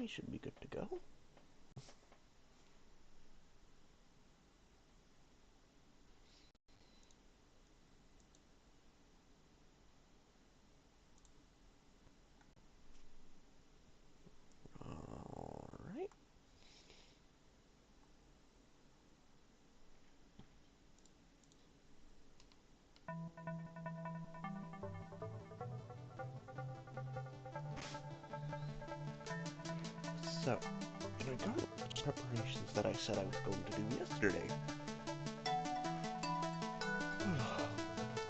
We should be good to go. Alright. So, in regard to the preparations that I said I was going to do yesterday,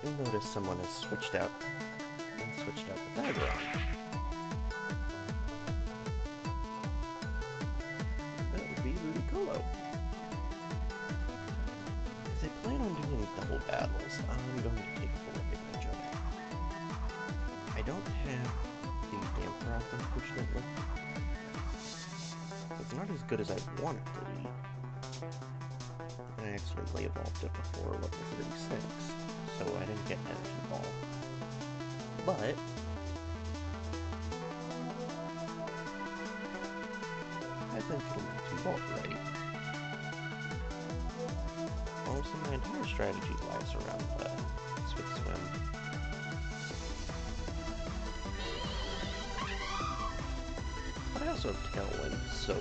you'll notice someone has switched out the background. That would be Ludicolo. As I plan on doing double battles, I'm going to take full advantage of it. I don't have the damper off, unfortunately. It's not as good as I want it to be. I accidentally evolved it before level 36, so I didn't get Energy Ball. But I think it'll not too bolt, right? Almost my entire strategy lies around Swift Swim. But I also have Tailwind, so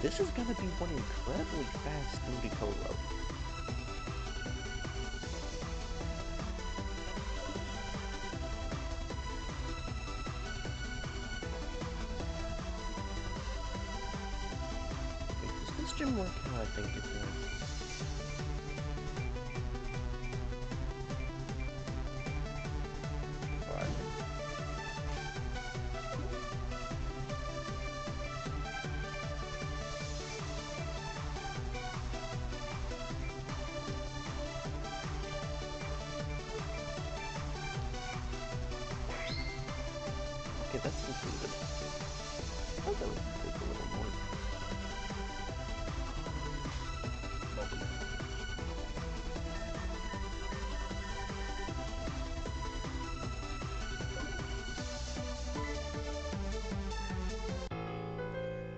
this is gonna be one incredibly fast Ludicolo. Wait, does this gym work how I think it does? Okay, that's included. I thought that would take a little more. Welcome.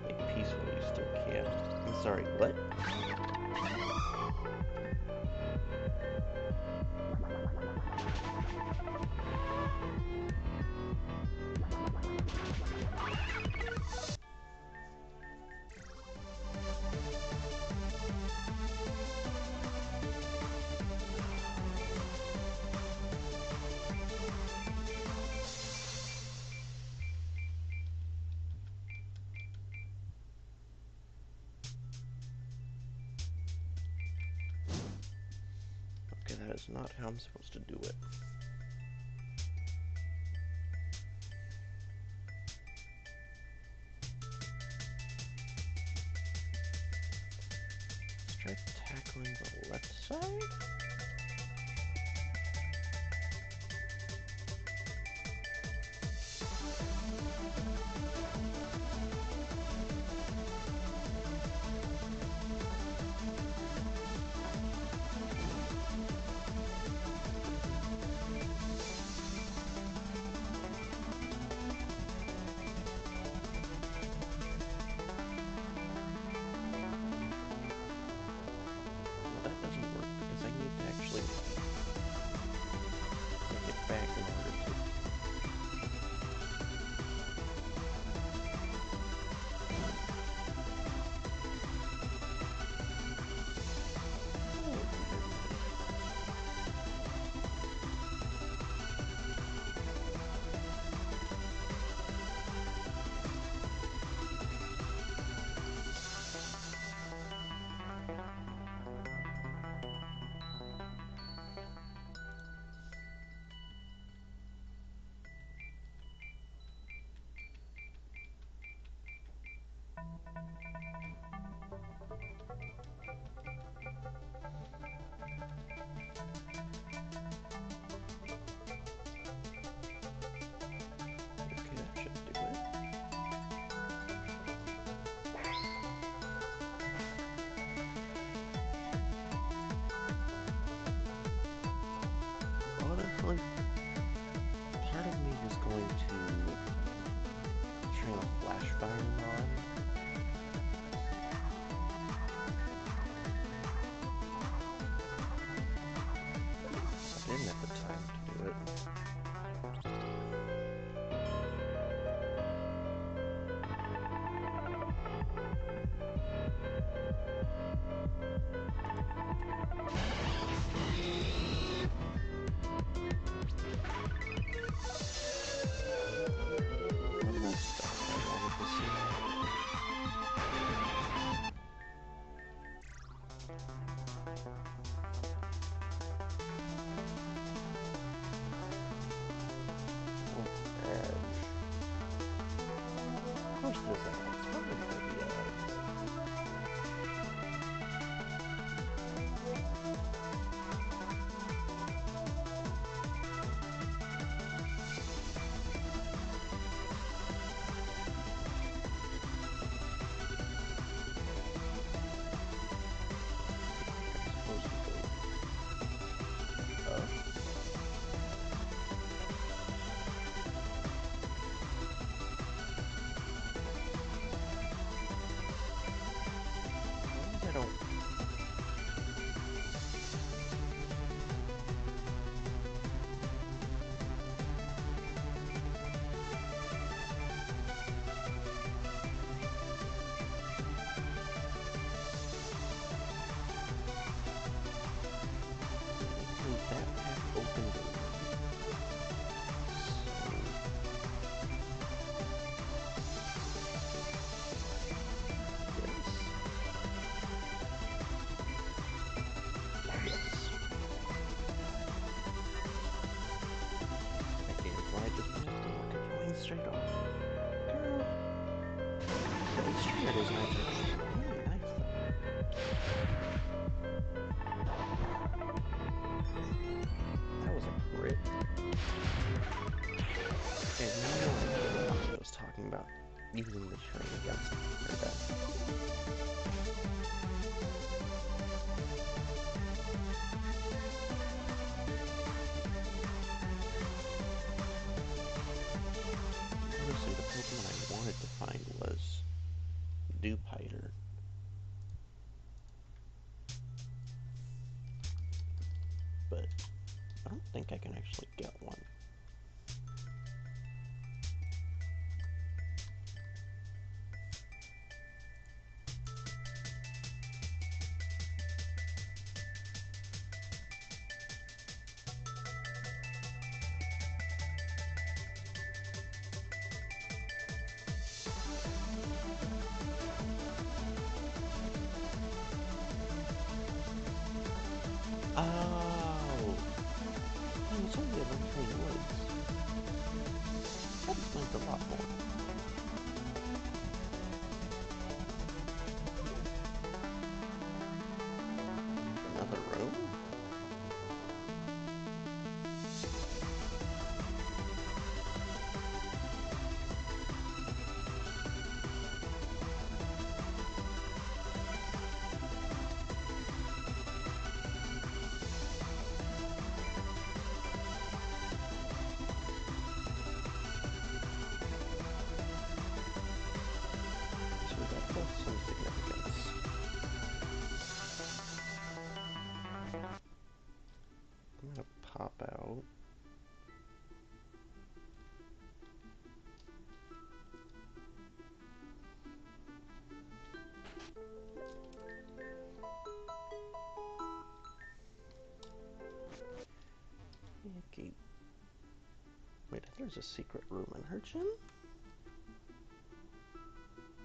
Like, peaceful, you still can't. I'm sorry, what? Okay, that is not how I'm supposed to do it. Let's try tackling the left side. Well, that doesn't work because I need to actually take it back in order to... Okay, that should do it. Honestly, part of me was going to train a Flash Fire was that? It's probably for the, supposed to go up. I don't. So that path opened already. So this. Yes. That gamefly just missed and look at going straight off. Girl. These trigger designs are really nice though. That was a crit. And no idea what I was talking about using the train against her death. Honestly, the Pokemon I wanted to find was Dewpider. But I don't think I can actually get one. Oh! Man, it's only Adventuring Woods. That explains a lot more. Another room? So we got both some significance. I'm gonna pop out. Okay. Wait, there's a secret room in her gym?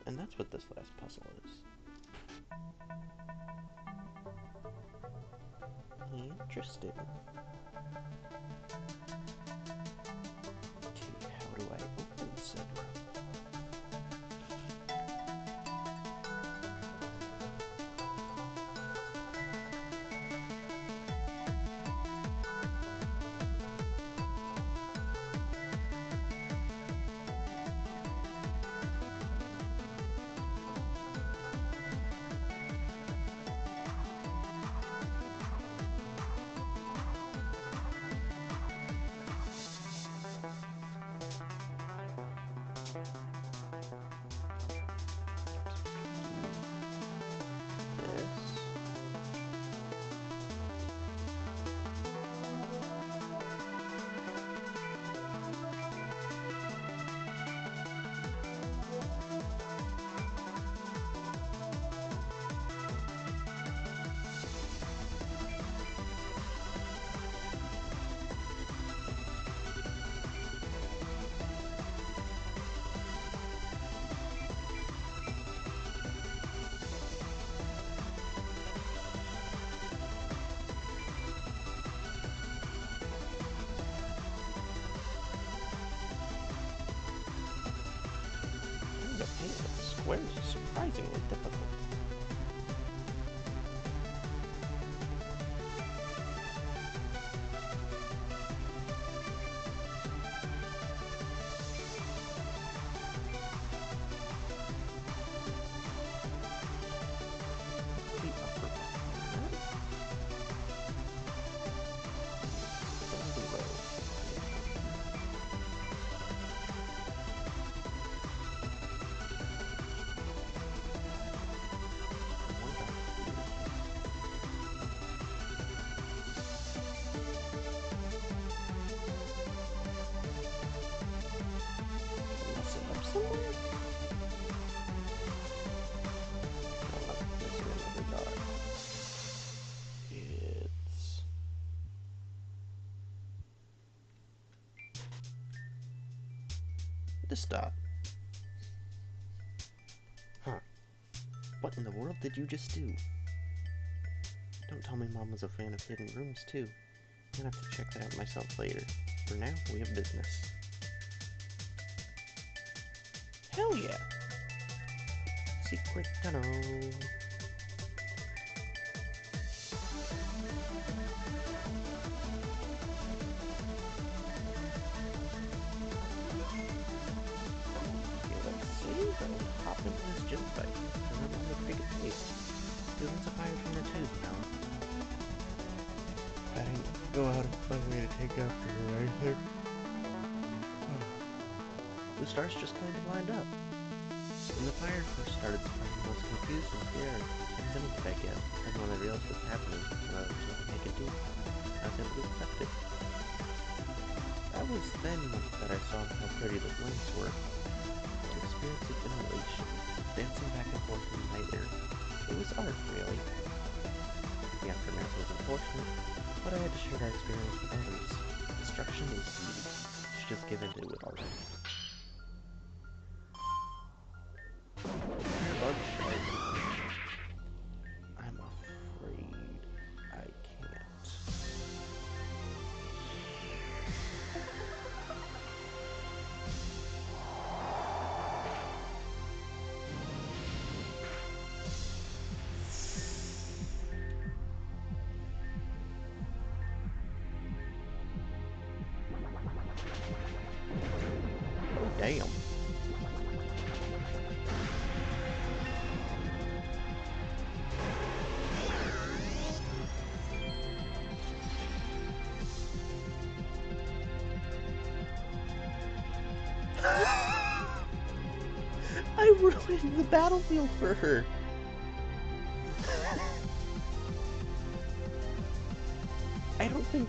And that's what this last puzzle is. Interesting. Okay, how do I open said room? confusingly difficult. The upper button. And the row. Mess it up somewhere? No, I'm missing another dot. It's... this dot. Huh. What in the world did you just do? Don't tell me Mom was a fan of hidden rooms, too. I'm gonna have to check that out myself later. For now, we have business. Hell yeah! Secret tunnel. Okay, let's see. I'll hop into this gym fight. And then I'm gonna take a taste. Feelings of fire between the two, you know. I didn't go out of my way to take after her, I think. The stars just kind of lined up. When the fire first started spreading, I was confused and scared. I couldn't get back in. And when I realized what's happening, and there was nothing I could do, I was able to accept it. That was then that I saw how pretty the flames were. An experience of immolation, dancing back and forth in the night air. It was art, really. The aftermath was unfortunate, but I had to share that experience with others. Destruction is beauty. You should just give into it already. Bug shark. I'm afraid I can't. Oh, damn. I ruined the battlefield for her. I don't think...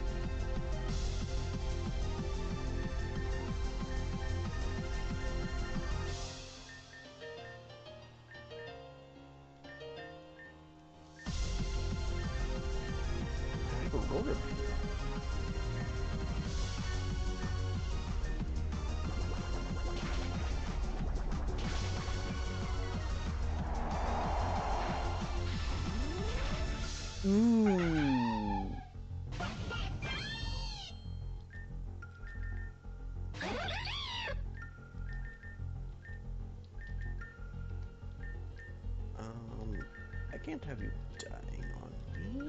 I have a rotor. Ooh. I can't have you dying on me.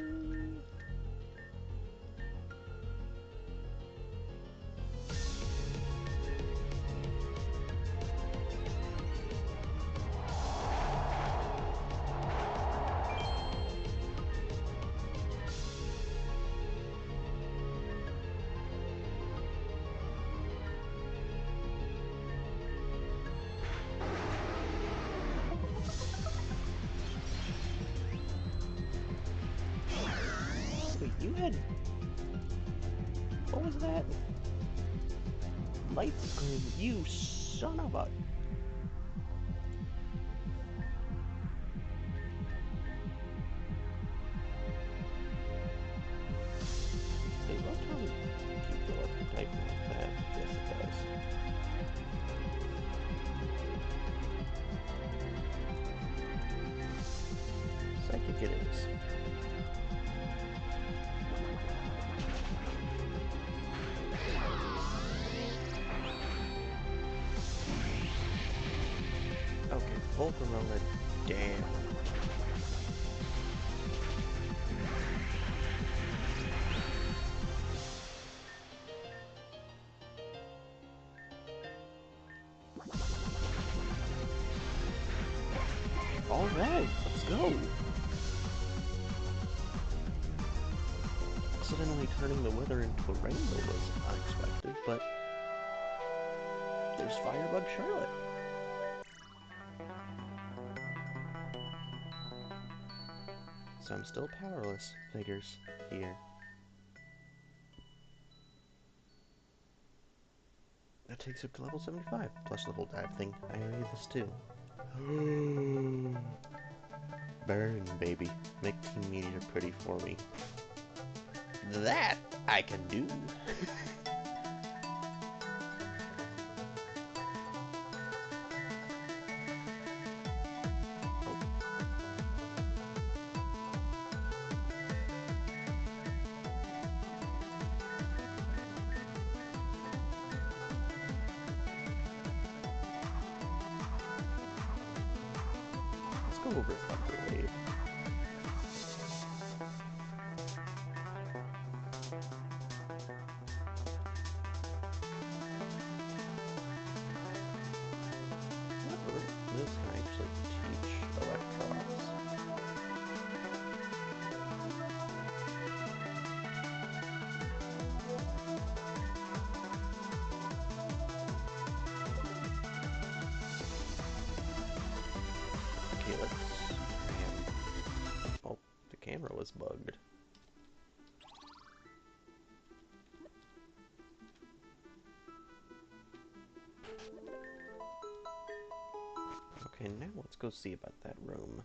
Wait, you had... what was that? Light screen, you son of a... Does Rotom keep the electric type like that? Yes, it does. Psychic it is. Okay, Volcarona Damn. Alright, let's go! Accidentally turning the weather into a rainbow was unexpected, but there's Firebug Charlotte. So I'm still powerless, figures, here. That takes her to level 75, plus the whole dive thing. I need this too. Burn, baby. Make Team Meteor pretty for me. That I can do. Let's go over Thunder Wave. This can actually teach Electros. Okay, let's... Oh, the camera was bugged. Okay, now let's go see about that room.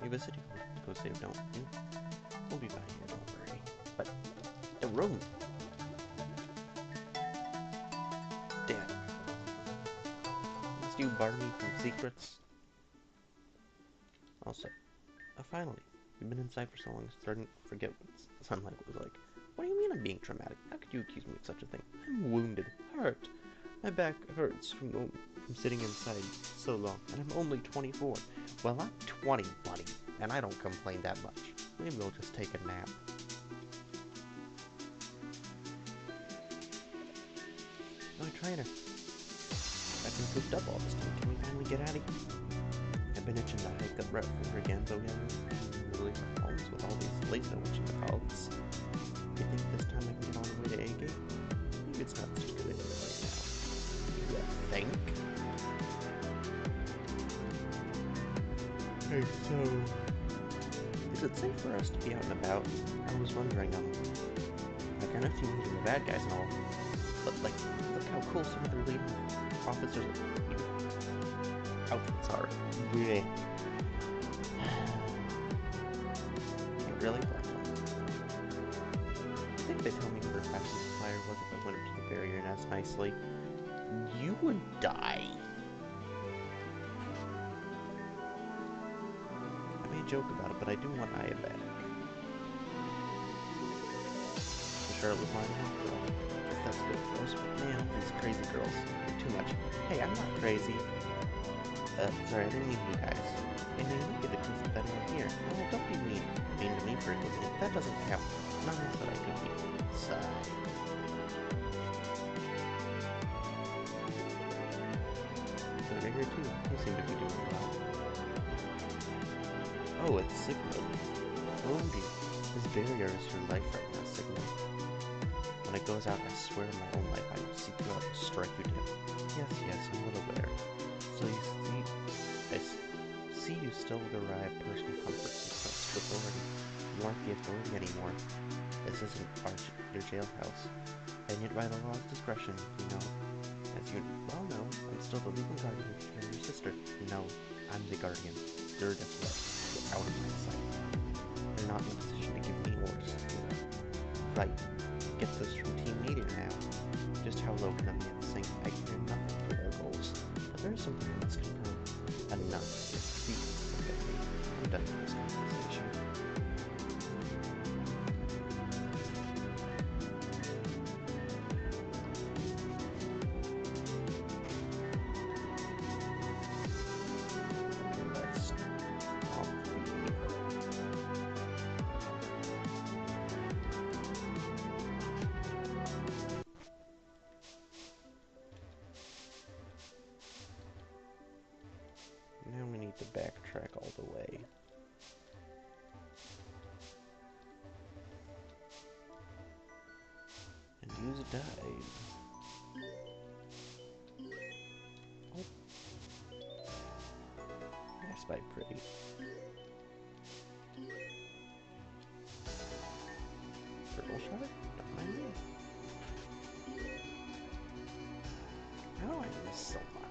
You visit, go save, don't you? We'll be fine here, don't worry. But, the room! Damn. Must you bar me from secrets? Also, finally, we've been inside for so long, it's starting to forget what sunlight was like. What do you mean I'm being traumatic? How could you accuse me of such a thing? I'm wounded, hurt. My back hurts from sitting inside so long, and I'm only 24. Well, I'm 20, buddy, and I don't complain that much. Maybe we'll just take a nap. Oh, trainer. I've been cooped up all this time. Can we finally get out of here? I've been itching to hike up Route 4 again, but we haven't really left homes with all these late whatchamacallits. You think this time I can get all the way to A-Gate? Maybe it's not such a good idea right now. You think? Hey, so... Is it safe for us to be out and about? I was wondering, like, I know you meet the bad guys and all, but, like, look how cool some of their leading officers outfits are. Yeah. Can't really blame them. I think they told me who their fashion supplier was if I went into the barrier and asked nicely. You would die. I may joke about it, but I do want Aya back. The Charlotte was lying out, girl. Guess that's good for us, but man, these crazy girls. They're too much. Hey, I'm not crazy. Sorry, I didn't mean you guys. And you look at the proof of that one here. Oh, don't be mean. Mean to me frequently. That doesn't count. Not enough that I could be. Sigh. So they're here too. They seem to be doing well. Oh, it's Sigma. Oh dear. This barrier is her life right now, Sigma. When it goes out, I swear in my own life I will seek you out and strike you down. Yes, I'm well aware. So you see, I see you still derive personal comforts and such authority. You aren't the authority anymore. This isn't your jailhouse. And yet by the law's discretion, you know, as you well know, I'm still the legal guardian of your sister. No, I'm the guardian. You're just left. Get out of my sight. You're not in a position to give me orders. Right. Get this from Team Meteor now. Just how low can a man sink? I care nothing for their goals. But there's something I must confirm. Enough. Speak. I'm done with this conversation. need to backtrack all the way. And use a dive. Oh. I spy pretty. Purple shark? Don't mind me. How do I miss so much?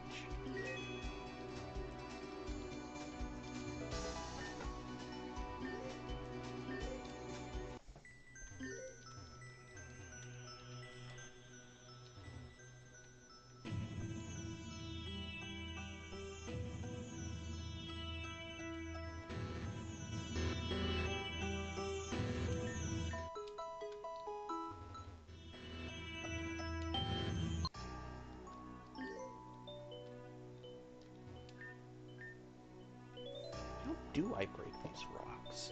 How do I break these rocks?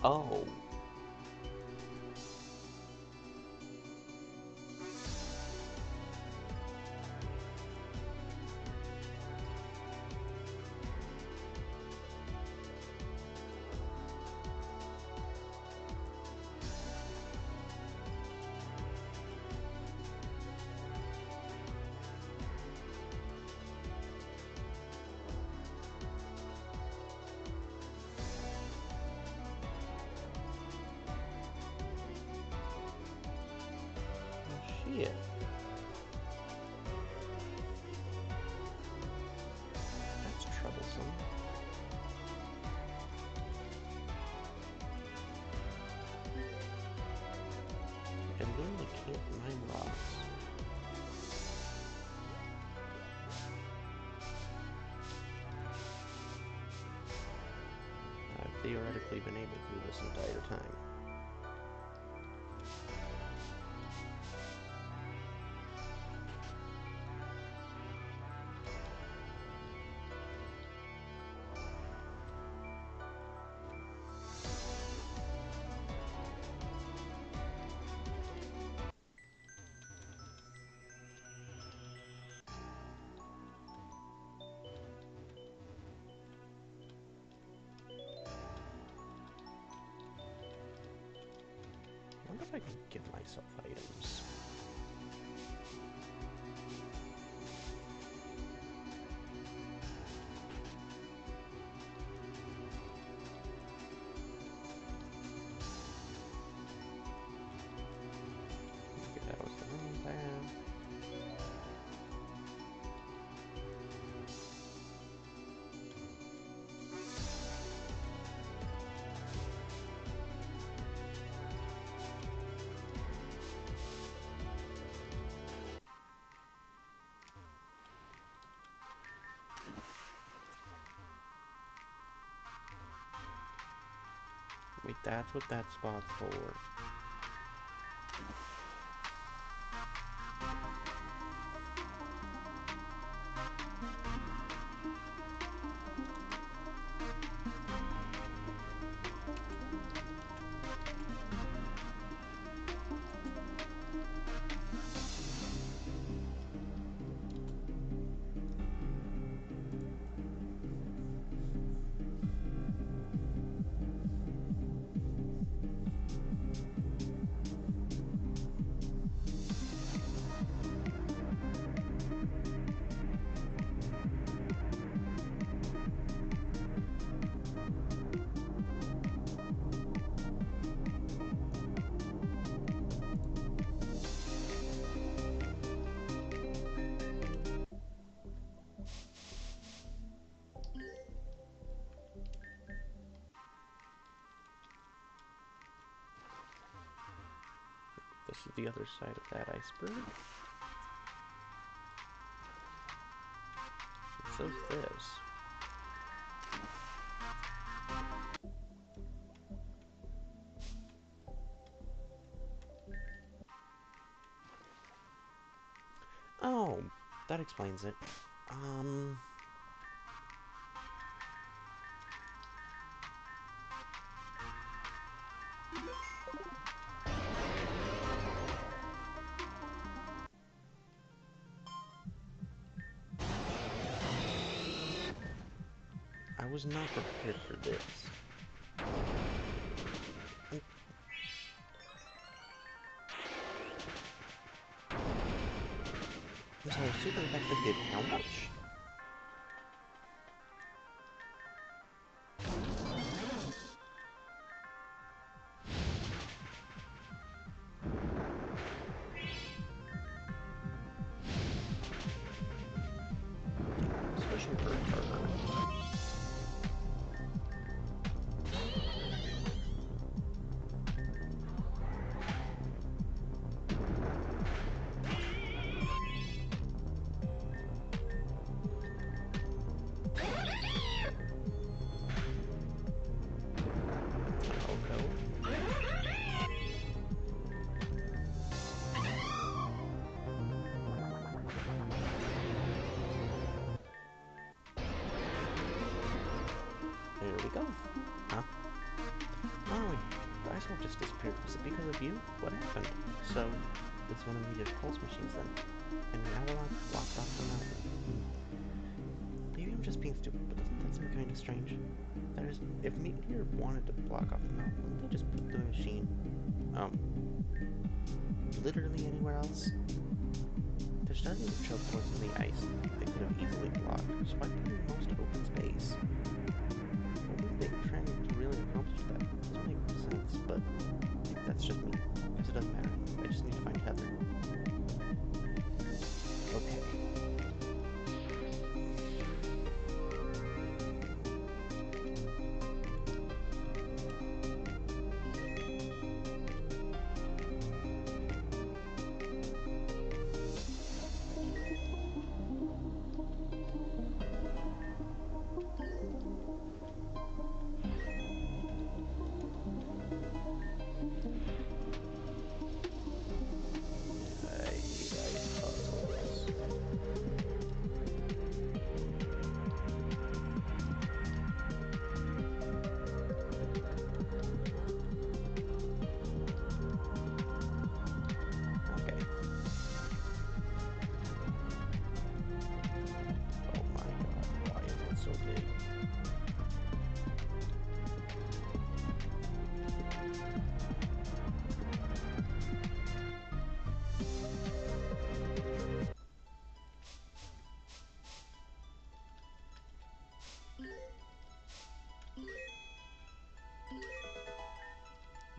Oh. Shit. That's troublesome. I literally can't mine rocks. I've theoretically been able to this entire time. I wonder if I can give myself items. Okay, that was the wrong path. Wait, that's what that spot's for. This is the other side of that iceberg. And so's this. that explains it. I was not prepared for this. I'm sorry, super effective did how much? Especially for a partner. There we go. Huh? Oh, the ice wall just disappeared. Was it because of you? What happened? So, it's one of Media's pulse machines then. And now we're blocked off the mountain. Maybe I'm just being stupid, but that seems kind of strange. That is, if Meteor wanted to block off the mountain, wouldn't they just put the machine, literally anywhere else? They're starting to choke points in the ice they could have easily blocked, so why put in most open space? What were they trying to really accomplish with that? It doesn't make sense, but that's just me. Because it doesn't matter. I just need to find Heather. Okay.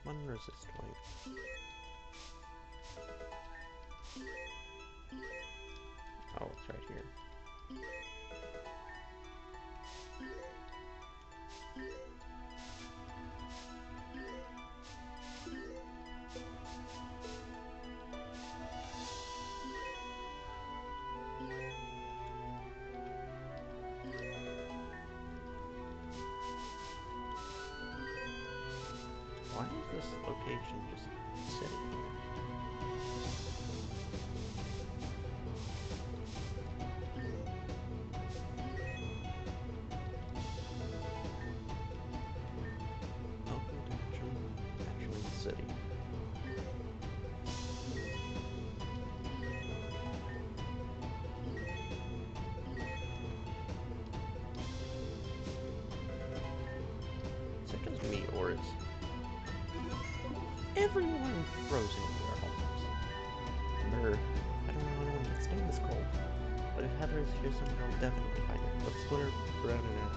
Unresist wing. Oh, it's right here. Why is this location just sitting here? Welcome to Natural City. Is it just me, or is everyone frozen here almost? Or, I don't know anyone can stand this cold. But if Heather is here somewhere, I'll definitely find her. Let's split her around and out.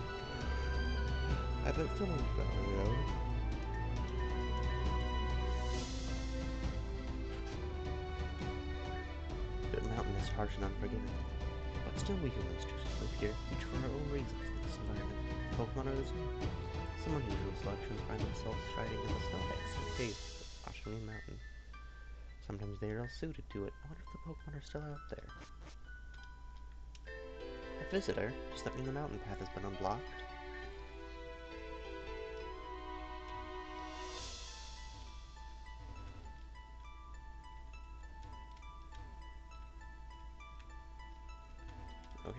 I bet someone's better, you know? The mountain is harsh and unforgiving. But still we humans choose to live here, each for our own reasons in this environment. Pokemon are the same. Some unusual selections find themselves striding in the snow heights and caves of Ashwini Mountain. Sometimes they are ill suited to it. I wonder if the Pokemon are still out there. A visitor? Does that mean the mountain path has been unblocked?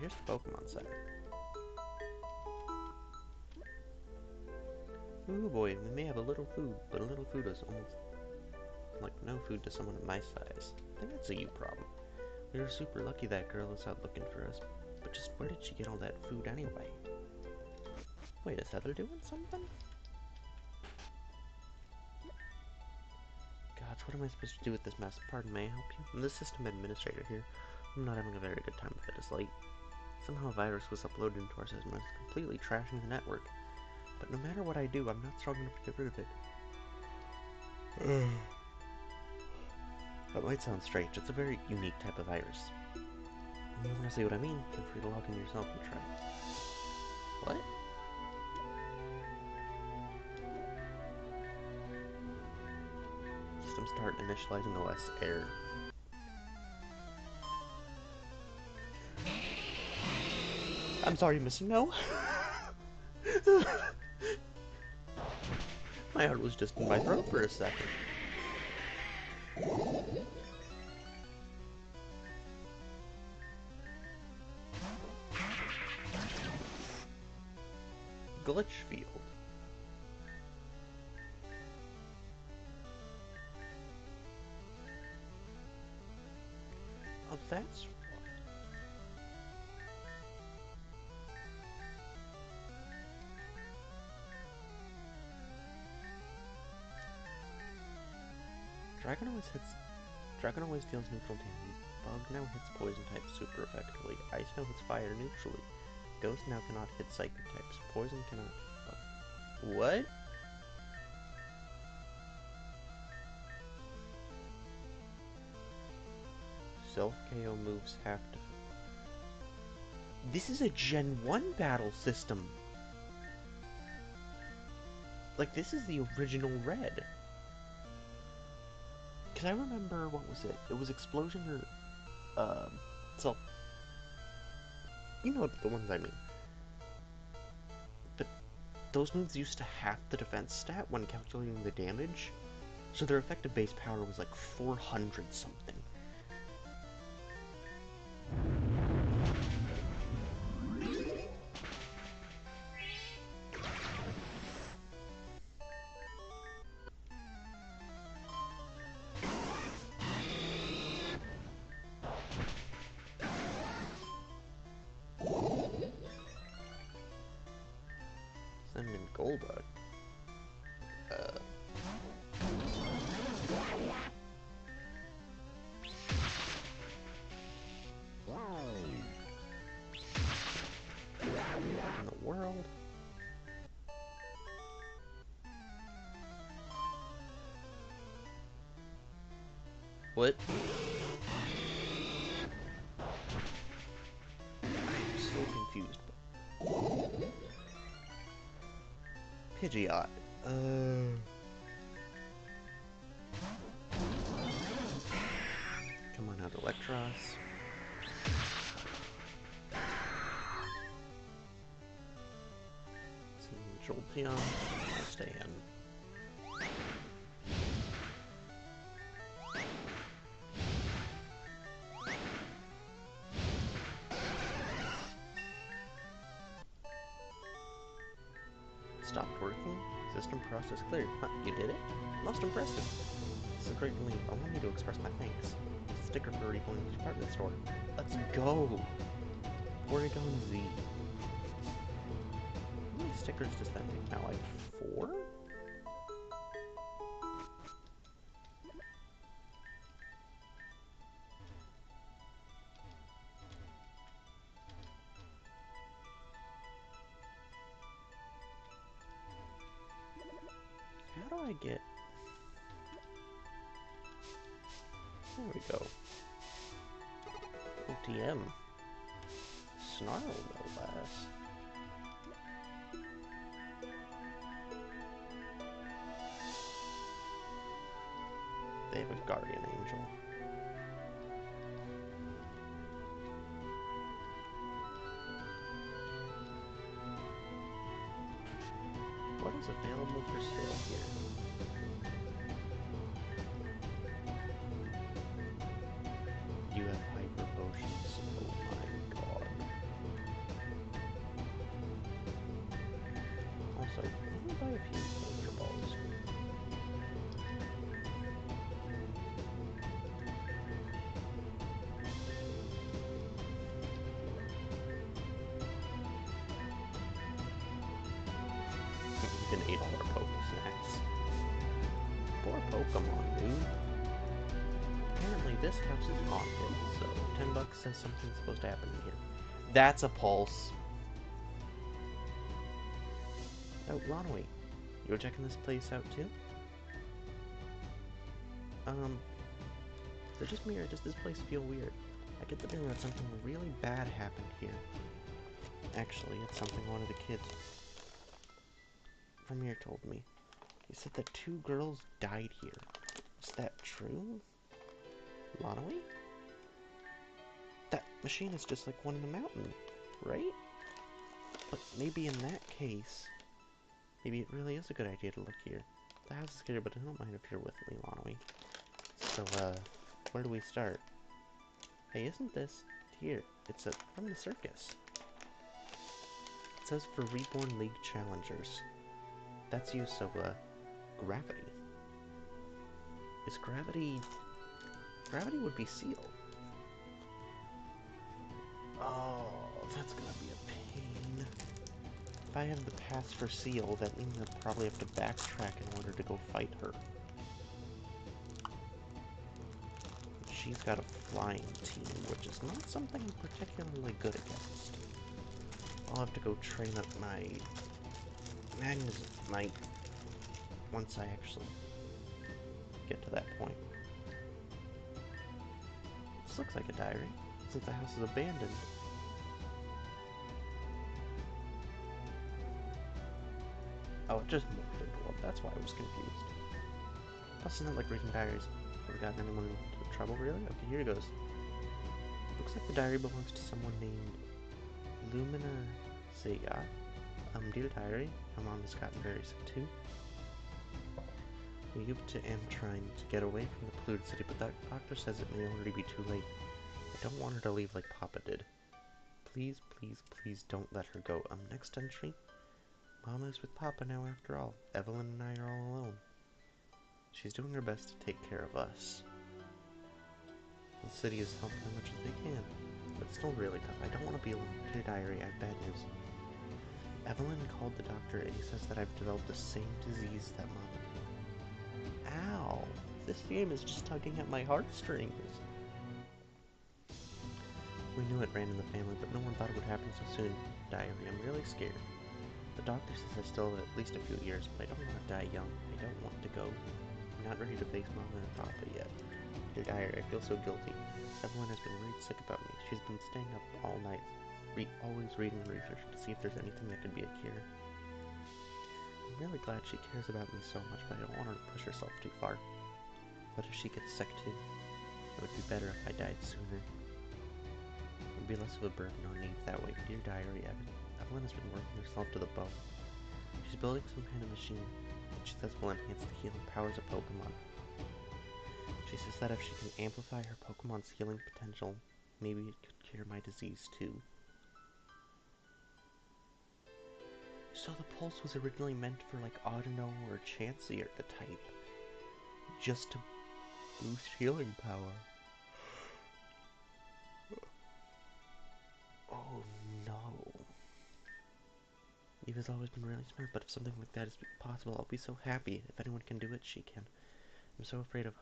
here's the Pokemon Center. Ooh boy, we may have a little food, but a little food is almost like no food to someone my size. I think that's a you problem. We were super lucky that girl is out looking for us, but just where did she get all that food anyway? Wait, is Heather doing something? Gosh, what am I supposed to do with this mess? Pardon, may I help you? I'm the system administrator here. I'm not having a very good time with it as late. Somehow a virus was uploaded into our system and it's completely trashing the network. But no matter what I do, I'm not strong enough to get rid of it. That might sound strange. It's a very unique type of virus. If you want to see what I mean, feel free to log in yourself and try it. What? System start initializing OS error. I'm sorry, Missy, no. My heart was just in my throat for a second. Glitch field. Oh, that's why. Dragon always deals neutral damage. Bug now hits poison types super effectively. Ice now hits fire neutrally. Ghost now cannot hit psychic types. Poison cannot. What? Self KO moves have to. This is a Gen 1 battle system. Like, this is the original Red. Because I remember, what was it? It was Explosion or, so, you know the ones I mean. But those moves used to half the defense stat when calculating the damage, so their effective base power was like 400 something. Send in Golduck. In the world. What? I'm so confused. Pidgeot. Come on out, Electros. Jolteon. I'll stay in. Stopped working? System process cleared. Huh, you did it? Most impressive. This is a great relief. Allow me to express my thanks. It's a sticker for Reborn's department store. Let's go! Porygon Z. How many stickers does that make now? Like 4? How do I get... There we go. OTM. Snarl, no less. They have a Guardian Angel. What is available for sale here? You have hyper potions. Oh my god. and $8 Poke snacks. Poor Pokemon, dude. Apparently this house is haunted, so 10 bucks says something's supposed to happen in here. That's a pulse. Oh, Lonway, you were checking this place out too? Is it just me or does this place feel weird? I get the feeling that something really bad happened here. Actually, it's something one of the kids from here told me. He said that 2 girls died here. Is that true? Lonway? That machine is just like one in the mountain, right? But maybe in that case, maybe it really is a good idea to look here. The house is scary, but I don't mind if you're with me, Lonway. So, where do we start? Hey, isn't this here? It's from the circus. It says for Reborn League Challengers. That's use of, gravity. Is gravity... Gravity would be Seal. Oh, that's gonna be a pain. If I have the pass for Seal, that means I'll probably have to backtrack in order to go fight her. She's got a flying team, which is not something I'm particularly good against. I'll have to go train up my Magnemite once I actually get to that point. This looks like a diary, since the house is abandoned. Oh, it just morphed into one. That's why I was confused. Plus, it's not like reading diaries. Ever gotten anyone into trouble, really? Okay, here it goes. Looks like the diary belongs to someone named Lumina Zaya. Dear diary, my mom has gotten very sick too. We am trying to get away from the polluted city, but the doctor says it may already be too late. I don't want her to leave like Papa did. Please, please, please don't let her go. Next entry. Mama is with Papa now after all. Evelyn and I are all alone. She's doing her best to take care of us. The city has helped as much as they can, but it's still really tough. I don't want to be alone. Dear diary, I have bad news. Evelyn called the doctor and he says that I've developed the same disease that Mama did. Ow! This game is just tugging at my heartstrings. We knew it ran in the family, but no one thought it would happen so soon. Diary, I'm really scared. The doctor says I still have at least a few years, but I don't want to die young. I don't want to go. I'm not ready to face Mama and Papa yet. Dear diary, I feel so guilty. Evelyn has been worried sick about me. She's been staying up all night, always reading research to see if there's anything that could be a cure. I'm really glad she cares about me so much, but I don't want her to push herself too far. What if she gets sick too? It would be better if I died sooner. It would be less of a burden on me that way. Dear diary, Evelyn has been working herself to the bone. She's building some kind of machine that she says will enhance the healing powers of Pokemon. She says that if she can amplify her Pokemon's healing potential, maybe it could cure my disease too. So the pulse was originally meant for like Audino or Chansey or the type, just to boost healing power. Oh no. Eva's always been really smart, but if something like that is possible, I'll be so happy. If anyone can do it, she can. I'm so afraid of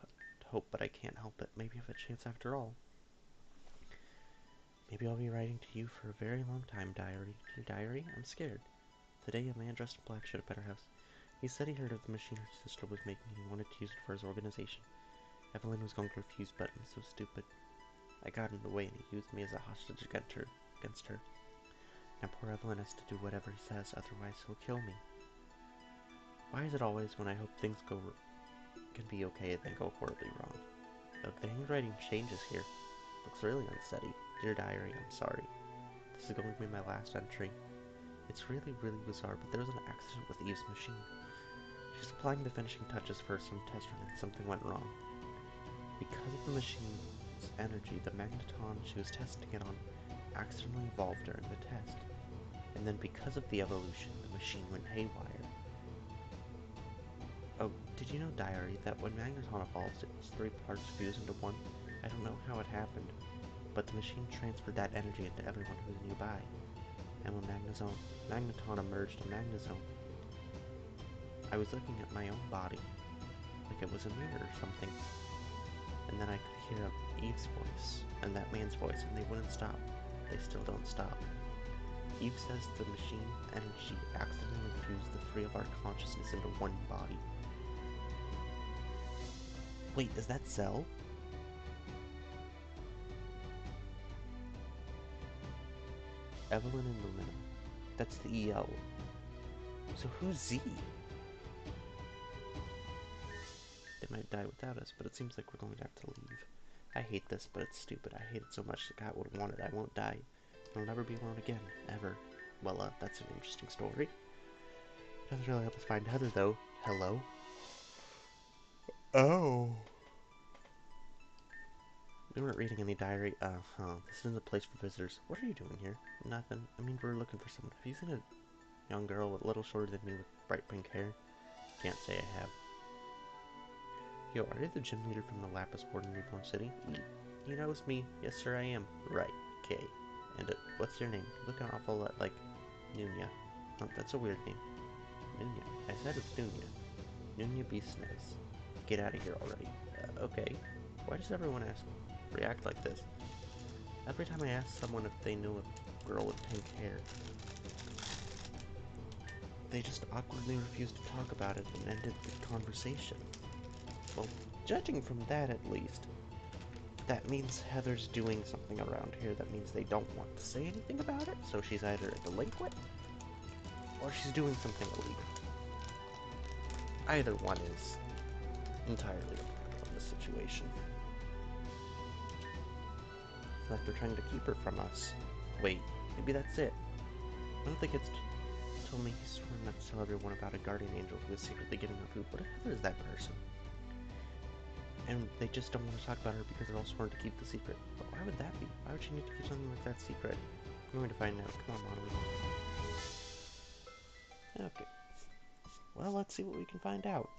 hope, but I can't help it. Maybe I have a chance after all. Maybe I'll be writing to you for a very long time, diary. Dear diary, I'm scared. Today, a man dressed in black showed up at our house. He said he heard of the machine her sister was making and he wanted to use it for his organization. Evelyn was going to refuse, but I'm so stupid. I got in the way and he used me as a hostage against her. Now poor Evelyn has to do whatever he says, otherwise he'll kill me. Why is it always when I hope things can be okay, they go horribly wrong? The handwriting changes here. Looks really unsteady. Dear diary, I'm sorry. This is going to be my last entry. It's really, really bizarre, but there was an accident with Eve's machine. She's applying the finishing touches for some test run and something went wrong. Because of the machine's energy, the magneton she was testing it on accidentally evolved during the test. And then because of the evolution, the machine went haywire. Oh, did you know, diary, that when magneton evolves, its 3 parts fuse into one? I don't know how it happened, but the machine transferred that energy into everyone who's nearby. And when magneton emerged a magnezone, I was looking at my own body, like it was a mirror or something. And then I could hear Eve's voice, and that man's voice, and they wouldn't stop. They still don't stop. Eve says the machine energy accidentally fused the three of our consciousness into one body. Wait, is that Zell? Evelyn and Lumina. That's the EL. So who's Z? They might die without us, but it seems like we're going to have to leave. I hate this, but it's stupid. I hate it so much that God would want it. I won't die. I'll never be alone again. Ever. Well, that's an interesting story. Doesn't really help us find Heather, though. Hello? Oh. We weren't reading any diary. This isn't a place for visitors. What are you doing here? Nothing. I mean, we're looking for someone. Have you seen a young girl a little shorter than me with bright pink hair? Can't say I have. Yo, are you the gym leader from the Lapis Ward in Reborn City? You know it's me. Yes, sir, I am. Right. Okay. And what's your name? You look an awful lot like Nunya. Oh, that's a weird name. Nunya. I said it's Nunya. Nunya B. Snez. Get out of here already. Okay. Why does everyone react like this? Every time I ask someone if they knew a girl with pink hair, they just awkwardly refuse to talk about it and ended the conversation. Well, judging from that at least, that means Heather's doing something around here that means they don't want to say anything about it, so she's either a delinquent, or she's doing something illegal. Either one is entirely applicable in this situation. It's like they're trying to keep her from us. Wait, maybe that's it. One of the kids told me he's sworn not to tell everyone about a guardian angel who is secretly giving out food. What if Heather is that person? And they just don't want to talk about her because they're all sworn to keep the secret. But why would that be? Why would she need to keep something like that secret? I'm going to find out. Come on, Monoly. Okay. Well, let's see what we can find out.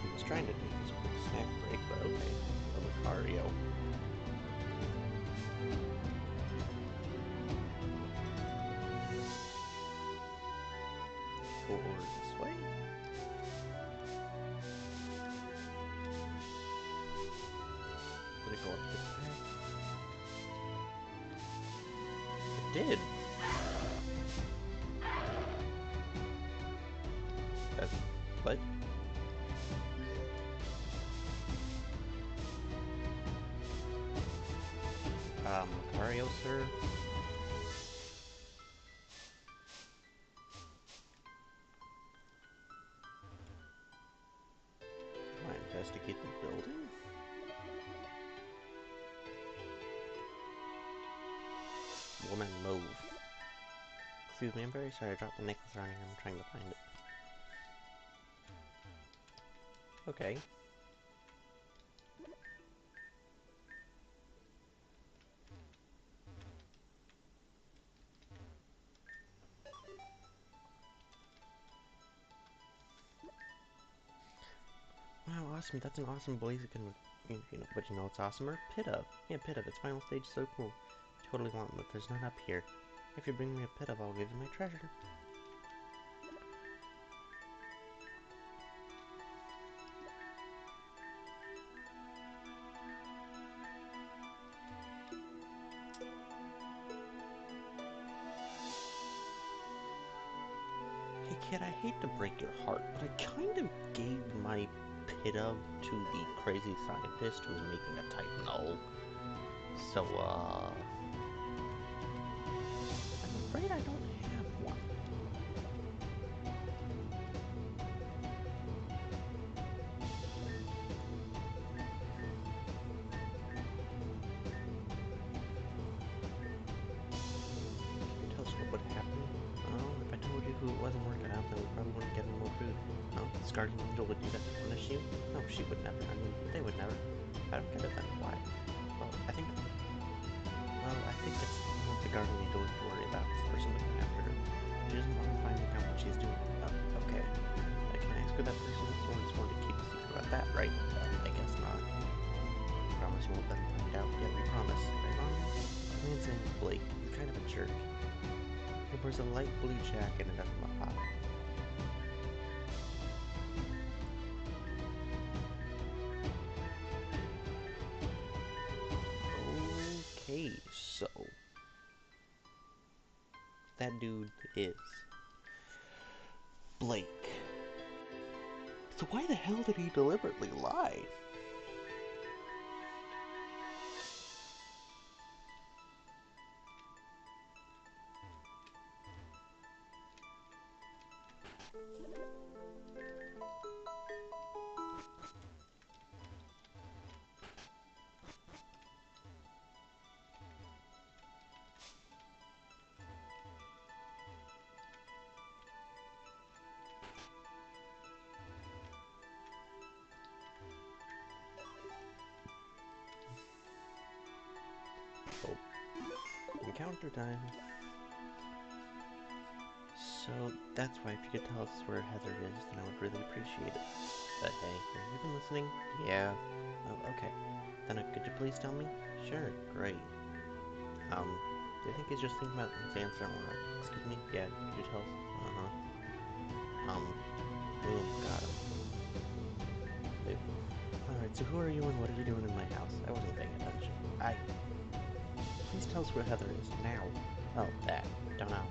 He was trying to take his quick snack break, but okay. A Lucario. Go over this way. Did it go up this path? It did. That's what? Lucario, sir. Can I investigate the building? Woman loaf. Excuse me, I'm very sorry I dropped the necklace around here. I'm trying to find it. Okay. Wow, awesome. That's an awesome Blaziken. But you know what's awesomer? Pit of. Yeah, Pit of. Its final stage is so cool. I totally want one, but there's none up here. If you bring me a Pit of, I'll give you my treasure. Hey kid, I hate to break your heart, but I kind of gave my Pit of to the crazy scientist who's making a type null. So, I'm afraid I don't have one. Can you tell us what would happen? Oh, if I told you who it was and work it out? out, then we probably wouldn't get any more food. No, this guardian angel would do that to punish you? No, she would never. I mean, they would never. I don't get it then. Why? Well, I think it's not the guardian angel we have to worry about. It's the person looking after her. She doesn't want him finding out what she's doing. Okay. Can I ask who that person is? Someone sworn to keep a secret about that, right? I guess not. Promise you won't let him find out. Yeah, we promise. Right, Mom? The man's name is Blake. He's kind of a jerk. He wears a light blue jacket and doesn't look hot. Okay, so that dude is Blake. So why the hell did he deliberately lie? Oh, encounter time. So that's why if you could tell us where Heather is, then I would really appreciate it. But hey, have you been listening? Yeah. Oh, okay. Then could you please tell me? Sure, great. Do you think he's just thinking about his answer? Excuse me? Yeah, could you tell us? Boom, got him. Alright, so who are you and what are you doing in my house? I wasn't paying attention. Please tell us where Heather is, now. Oh, that. Don't know.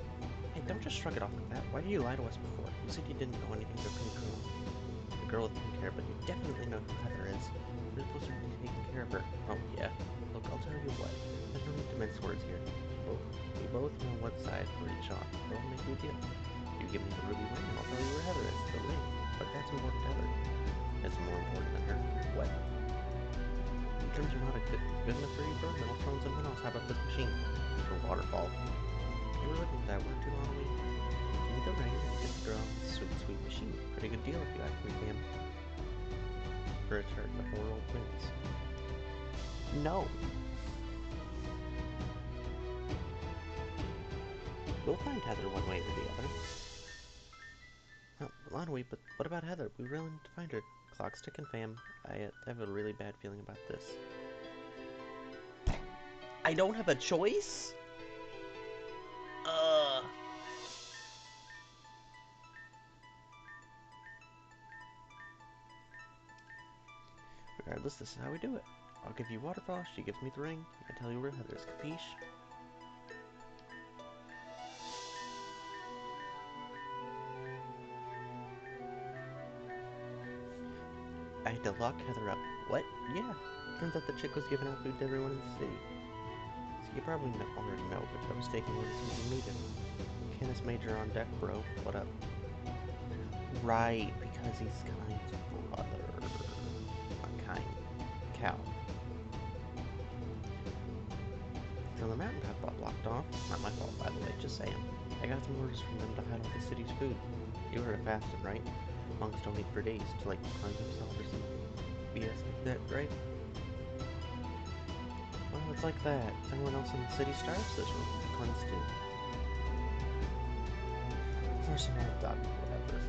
Hey, don't just shrug it off like that. Why did you lie to us before? You said you didn't know anything about Pink Girl. The girl with pink hair, but you definitely know who Heather is. You're supposed to be taking care of her. Oh, yeah? Look, I'll tell you what. There's no need to mince words here. We both know what side we're each on. I won't make you a deal. You give me the ruby ring, and I'll tell you where Heather is. The ring. But that's important to Heather. It's more important than her. What? In terms are not good enough for you, bro? Then I'll throw in something else. How about this machine? For waterfall. You were looking for that, weren't you, Lonnie? Give me the ring and get the girl on this sweet, sweet machine. Pretty good deal if you ask me, fam. For a turn, the 4-year-old wins. No. We'll find Heather one way or the other. Oh, Lonnie, but what about Heather? We really need to find her. Clock's ticking, fam. I have a really bad feeling about this. I don't have a choice? Regardless, this is how we do it. I'll give you waterfall, she gives me the ring. I tell you where Heather's, capiche? I had to lock Heather up. What? Yeah. Turns out the chick was giving out food to everyone in the city. So you probably already know, but I was taking orders from the meeting. Canis Major on deck, bro. What up? Right, because he's Kai's brother. Not Kai. Cal. So the mountain path got blocked off. Not my fault, by the way, just saying. I got some orders from them to hide all the city's food. You heard of fasting, right? Monks don't eat for days to, like, cleanse themselves or some BS like that, right? Well, it's like that. If everyone else in the city starves, this room will be cleansed too. For some old dog, whatever.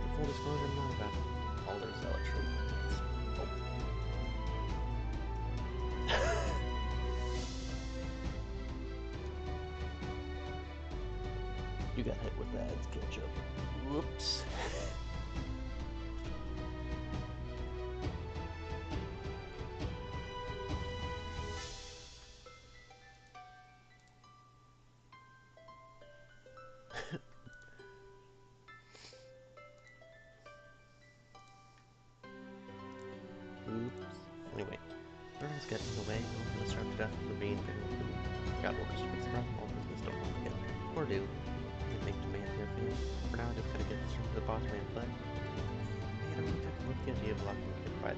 For full disclosure, I'm not about all their zealotry. Oh. You got hit with that ketchup. Whoops. Oops. Anyway, everyone's getting in the way. I'm gonna starve to death for being getting food. Got orders to fix the problem. All business don't want to get. Or do. I make demand here, fam. For now, I just gotta get this from the boss man, but hey, I don't think I can like the idea of locking the kid by the.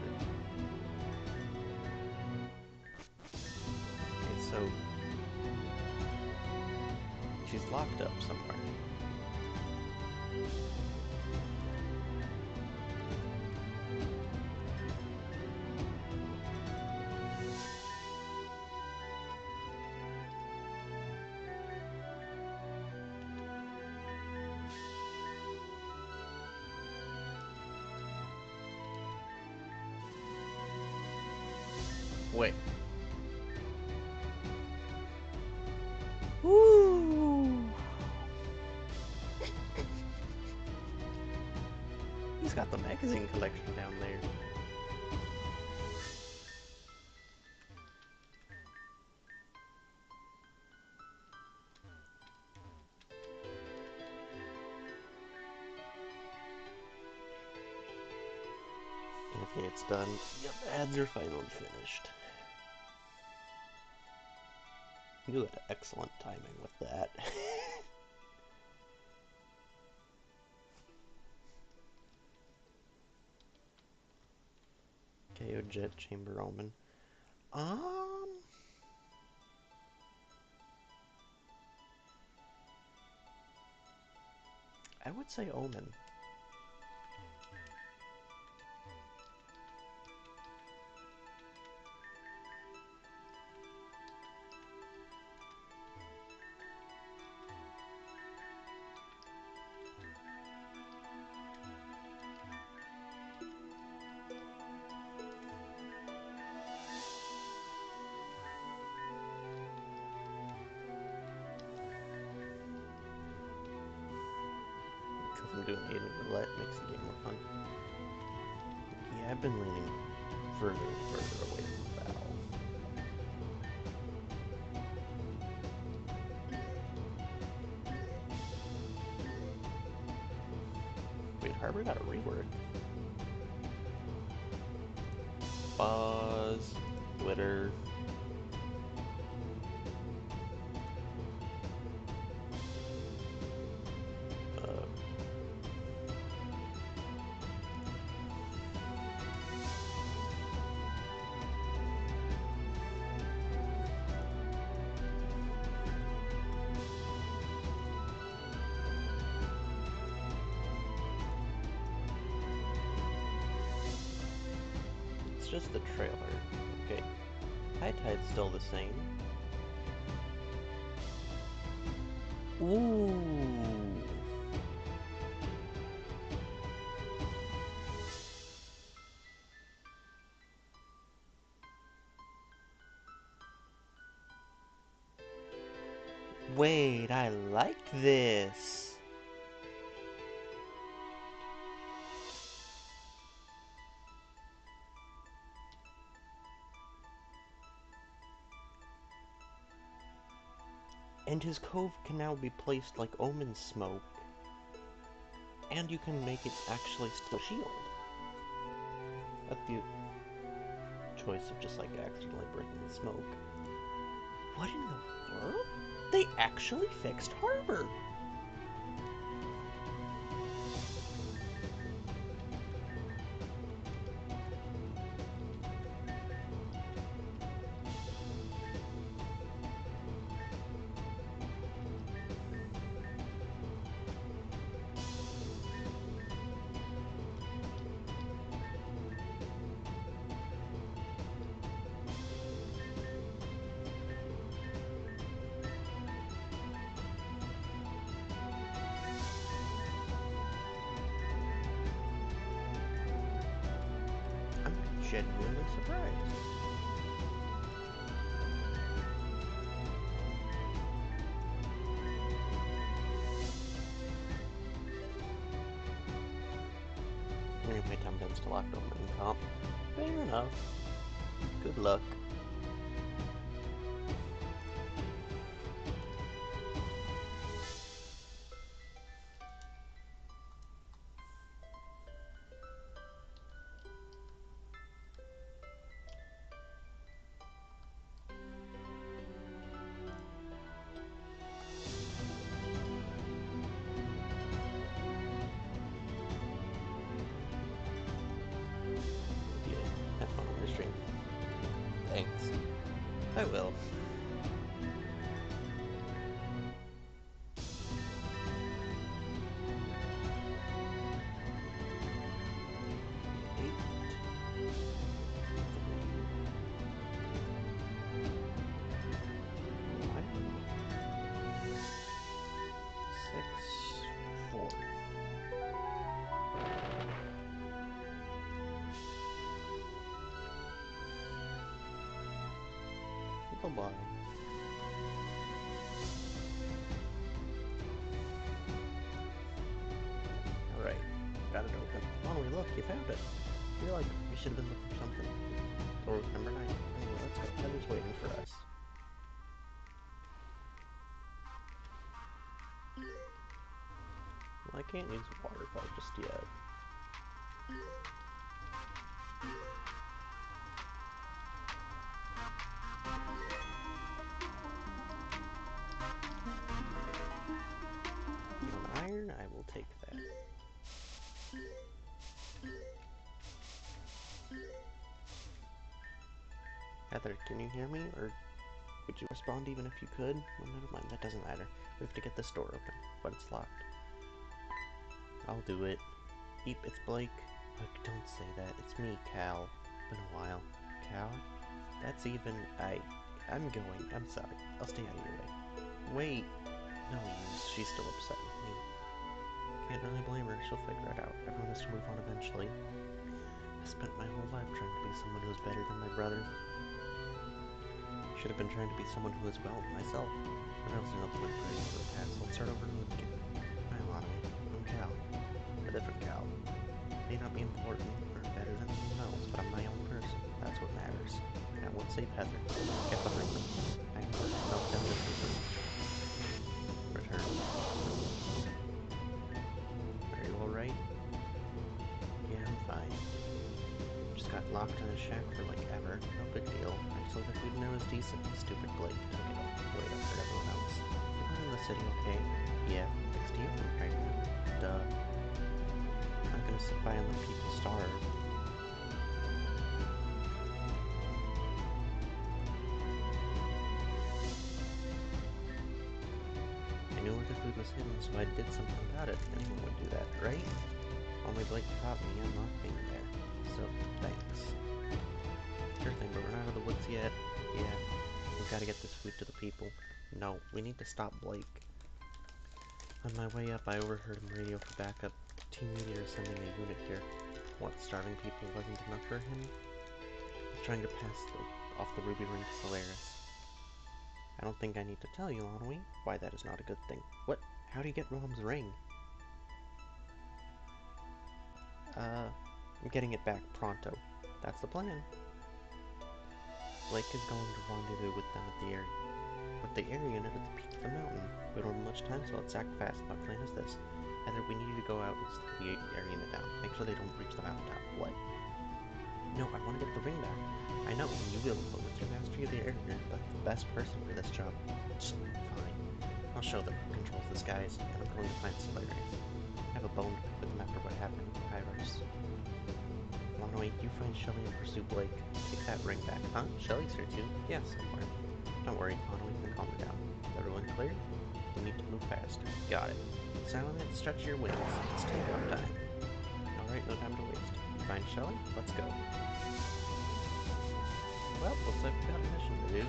Okay, so she's locked up somewhere. Wait. Woo! He's got the magazine collection down there. Okay, it's done. Yep, ads are finally finished. You had excellent timing with that. KO Jet Chamber Omen. I would say Omen. Because I'm doing Aiden Roulette makes the game more fun. Yeah, I've been leaning further and further away from Valve. Wait, Harbor got a rework. Buzz, Twitter. It's just the trailer. Okay. High Tide's still the same. Ooh. Wait, I like this. And his cove can now be placed like Omen Smoke. And you can make it actually still shield. At the choice of just like accidentally breaking the smoke. What in the world? They actually fixed Harbor! I'm genuinely surprised. Anyway, time to lock Omen in comp. Fair enough. Good luck. Yeah, have fun on the stream. Thanks. I will. Bye-bye. Alright, got it open. Finally, look, you found it. You're like, we should have been looking for something. Door number 9. Anyway, let's go. Heather's waiting for us. Well, I can't use a waterfall just yet. You want iron? I will take that. Heather, can you hear me? Or would you respond even if you could? Well, never mind, that doesn't matter. We have to get this door open, but it's locked. I'll do it. Beep, it's Blake. Look, don't say that. It's me, Cal. Been a while. Cal? That's even... I'm going. I'm sorry. I'll stay out of your way. Wait. No use. She's still upset with me. Can't really blame her. She'll figure it out. Everyone has to move on eventually. I spent my whole life trying to be someone who's better than my brother. Should have been trying to be someone who is, well, myself. But I was no point brooding over the past. Let's start over from the beginning. Hi, Lonnie. I'm Cal. A different Cal. May not be important or better than anyone else, but I'm my own person. That's what matters. Now, let's save Heather. Get behind me. I can melt down the room. Return. Are you alright? Yeah, I'm fine. Just got locked in a shack for like ever. No big deal. I just thought the food in there was decent. Stupid Blake took it all way up for everyone else. Everyone in the city okay? Yeah, thanks to you from Frankfurt. Duh. I'm not gonna sit by and let people starve. I knew where the food was hidden, so I did something about it. Anyone would do that, right? Only Blake caught me and locked me in there. So, thanks. Sure thing, but we're not out of the woods yet. Yeah, we've got to get this food to the people. No, we need to stop Blake. On my way up, I overheard him radio for backup. Team Meteor is sending a unit here. What, starving people wasn't enough for him? He's trying to pass off the ruby ring to Solaris. I don't think I need to tell you, Lonnie, why that is not a good thing. What? How do you get Mom's ring? I'm getting it back pronto. That's the plan. Blake is going to rendezvous with them at the area. With the air unit at the peak of the mountain. We don't have much time, so let's act fast. My plan is this. Heather, we need you to go out and slow the air unit down. Make sure they don't reach the mountain top. What? No, I want to get the ring back. I know, and you will, but with your mastery of the air unit, that's the best person for this job. Fine. I'll show them who controls the skies, and I'm going to find Solaris. I have a bone to pick with them after what happened with Kairos. Lonnie, you find Shelly and pursue Blake. Take that ring back. Huh? Shelly's here too? Yeah, somewhere. Don't worry, Lonnie can calm her down. Everyone clear? We need to move fast. Got it. Silent, stretch your wings. It's take-off time. Alright, no time to waste. You find Shelly? Let's go. Well, looks like we got a mission to do.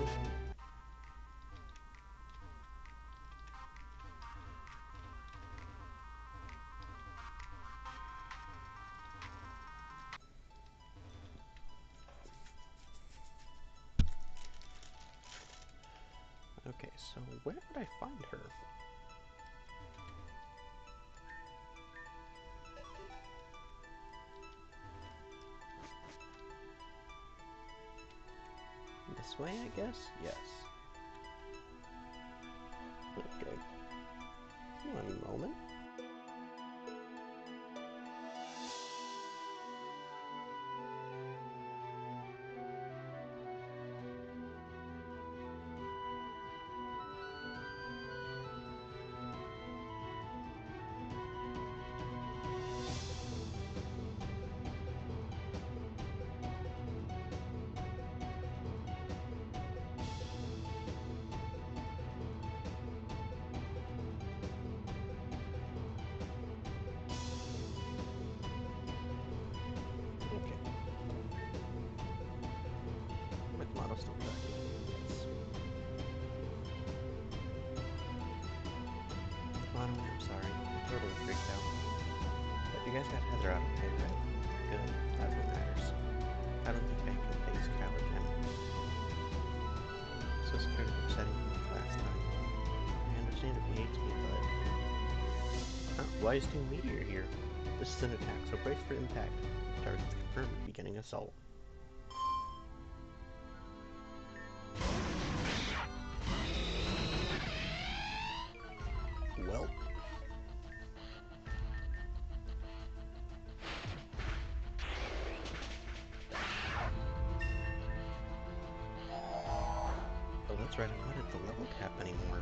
Okay, so where would I find her? This way, I guess? Yes. Okay. One moment. Okay. My model's still tracking. Yes. Mono, I'm sorry. I'm totally freaked out. But you guys got Heather out okay, right? Good. That's what matters. I don't think I can face Cal again. So so scared of upsetting him like last time. I understand if he hates me, but... why is Team Meteor here? This is an attack, so brace for impact. Target confirmed, beginning assault. Well. Oh, that's right, I'm not at the level cap anymore.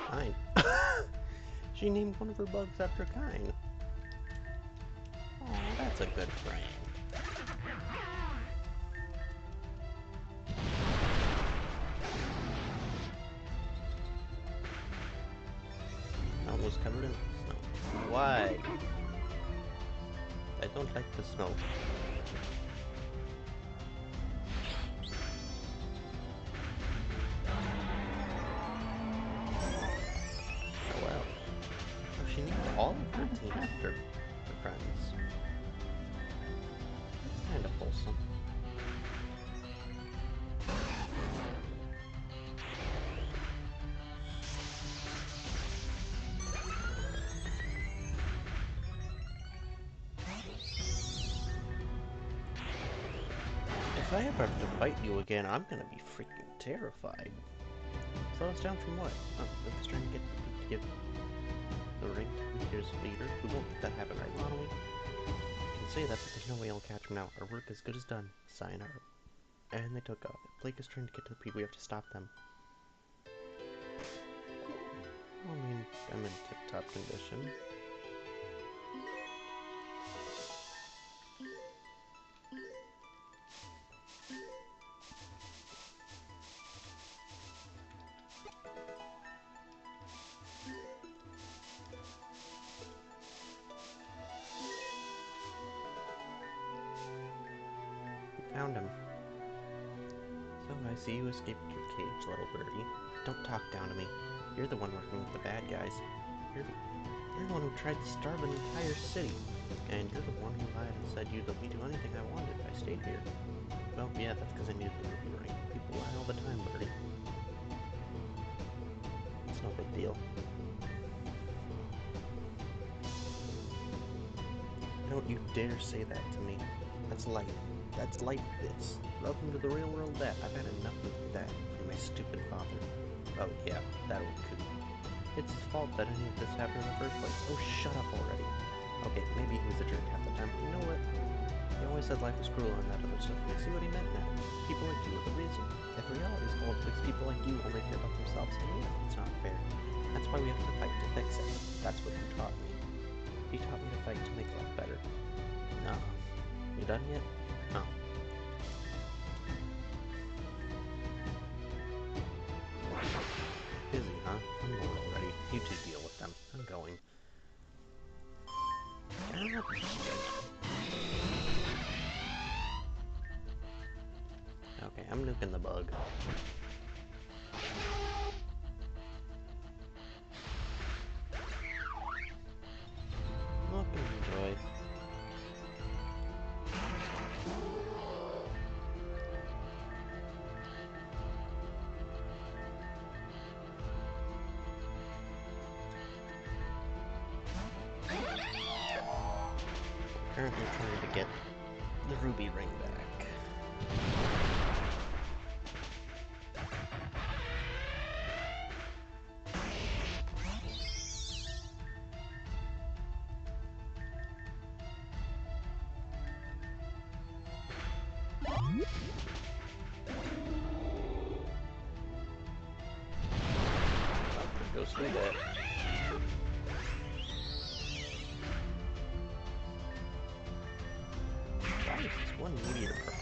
Fine. She named one of her bugs after Kine. Oh, that's a good friend. Almost covered in snow. Why? I don't like the snow. Oh well. Oh, she named all of her team after her friends. Kinda wholesome. If I ever have to fight you again, I'm gonna be freaking terrified. Slow us down from what? Oh, Rick is trying to get the peak to give the ring to Meteor's leader. We won't let that happen, right, Lonely? You can say that, but there's no way he'll catch him now. Our work is good as done. Sayonara. And they took off. Blake is trying to get to the peak. We have to stop them. I mean, I'm in tip-top condition. Found him. So I see you escaped your cage, little birdie. Don't talk down to me. You're the one working with the bad guys. You're the one who tried to starve an entire city. And you're the one who lied and said you'd let me do anything I wanted. I stayed here. Well, yeah, that's because I needed the ruby ring. People lie all the time, birdie. It's no big deal. Don't you dare say that to me. That's life. That's life, this. Welcome to the real world, that. I've had enough of that from my stupid father. Oh, yeah, that old coot. It's his fault that any of this happened in the first place. Oh, shut up already. Okay, maybe he was a jerk half the time, but you know what? He always said life was cruel and that other stuff. You see what he meant now? People like you are the reason. If reality's gold fix, people like you only care about themselves, and yeah, it's not fair. That's why we have to fight to fix it. That's what you taught me. You taught me to fight to make life better. No. You done yet? No. Busy, huh? I'm bored already. You two deal with them. I'm going. Okay, I'm nuking the bug. Look and enjoy. Currently trying to get the ruby ring back. Go through that. Why is this one meteor purple?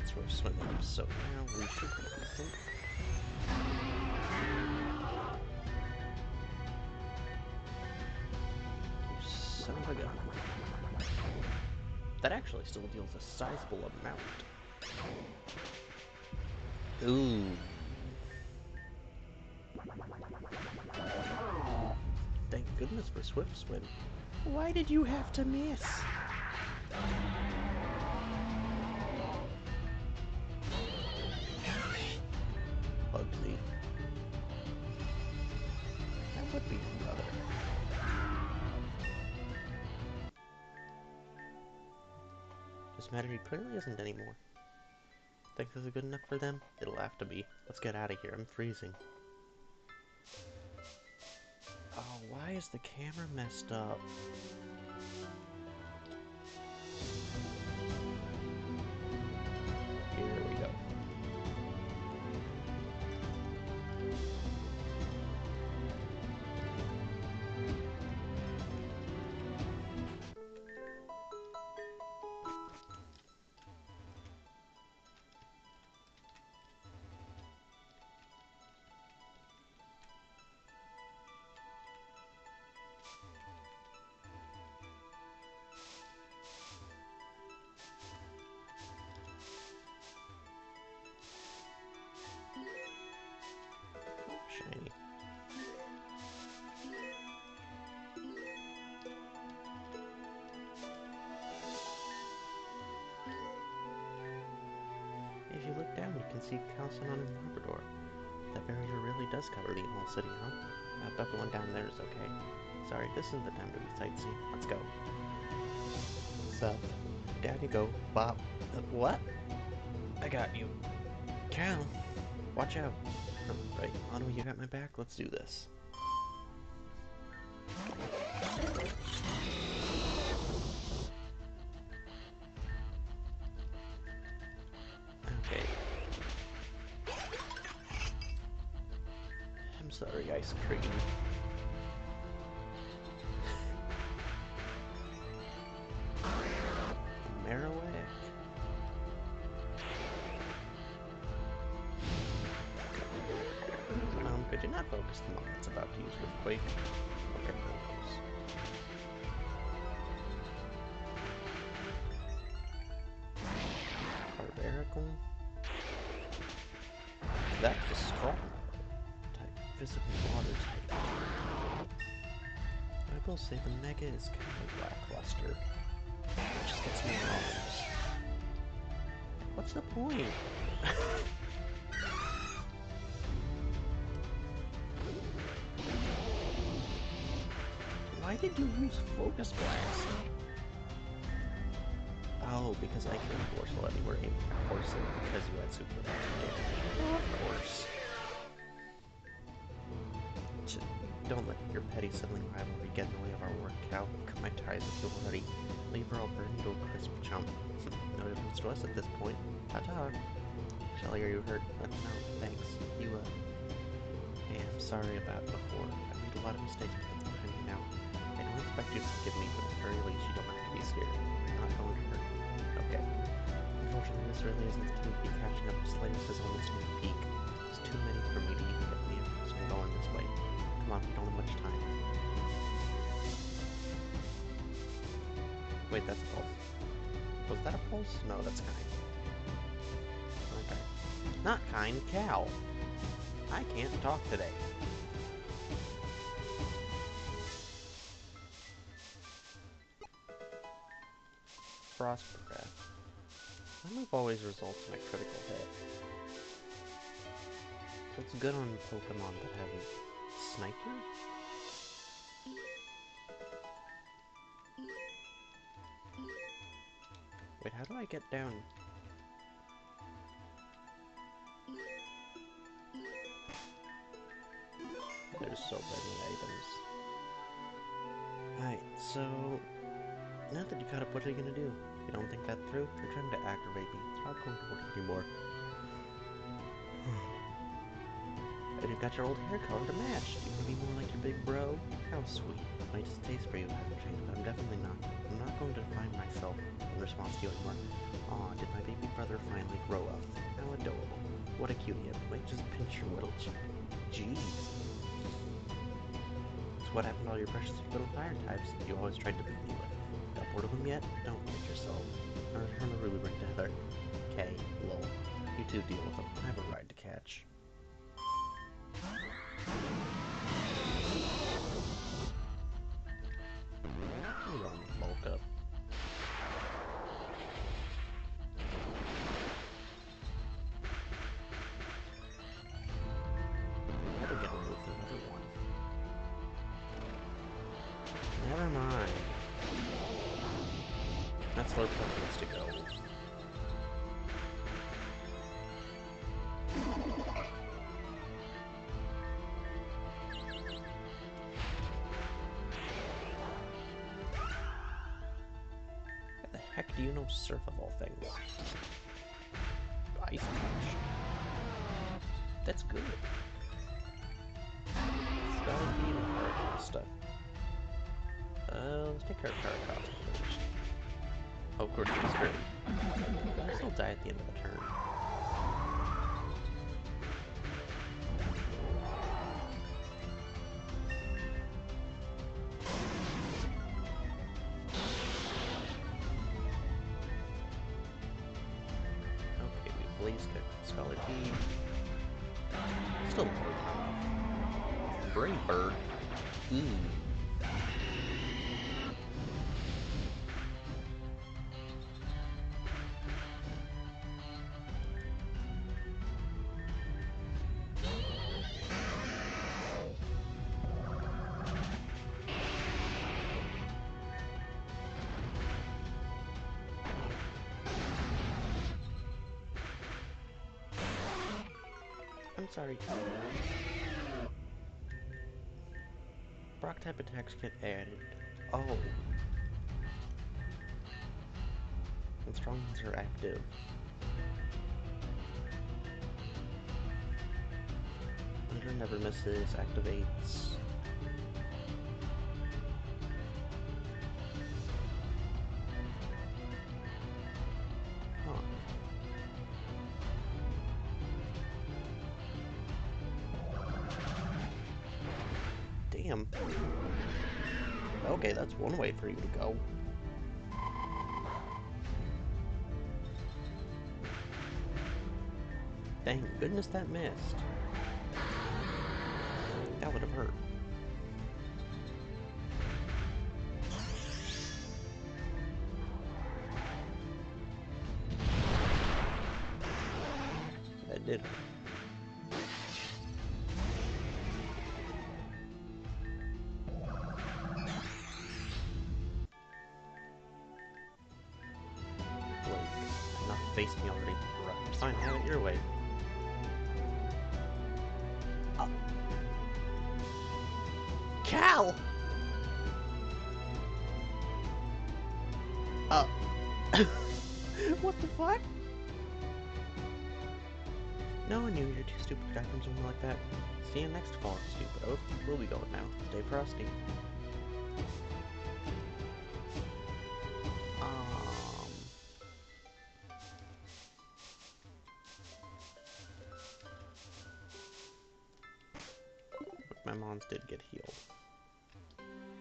that's where swim up, so now we should be decent. You son of a gun. That actually still deals a sizable amount. Ooh. Thank goodness for Swift Swim. Why did you have to miss? Ugly. That would be brother. This matter he clearly isn't anymore. Think this is good enough for them? It'll have to be. Let's get out of here. I'm freezing. Oh, why is the camera messed up? Here we go. Shiny. If you look down, you can see Calcin on Labrador. That barrier really does cover the whole city, huh? I hope everyone down there is okay. Sorry, this isn't the time to be sightseeing. Let's go. Sup? Down you go, Bob. What? I got you. Cal, watch out. Right, Otto, you got my back? Let's do this. Okay. I'm sorry, ice cream. Marowak. Could you not focus the mob that's about to use Earthquake? Okay, focus. Barbarical. That's the strong type. Physical water type. I will say the Mega is kind of lackluster. It just gets more arms. What's the point? Why did you use Focus Blast? Oh, because I can force anywhere in force it because you had super damage. Oh, of course. Don't let your petty sibling rivalry get in the way of our work, Cal. Cut my ties with you already. Leave her all burned into a crisp chump. No difference to us at this point. Ta-ta. Shelly, are you hurt? No, thanks. Hey, I'm sorry about before. I made a lot of mistakes, but that's behind me now. I don't expect you to forgive me, but at the very least, you don't have to be scared. I'm not going to hurt you. Okay. Unfortunately, this really isn't the time to be catching up with Slayers on this new peak. There's too many for me to even get near, so I'm going this way. Come on, we don't have much time. Wait, that's a pulse. Was that a pulse? No, that's kind. Okay. Not kind, Cal. I can't talk today. Frost Breath. My move always results in a critical hit. That's good on Pokemon that have Sniper? Wait, how do I get down? There's so many items. Alright, so... now that you caught up, what are you gonna do? If you don't think that through, you're trying to aggravate me. It's not going to work anymore. And you've got your old hair color to match. You want to be more like your big bro? How sweet. My distaste for you hasn't changed, but I'm definitely not. I'm not going to define myself in response to you anymore. Aw, did my baby brother finally grow up? How adorable. What a cutie. I might just pinch your little Jeez. So what happened to all your precious little fire types you always tried to beat me with? Got bored of them yet? Don't kid yourself. I'll return the ruby ring to Heather. K, lol. You two deal with them. I have a ride to catch. Bulk up. Gotta get away with another one. Never mind. That's where the point needs to go. How the heck do you know surf of all things? Ice touch. That's good. Scarlet Beam and Paracosta. Let's take care of Paracosta first. Oh, of course, it's true. I'll still die at the end of the turn. Okay, we Blaze Kick, Scarlet Beam. Still more than enough. Brave Bird. I'm sorry. Brock type attacks get added. Oh. And strong ones are active. Thunder never misses, activates. Huh. Damn. Okay, that's one way for you to go. Dang, goodness that missed. That would have hurt. That did hurt. Not face me already. Right. Fine, have it your way. Cal! What the fuck? No one knew you're too stupid to die from something like that. See you next fall, stupid oaf. We'll be going now. Stay frosty. My mons did get healed.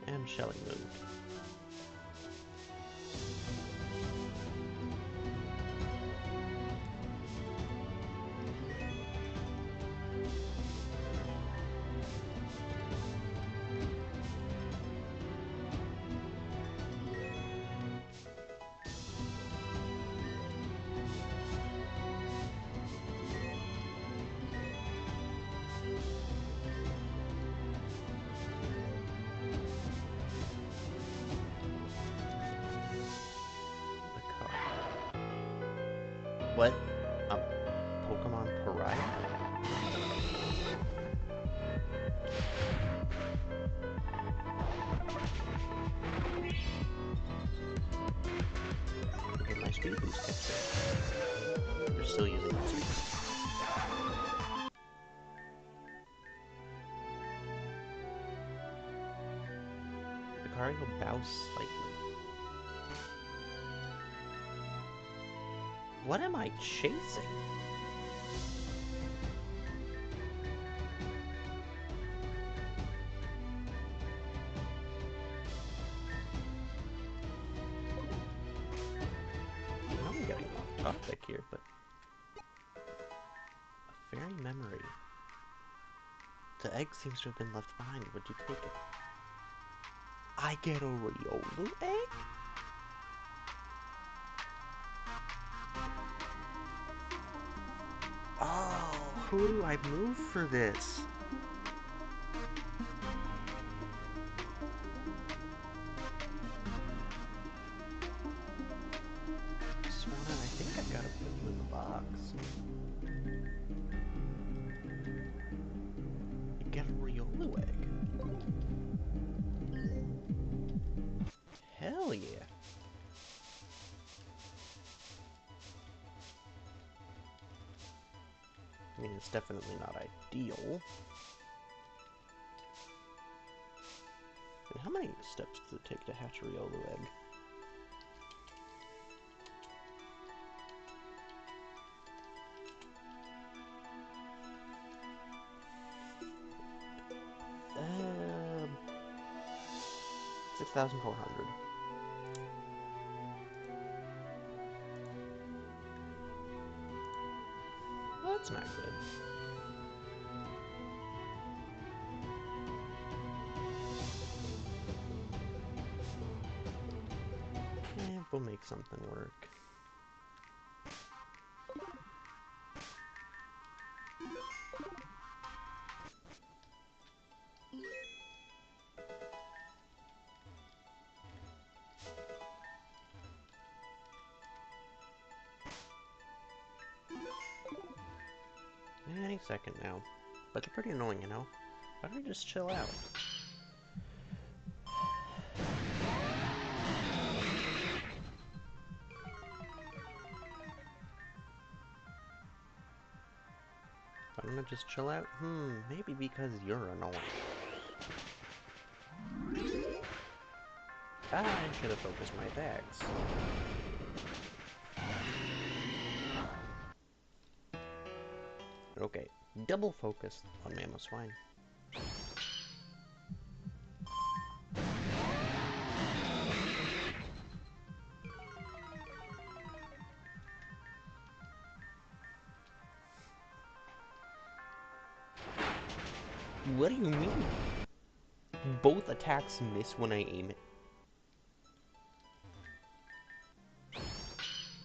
And Shelly moved. What? Pokemon Pariah? Look at my speed boost extra. You're still using that speed boost. Lucario bows slightly. What am I chasing? I know I'm getting off topic here, but... A fairy memory. The egg seems to have been left behind. Would you take it? I get a Riolu egg? Oh, who do I move for this? Swana, I think I gotta put you in the box. You get a Riolu egg. Hell yeah. I mean, it's definitely not ideal. And how many steps does it take to hatch a Riolu egg? Um, 6,400. Well, that's not good. We'll make something work. Any second now. But they're pretty annoying, you know? Why don't we just chill out? Why don't I just chill out? Maybe because you're annoying. I should have focused my attacks. Okay, double focus on Mamoswine. What do you mean? Both attacks miss when I aim it.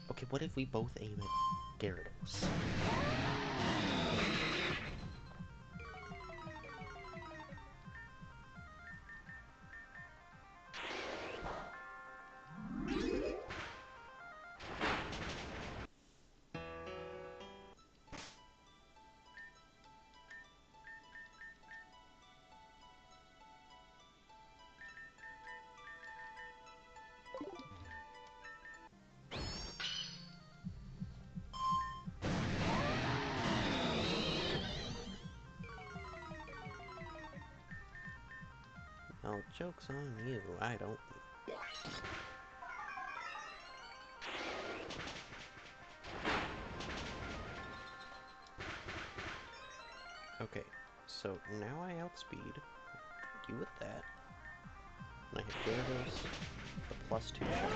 Okay, what if we both aim at Gyarados? Oh, joke's on you, I don't... Okay, so now I outspeed you with that. And I hit Gyarados for +2 shot.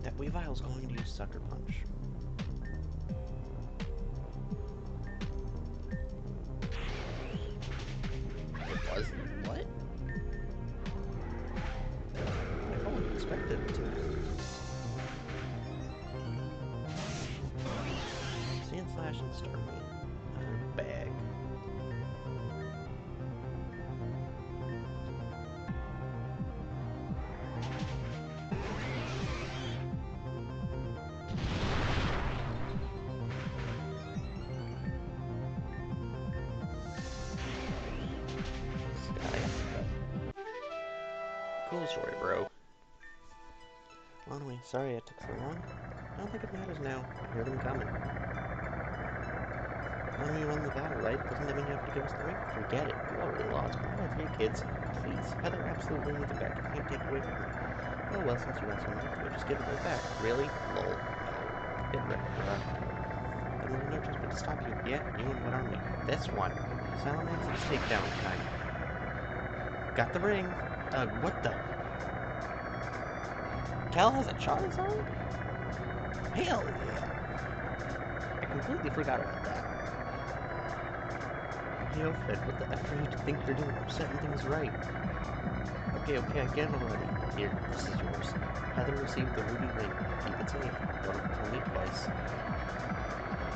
That Weavile's going to use Sucker Punch. It wasn't? What? I fully expected it to. Sand Slash and Starmie. Bag. Cool story, bro. Anyway, sorry it took so long. I don't think it matters now. I hear them coming. When we won the battle, right? Doesn't that mean you have to give us the ring? Forget it. You already lost. One of my 3 kids. Please. Heather absolutely needs it back. I can't take it away from her. Oh well, since you asked so much, we'll just give it right back. Really? Lol. No. Get wrecked, bruh. Then we have no choice but to stop you. Yeah, you and what army? This one. Salamance's takedown time. Got the ring. What the? Cal has a Charizard? Hell yeah. I completely forgot about that. Yo, Fred, what the F are you to think you're doing? You're setting things right. Okay, I get it already. Here, this is yours. Heather received the ruby ring. Keep it safe. Don't tell me twice.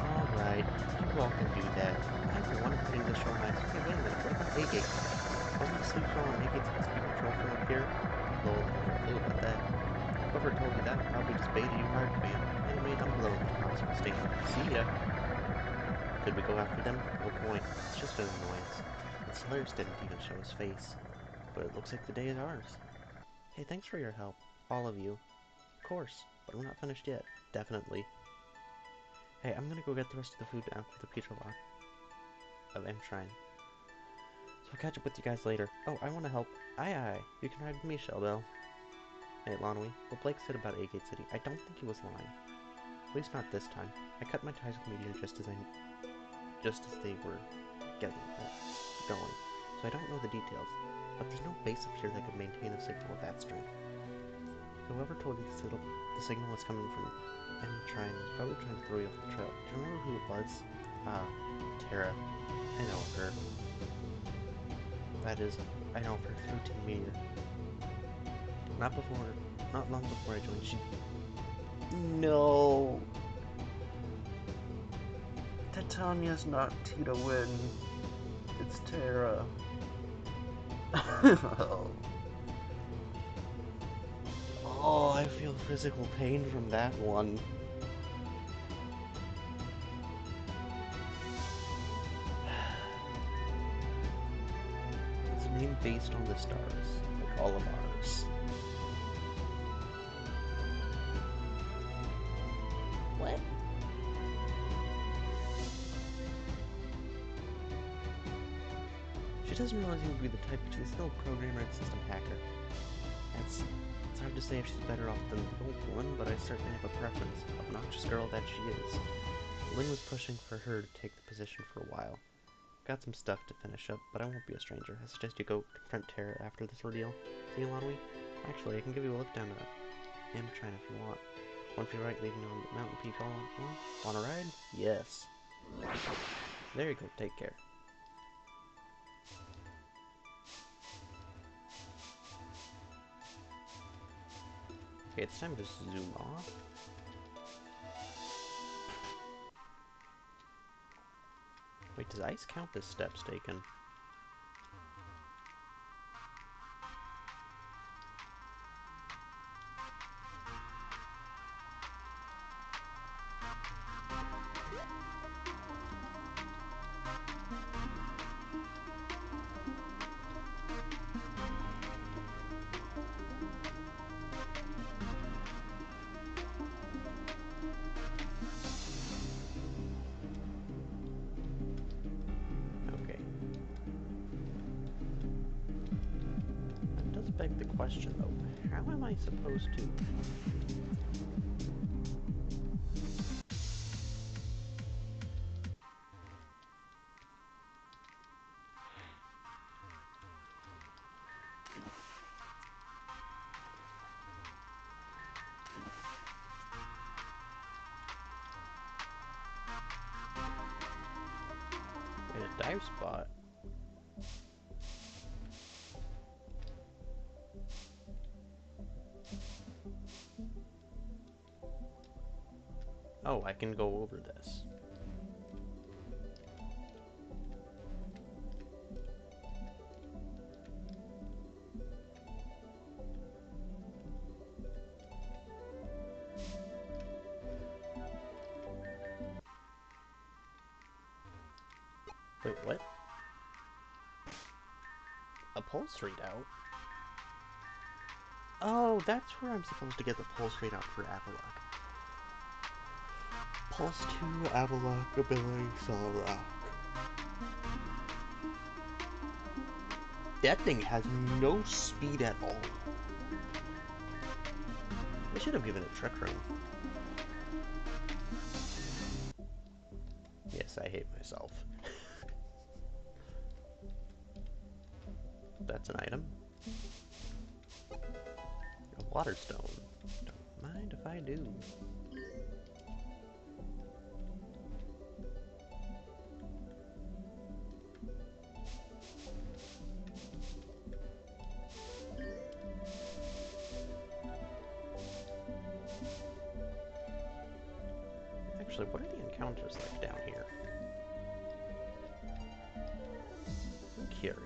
Alright, you all can do that. I, for one, am heading to the show next. Hey, wait a minute, what about A-Gate? Wasn't the sleep show on A-Gate supposed to be patrol from up here? Lol, I have no clue about that. Whoever told you that probably just baited you hard, man. Anyway, I'm below at the constable station. See ya. Could we go after them? No point. It's just an annoyance. And Slayers didn't even show his face. But it looks like the day is ours. Hey, thanks for your help. All of you. Of course, but we're not finished yet. Definitely. Hey, I'm gonna go get the rest of the food down for the Peter Lock of M Shrine. So I'll catch up with you guys later. Oh, I want to help. Aye. You can ride with me, Shellbell. Hey, Lonwy, what Blake said about A-Gate City, I don't think he was lying. At least not this time. I cut my ties with Meteor just as they were going. So I don't know the details, but there's no base up here that could maintain a signal of that strength. So whoever told you the signal was coming from M Shrine was probably trying to throw you off the trail. Do you remember who it was? Ah, Terra. I know her. That is, I know her through Team Meteor. Not long before I joined, she... No! Titania's not Tita Win. It's Terra. Oh, I feel physical pain from that one. It's named based on the stars, like all of ours. What? She doesn't realize you would be the type, but she's still a programmer and system hacker. It's hard to say if she's better off than the old one, but I certainly have a preference. Obnoxious girl that she is. Lynn was pushing for her to take the position for a while. Got some stuff to finish up, but I won't be a stranger. I suggest you go confront Terra after this ordeal. See you, Lonwy? Actually, I can give you a lift down to Ambertrine if you want. One for your right, leaving on the mountain peak all along. Want a ride? Yes. There you go, take care. Okay, it's time to zoom off. Wait, does ice count as steps taken? Beg the question though, how am I supposed to? In a dive spot? Oh, I can go over this. Wait, what? A pulse readout? Oh, that's where I'm supposed to get the pulse rate up for Avalok. Pulse 2, Avalok, ability, Solid Rock. That thing has no speed at all. They should have given it Trick Room. Yes, I hate myself. That's an item. A water stone. Don't mind if I do. Actually, what are the encounters like down here? I'm curious.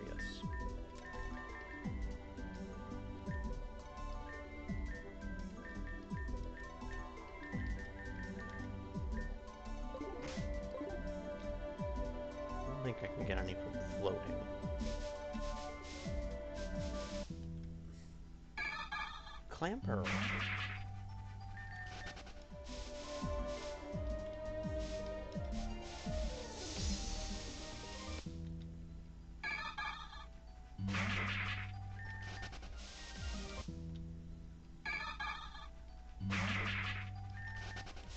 I don't think I can get any from floating. Clam Pearl.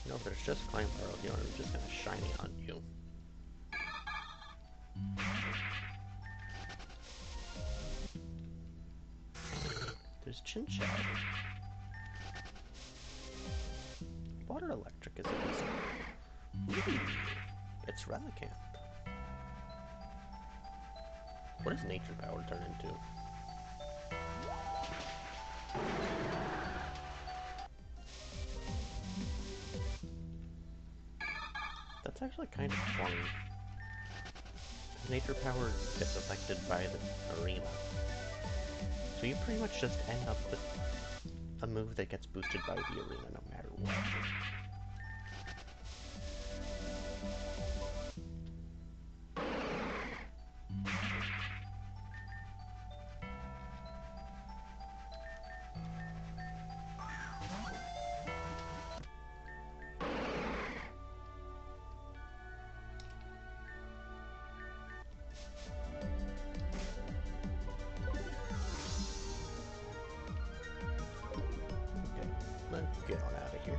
No, if there's just Clam Pearl, you know, it's just kind of shiny on you. There's Chinchou. Water Electric is a decent. Ooh, it's Relicanth. What does Nature Power turn into? That's actually kind of funny. Nature Power gets affected by the arena. So you pretty much just end up with a move that gets boosted by the arena no matter what. Let's get on out of here.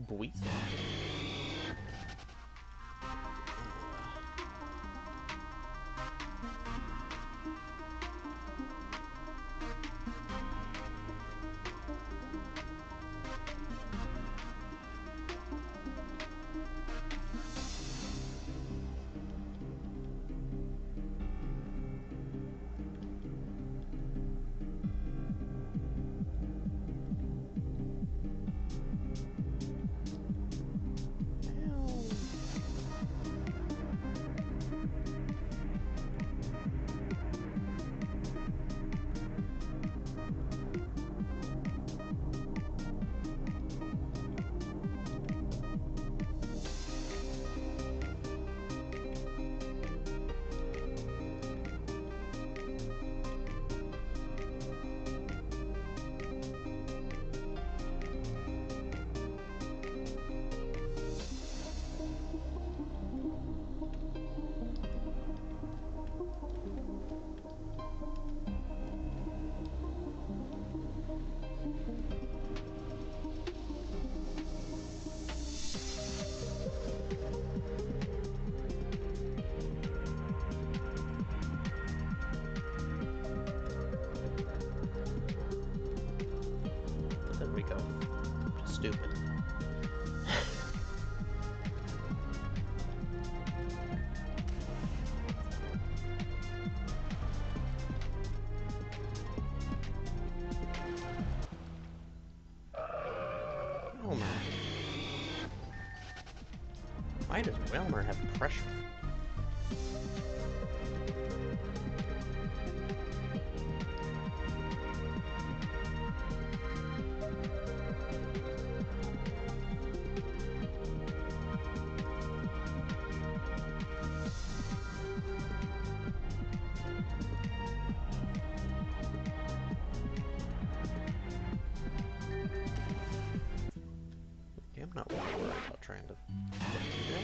Buizel. Why does Whalmer have pressure? Okay, I'm not worried about trying to get to them.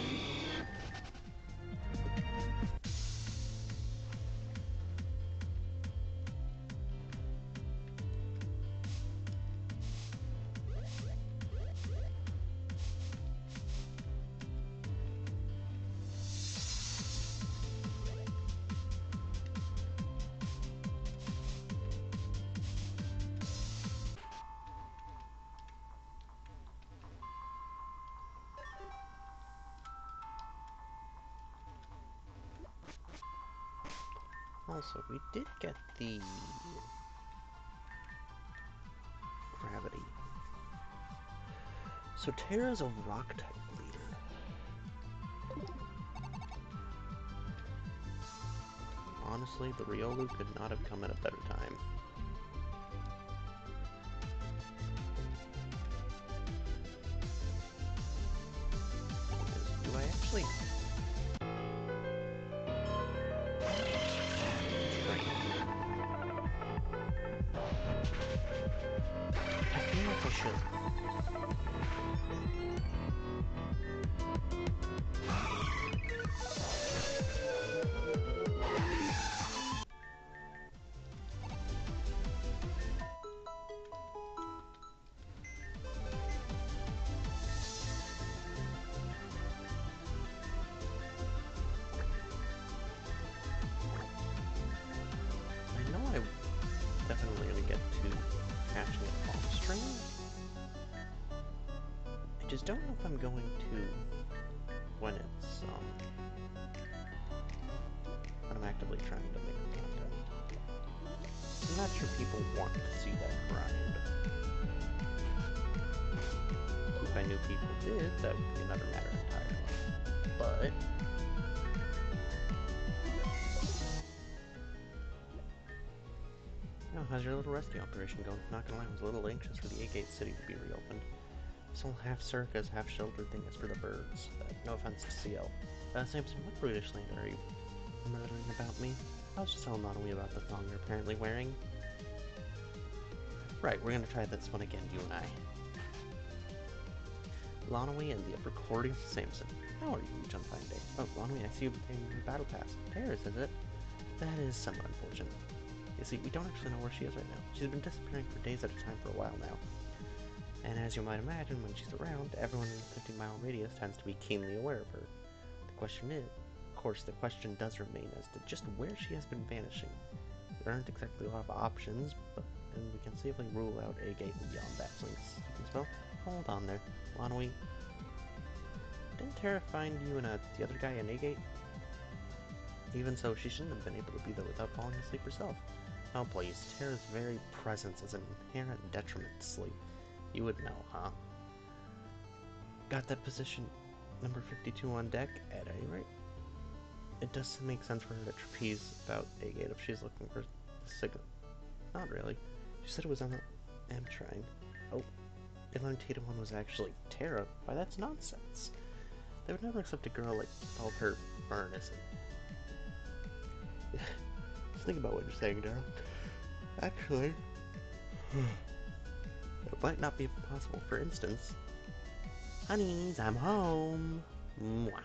Also, we did get the gravity. So Terra's a rock type leader. Honestly, the Riolu could not have come at a better time. Do I actually... I feel like I should. I know I'm definitely going to get to catching it off stream. I just don't know if I'm going to when it's, when I'm actively trying to make content. I'm not sure people want to see that grind. If I knew people did, that would be another matter entirely. But... oh, how's your little rescue operation going? Not gonna lie, I was a little anxious for the A-Gate City to be reopened. This whole half-circus, half-shelter thing is for the birds. No offense to CL. Samson, what brutish slander are you murdering about me? I was just telling Monowi about the thong you're apparently wearing. Right, we're gonna try this one again, you and I. Lonaway and the upper corridor of Samson. How are you each unfine day? Oh, Lonaway, I see you became your battle pass. Terrace, is it? That is somewhat unfortunate. You see, we don't actually know where she is right now. She's been disappearing for days at a time for a while now. And as you might imagine, when she's around, everyone in the 50-mile radius tends to be keenly aware of her. The question is, of course, the question does remain as to just where she has been vanishing. There aren't exactly a lot of options, but and we can safely rule out A-Gate and beyond that since, as well. Hold on there, Lonaway. Didn't Terra find you and the other guy in A-Gate? Even so, she shouldn't have been able to be there without falling asleep herself. Oh please, Terra's very presence is an inherent detriment to sleep. You would know, huh? Got that position number 52 on deck, at any rate. It does make sense for her to trapeze about A-Gate if she's looking for the signal. Not really. She said it was on the M-Trine. Oh, they learned Tita-1 was actually Terra. Why, that's nonsense. They would never accept a girl like Falker Burnison. Just think about what you're saying, Daryl. Actually, it might not be possible. For instance, honeys, I'm home. Mwah.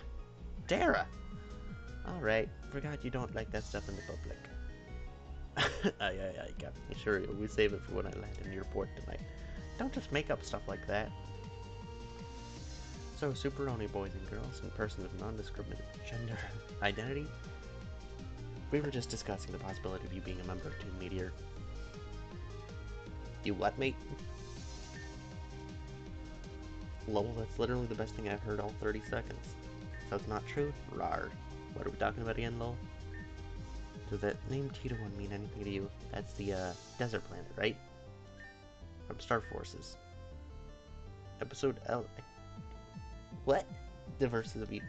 Dara! Alright, forgot you don't like that stuff in the public. Aye, Captain. Sure, we save it for when I land in your port tonight. Don't just make up stuff like that. So, Superoni boys and girls, and persons of non-discriminate gender identity, we were just discussing the possibility of you being a member of Team Meteor. You what, mate? Lol, that's literally the best thing I've heard all 30 seconds. So it's not true? Rar. What are we talking about again, lol? Does that name Tita-1 mean anything to you? That's the, desert planet, right? From Star Forces. Episode L... What? The verses of Eden.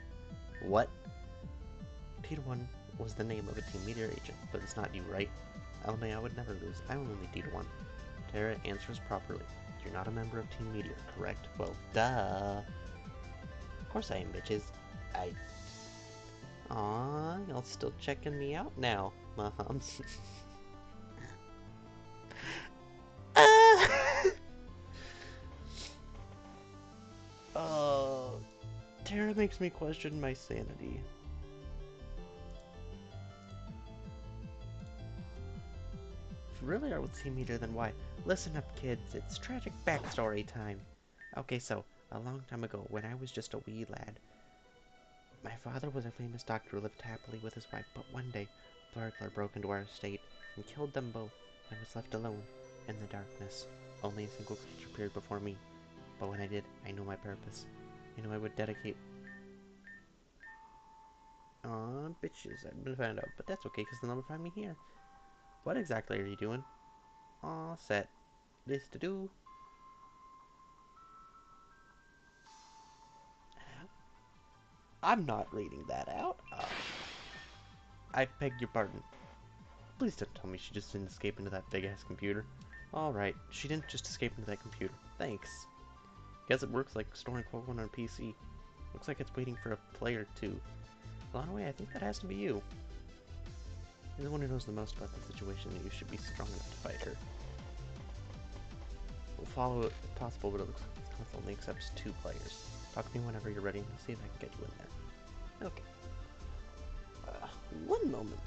What? T1 was the name of a Team Meteor agent, but it's not you, right? LMA, I would never lose. I'm only T1. Terra answers properly. You're not a member of Team Meteor, correct? Well, duh. Of course I am, bitches. Aww, y'all still checking me out now, moms. Oh, Terra makes me question my sanity. If you really are with Team Meteor, then why? Listen up, kids. It's tragic backstory time. Okay, so, a long time ago, when I was just a wee lad, my father was a famous doctor who lived happily with his wife, but one day, a burglar broke into our estate and killed them both. I was left alone in the darkness. Only a single creature appeared before me, but when I did, I knew my purpose. I knew I would dedicate... Aw, bitches, I've been found out, but that's okay, because they'll never find me here. What exactly are you doing? Aw, set. This to do. I'm not reading that out. I beg your pardon. Please don't tell me she just didn't escape into that big-ass computer. Alright, she didn't just escape into that computer. Thanks. Guess it works like storing Pokemon on a PC. Looks like it's waiting for a player too. Well, in a way, I think that has to be you. You're the one who knows the most about the situation, and you should be strong enough to fight her. We'll follow it if possible, but it looks like this console only accepts 2 players. Talk to me whenever you're ready, and I'll see if I can get you in there. Okay. One moment.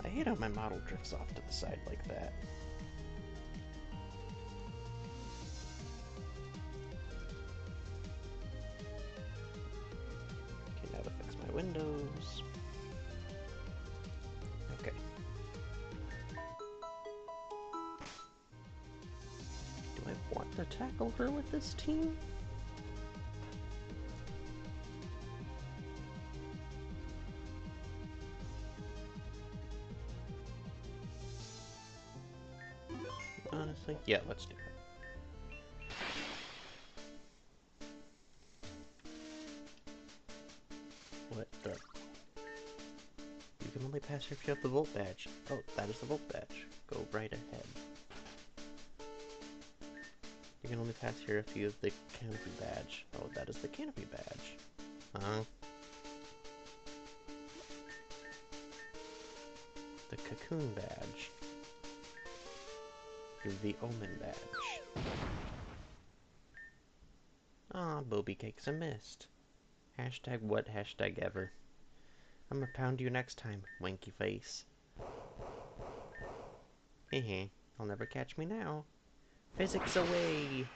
I hate how my model drifts off to the side like that. Okay, now to fix my windows. Okay. Do I want to tackle her with this team? Honestly, yeah, let's do it. What the? You can only pass here if you have the Volt badge. Oh, that is the Volt badge. Go right ahead. You can only pass here if you have the Canopy badge. Oh, that is the Canopy badge. Huh? The Cocoon badge. You have the Omen badge. Aw, Booby Cakes a missed. Hashtag what hashtag ever. I'm gonna pound you next time, wanky face. Hehe, I'll never catch me now. Physics away!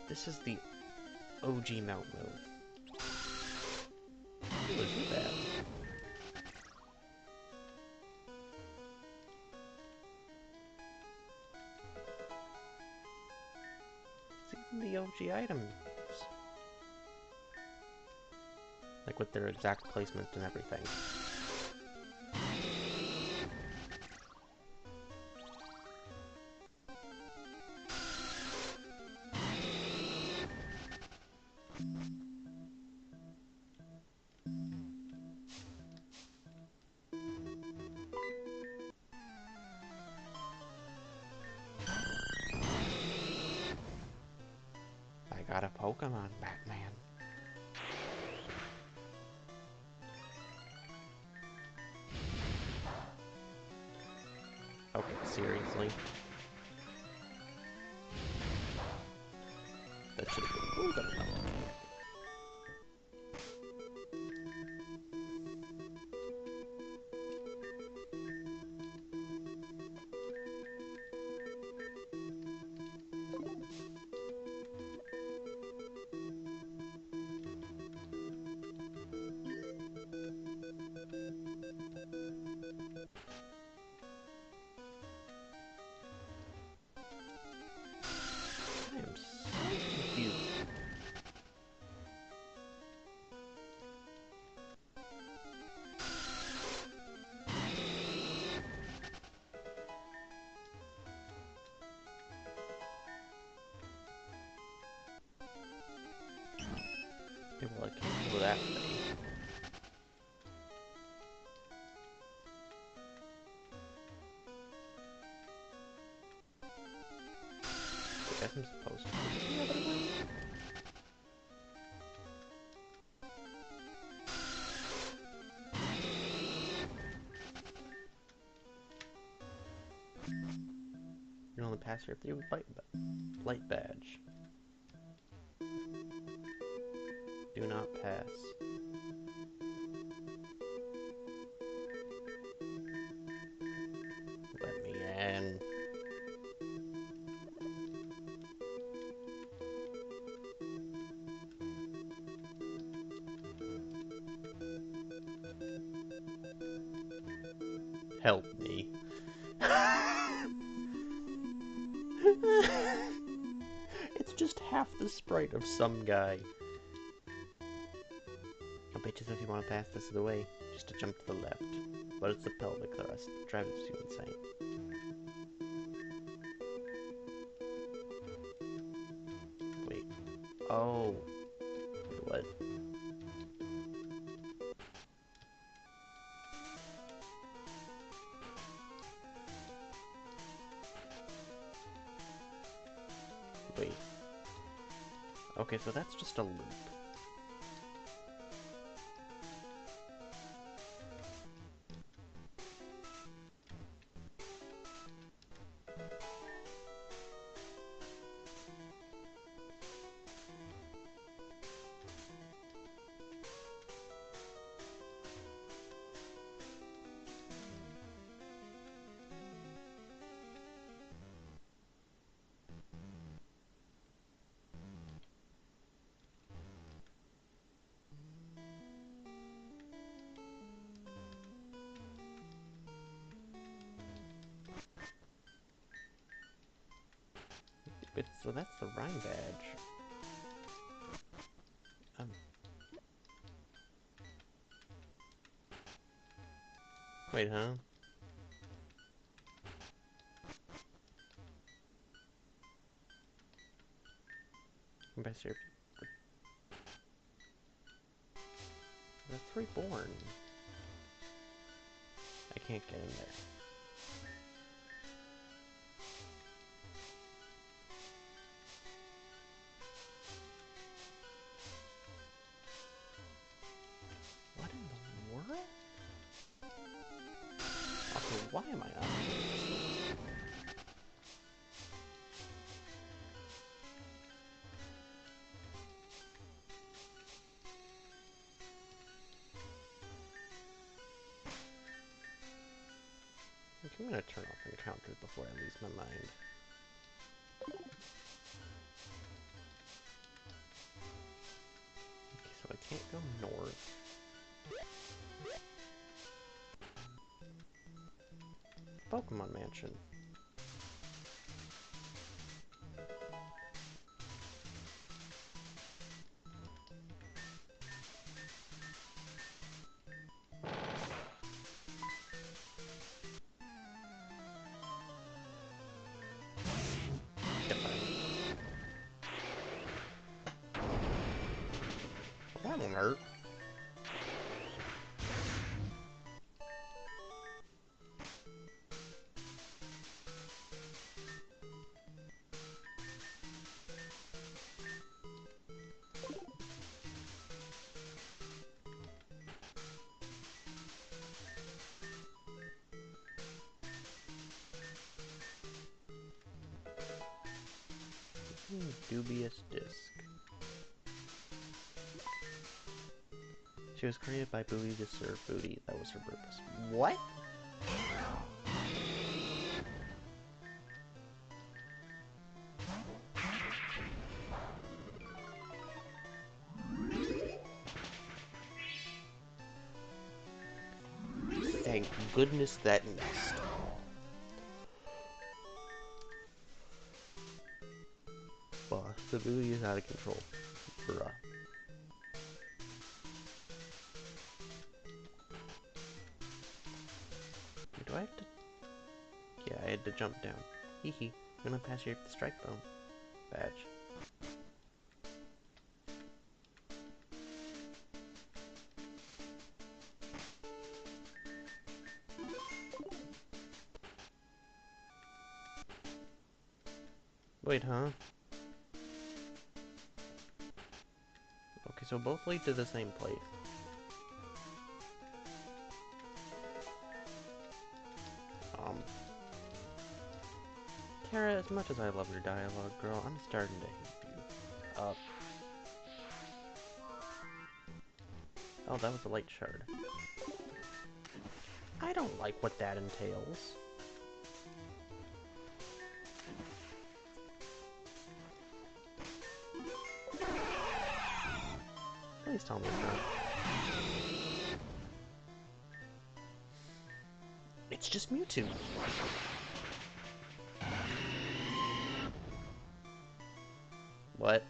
This is the OG mount move. It wasn't bad. It's even the OG items. Like with their exact placement and everything. I got a Pokemon, Batman. Okay, seriously? That should have been moving enough. I am so confused. Okay, well, I can't go that way. I guess I'm supposed to go the other way? You can only pass here if you have a light badge. Do not pass. Let me in. Help me. It's just half the sprite of some guy. I'll bet you if you want to pass this the way, just to jump to the left. But it's the pelvic thrust. Drives you insane. Wait. Oh. Wait, what? Wait. Okay, so that's just a loop. But, so that's the Rhine badge. Wait, huh? Best here. That's Reborn. I can't get in there. What in the world? Also, why am I on this? I'm gonna turn off encounters before I lose my mind. Okay, so I can't go north. Pokemon Mansion. That won't hurt. Dubious disc. She was created by Booty to serve Booty. That was her purpose. What? Thank goodness that nest. Well, the Booty is out of control. Bruh. Do I have to... Yeah, I had to jump down. Hee hee. I'm gonna pass you the strike bone badge. Wait, huh? Okay, so both lead to the same place. Tara, as much as I love your dialogue, girl, I'm starting to hate you. Oh, that was a light shard. I don't like what that entails. Please tell me it's not. It's just Mewtwo. What?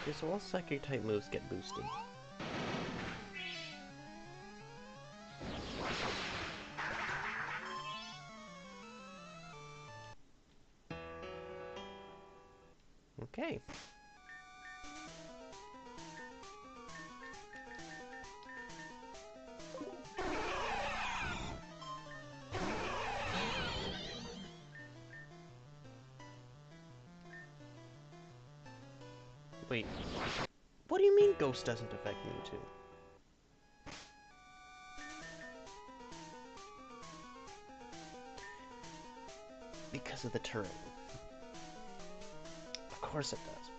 Okay, so all psychic type moves get boosted. Okay. Wait. What do you mean Ghost doesn't affect Mewtwo? Because of the terrain. Of course it does.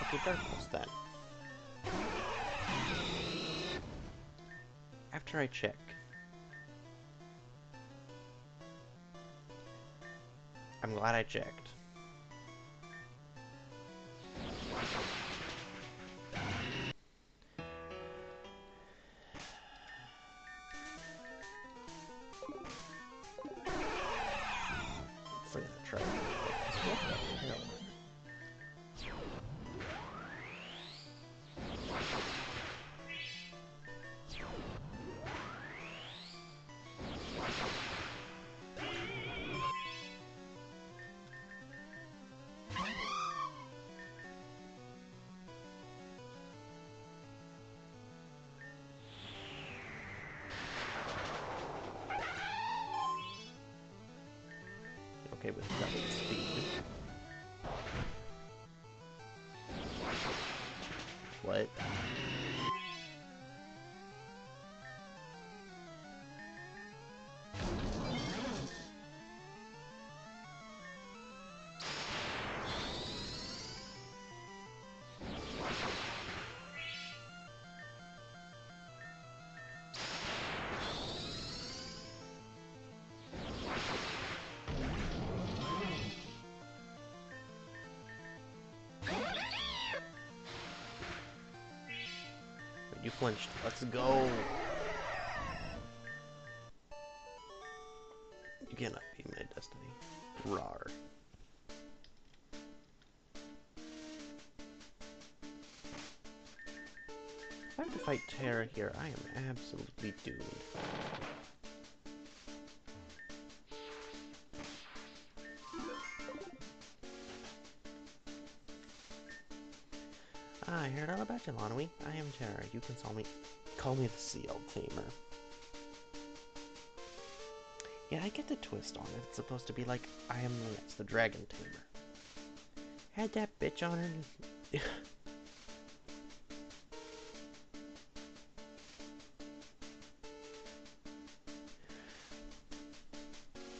Okay, Dark Pulse that. After I check. I'm glad I checked. For gonna try it anyway, 'cause what the hell? Okay, with double speed. What? You flinched. Let's go! You cannot be my destiny. Rawr. If I have to fight Terra here, I am absolutely doomed. I heard all about you, Lonwy. I am Tara. You can call me the Seal Tamer. Yeah, I get the twist on it. It's supposed to be like, I am Lance, the Dragon Tamer. Had that bitch on it.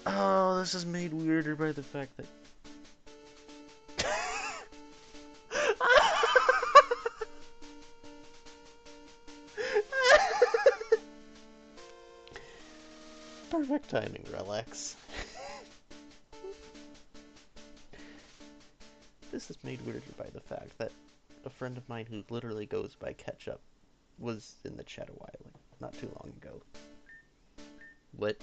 Oh, this is made weirder by the fact that... Perfect timing, Relax. This is made weirder by the fact that a friend of mine who literally goes by Ketchup was in the chat a while, not too long ago. What?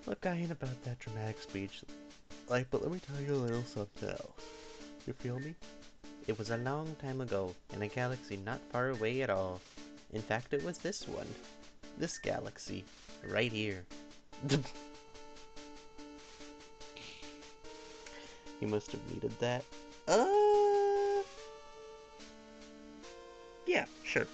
Look, I ain't about that dramatic speech. But let me tell you a little something else. You feel me? It was a long time ago, in a galaxy not far away at all. In fact, it was this one. This galaxy. Right here. You must have needed that. Yeah, sure.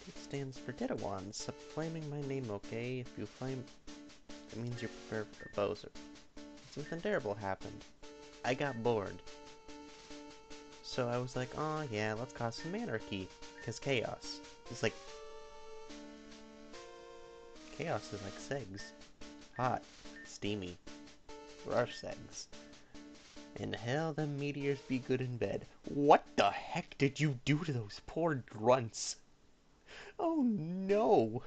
It stands for Didawans. Stop flaming my name, okay? If you flame, it means you're prepared for the Bowser. Something terrible happened. I got bored. So I was like, oh yeah, let's cause some anarchy. Because chaos. It's like... Chaos is like segs. Hot. Steamy. Rush segs. And hell, them meteors be good in bed. What the heck did you do to those poor grunts? Oh no!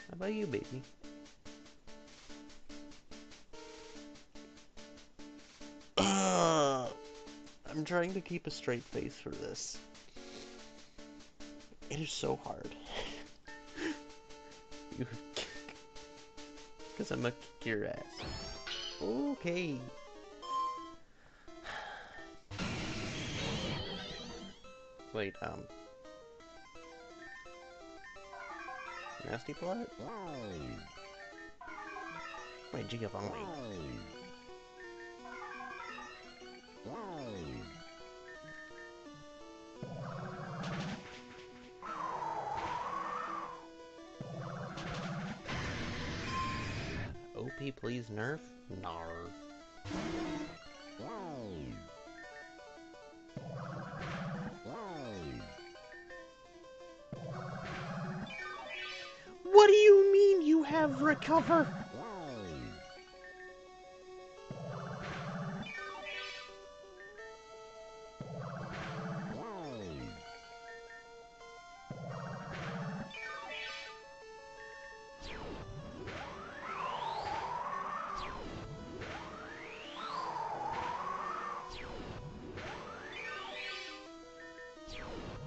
How about you, baby? I'm trying to keep a straight face for this. It is so hard. Because I'm gonna kick your ass. Okay. Wait, Nasty plot? Wait, Giovanni. OP, please nerf? Nar. What do you mean you have recover?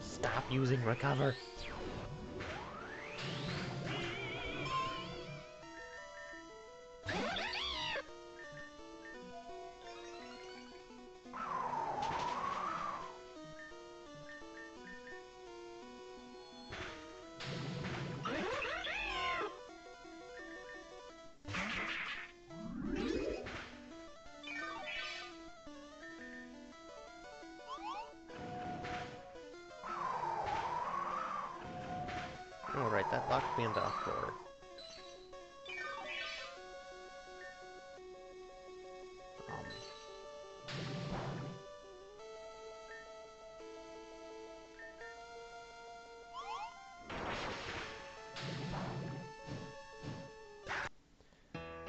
Stop using recover. Alright, that locked me into uproar.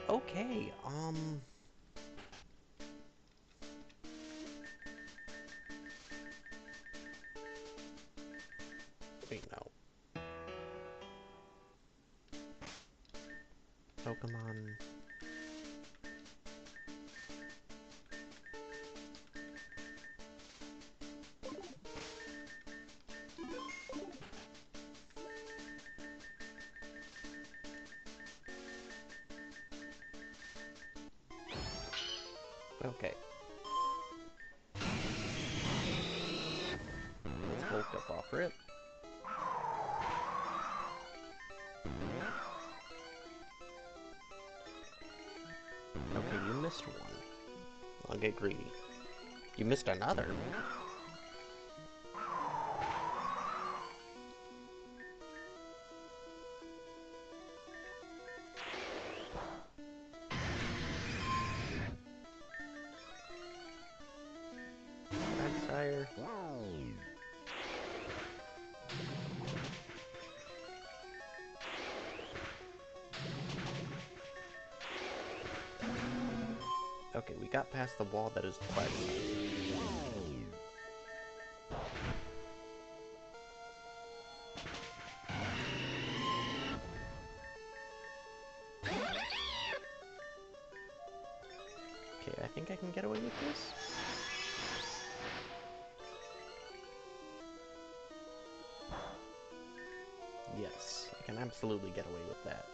Okay, wait, no. Pokemon... Okay. Let's go Go fall for it. Okay, you missed one. I'll get greedy. You missed another. Sire. Okay, we got past the wall that is quest. Okay, I think I can get away with this. Yes, I can absolutely get away with that.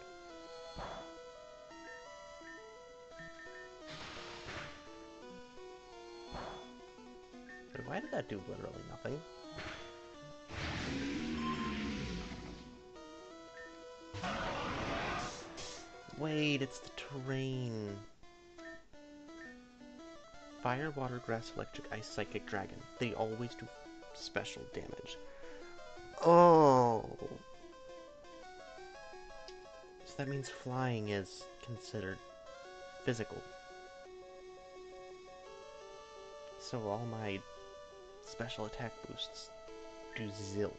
But why did that do literally nothing? Wait, it's the terrain. Fire, water, grass, electric, ice, psychic, dragon. They always do special damage. Oh! So that means flying is considered physical. So all my special attack boosts do zilch.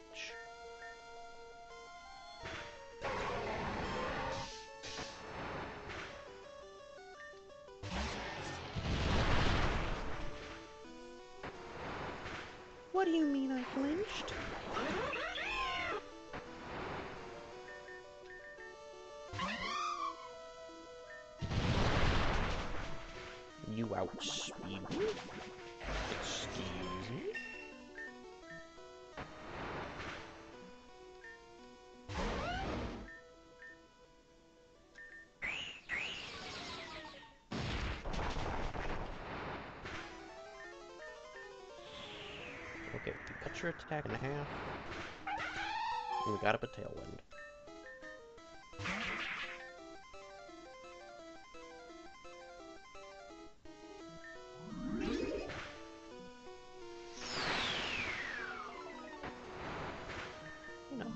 What do you mean I flinched? You outspeed me? Excuse me? Okay, we cut your attack in half. And we got up a tailwind.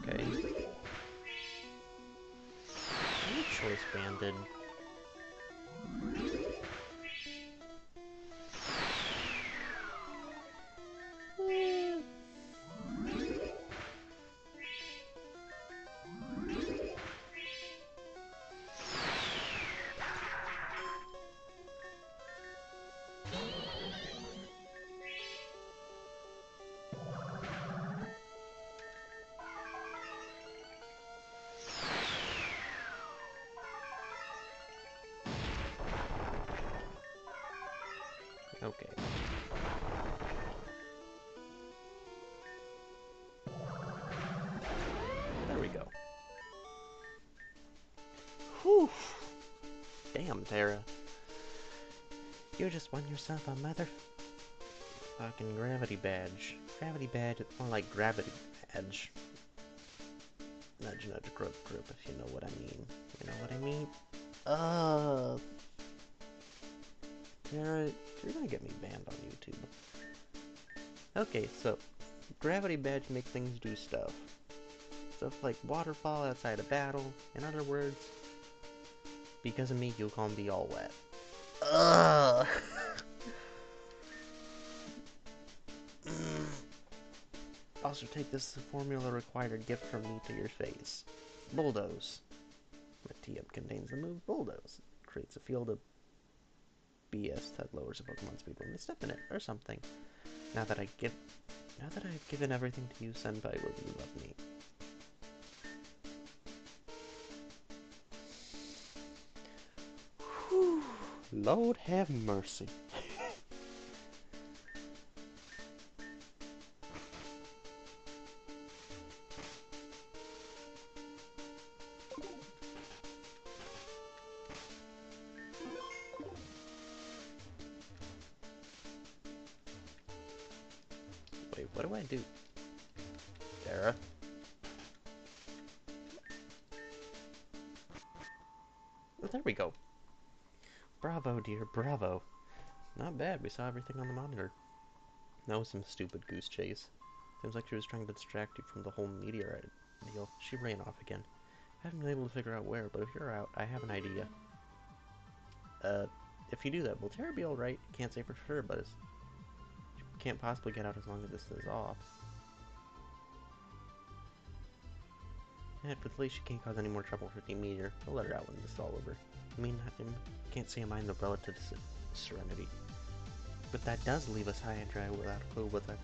Okay. Any choice banded. Okay. There we go. Whew. Damn, Terra. You just won yourself a motherfucking gravity badge. Gravity badge, it's more like gravity badge. Nudge, nudge, group, group, if you know what I mean. You know what I mean? Terra, you're gonna get me banned on YouTube. Okay, so, gravity badge make things do stuff. Stuff like waterfall outside of battle. In other words, because of me, you gonna be all wet. Ugh! Also, take this formula required gift from me to your face. Bulldoze. The TM contains the move Bulldoze. It creates a field of BS that lowers a Pokemon's speed when they step in it, or something. Now that I've given everything to you, Senpai, will you love me? Whew. Lord have mercy. Wait, what do I do? Dara. Oh, there we go. Bravo, dear, bravo. Not bad, we saw everything on the monitor. That was some stupid goose chase. Seems like she was trying to distract you from the whole meteorite deal. She ran off again. I haven't been able to figure out where, but if you're out, I have an idea. If you do that, will Tara be alright? Can't say for sure, but she can't possibly get out as long as this is off. And at least she can't cause any more trouble for the meteor. I'll let her out when this is all over. I mean, I can't say I mind the relative serenity. But that does leave us high and dry without a clue what that...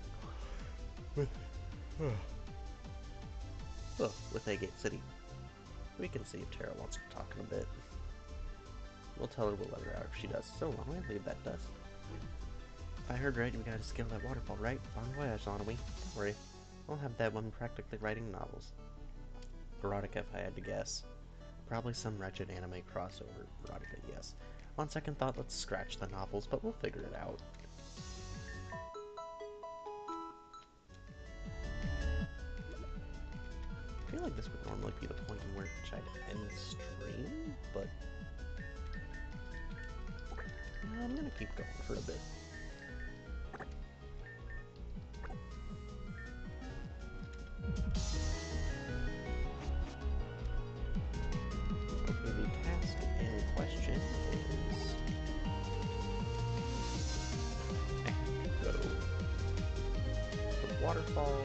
with Agate City. We can see if Tara wants to talk in a bit. We'll tell her we'll let her out if she does. So long, I believe that does. If I heard right, we gotta scale that waterfall, right? Bon voyage, on we. Don't worry. I'll have that one practically writing novels. Erotica, if I had to guess. Probably some wretched anime crossover. Erotica, yes. On second thought, let's scratch the novels, but we'll figure it out. I feel like this would normally be the point in which I'd end stream, but I'm gonna keep going for a bit. Okay, the task in question is I have to go to the waterfall.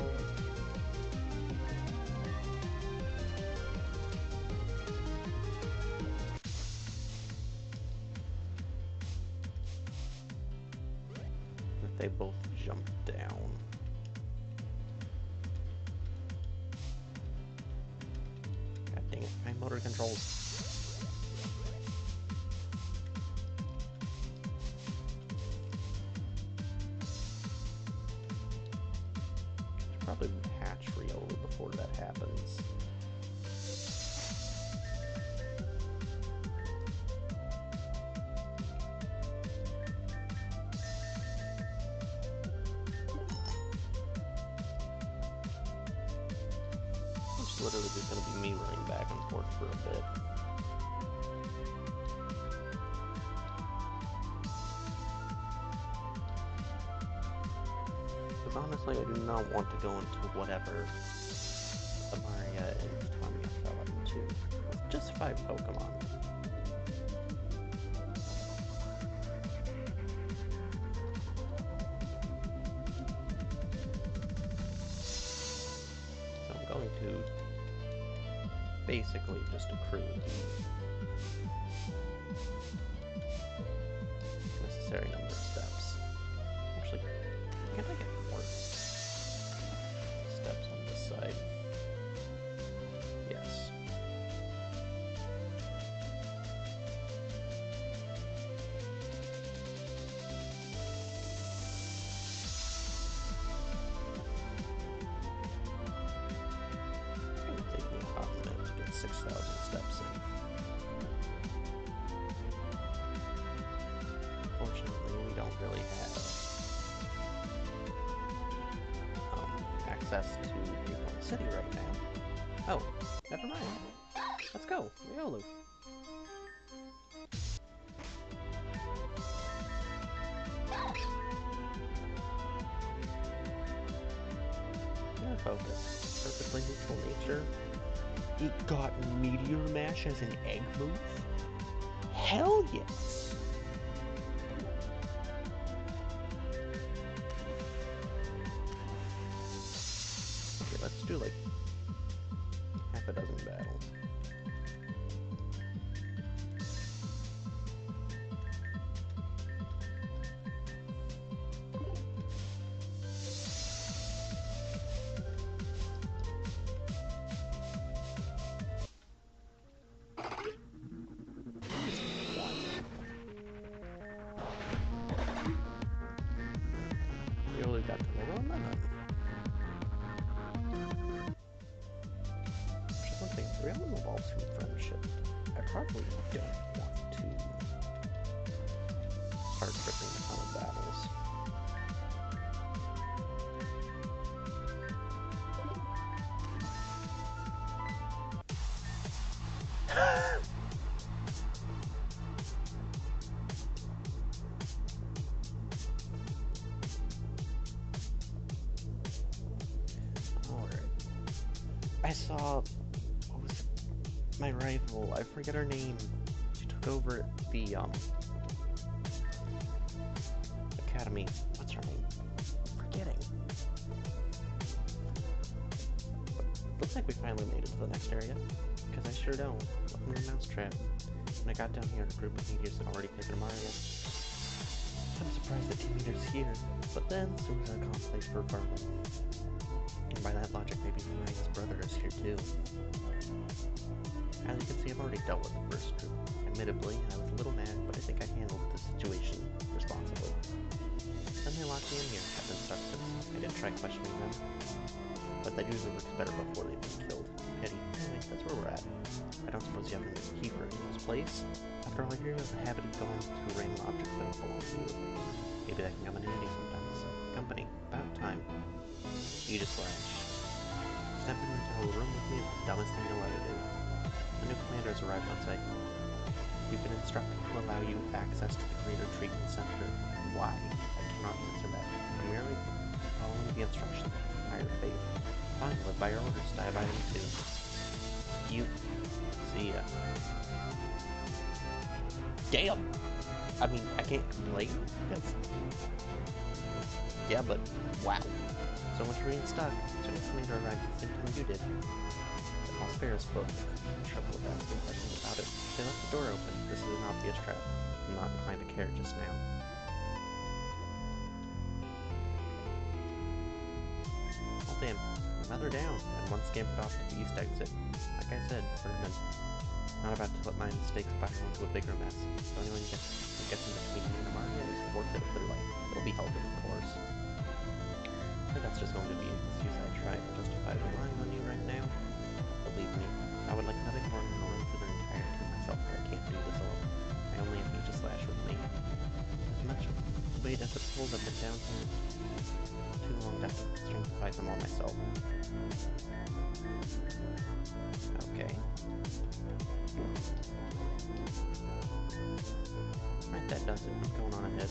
They both jump down. God dang it, my motor controls. Should probably hatch reel before that happens. Literally just going to be me running back and forth for a bit. Because honestly, I do not want to go into whatever Amaria and Tanya fell into with just 5 Pokemon. So I'm going to basically just accrue the necessary number of steps. Actually, can't I get more steps on this side? Yes. It's gonna take me a hot minute to get 6,000 steps in. Fortunately, we don't really have access to Reborn City right now. Oh, never mind. Let's go, Riolu. Focus. Perfectly neutral nature. It got Meteor Mash as an egg move? Hell yes! Okay, let's do like half a dozen battles. Got the logo on that. Just one thing, Rihanna evolves from friendship. I probably don't want to start tripping a ton of battles. I saw, what was it? My rival, I forget her name. She took over the, academy. What's her name? Forgetting. But looks like we finally made it to the next area. Because I sure don't. Welcome to the mousetrap. When I got down here, a group of meteors had already taken Mario. I'm surprised the team leader's here. But then, sewers are a common place for vermin. And by that logic, maybe Firey's brother is here too. As you can see, I've already dealt with the first group. Admittedly, I was a little mad, but I think I handled the situation responsibly. Then they locked me in here. I've been stuck since. I didn't try questioning them, but that usually works better before they've been killed. Pity. Anyway, that's where we're at. I don't suppose you have any key for this place. After all, I hear you have a habit of going to random objects that don't belong to you. Maybe that can come in handy sometimes. Company. About time. You just slash. Stepping into a room with me is the dumbest thing you'll ever do. The new commander has arrived on site. You've been instructed to allow you access to the Creator Treatment Center. Why? I cannot answer that. I'm merely following the instructions of higher faith. Fine, live by your orders, die by them too. You. See ya. Damn! I mean, I can't complain. Yeah, but wow. So much for being stuck. So the commander arrived at the same time you did. I'll spare us both trouble with asking questions about it. They left the door open. This is an obvious trap. I'm not inclined to care just now. Oh damn, another down, and one scampered off to the east exit. Like I said, vermin. Not about to let my mistakes spiral into a bigger mess. So anyone who gets in between me and Mario is forfeit of their life. It'll be held, of course. I think that's just going to be an excuse I try to justify relying on you right now. Believe me, I would like nothing more than to run through their entire team myself, but I can't do this alone. I only have you to slash with me. As much weight as it pulls, I've been down here too long to have the strength to fight them all myself. Okay. Right, that does it. I'm going on ahead.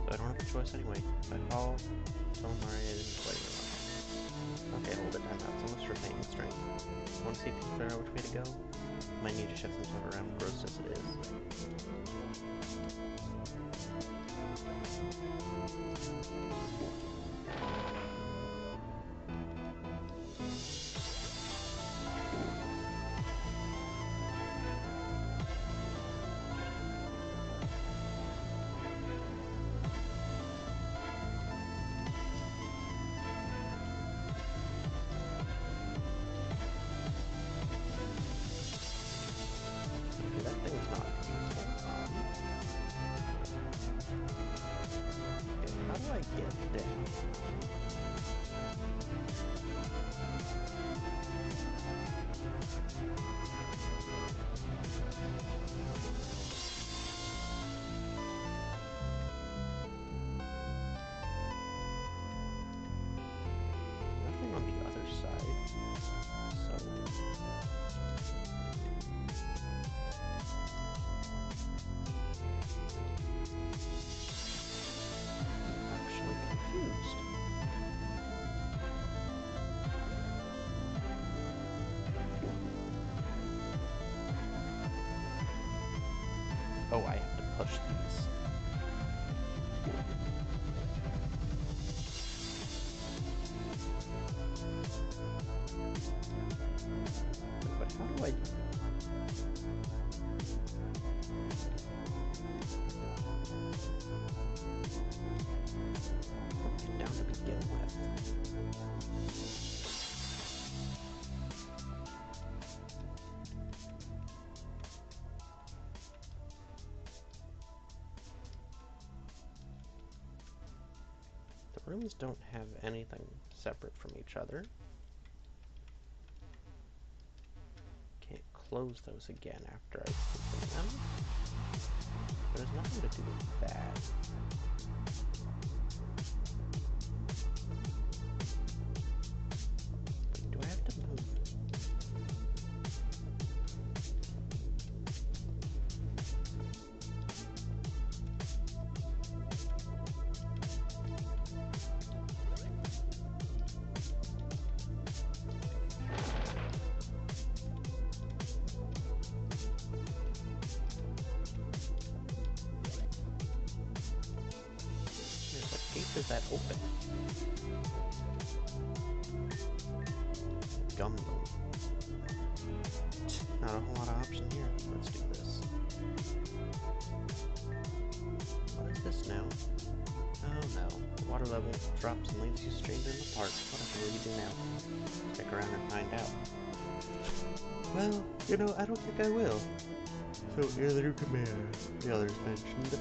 So I don't have a choice anyway. If I fall, tell Mario I didn't play well. Okay, hold it, time out. So much for pain and strength. Want to see if you can figure out which way to go? Might need to shift some stuff around, gross as it is. That thing's not useful. Okay, how do I get down? Nothing on the other side. So actually confused. Oh, I have to push these. But how do I... get down to begin with? The rooms don't have anything separate from each other. Can't close those again after I open them. There's nothing to do with that. gate is that open? Gumlin. Not a whole lot of option here. Let's do this. What is this now? Oh no. The water level drops and leaves you stranded in the park. What will you do now? Stick around and find out. Well, you know, I don't think I will. So, either you command. The others mentioned.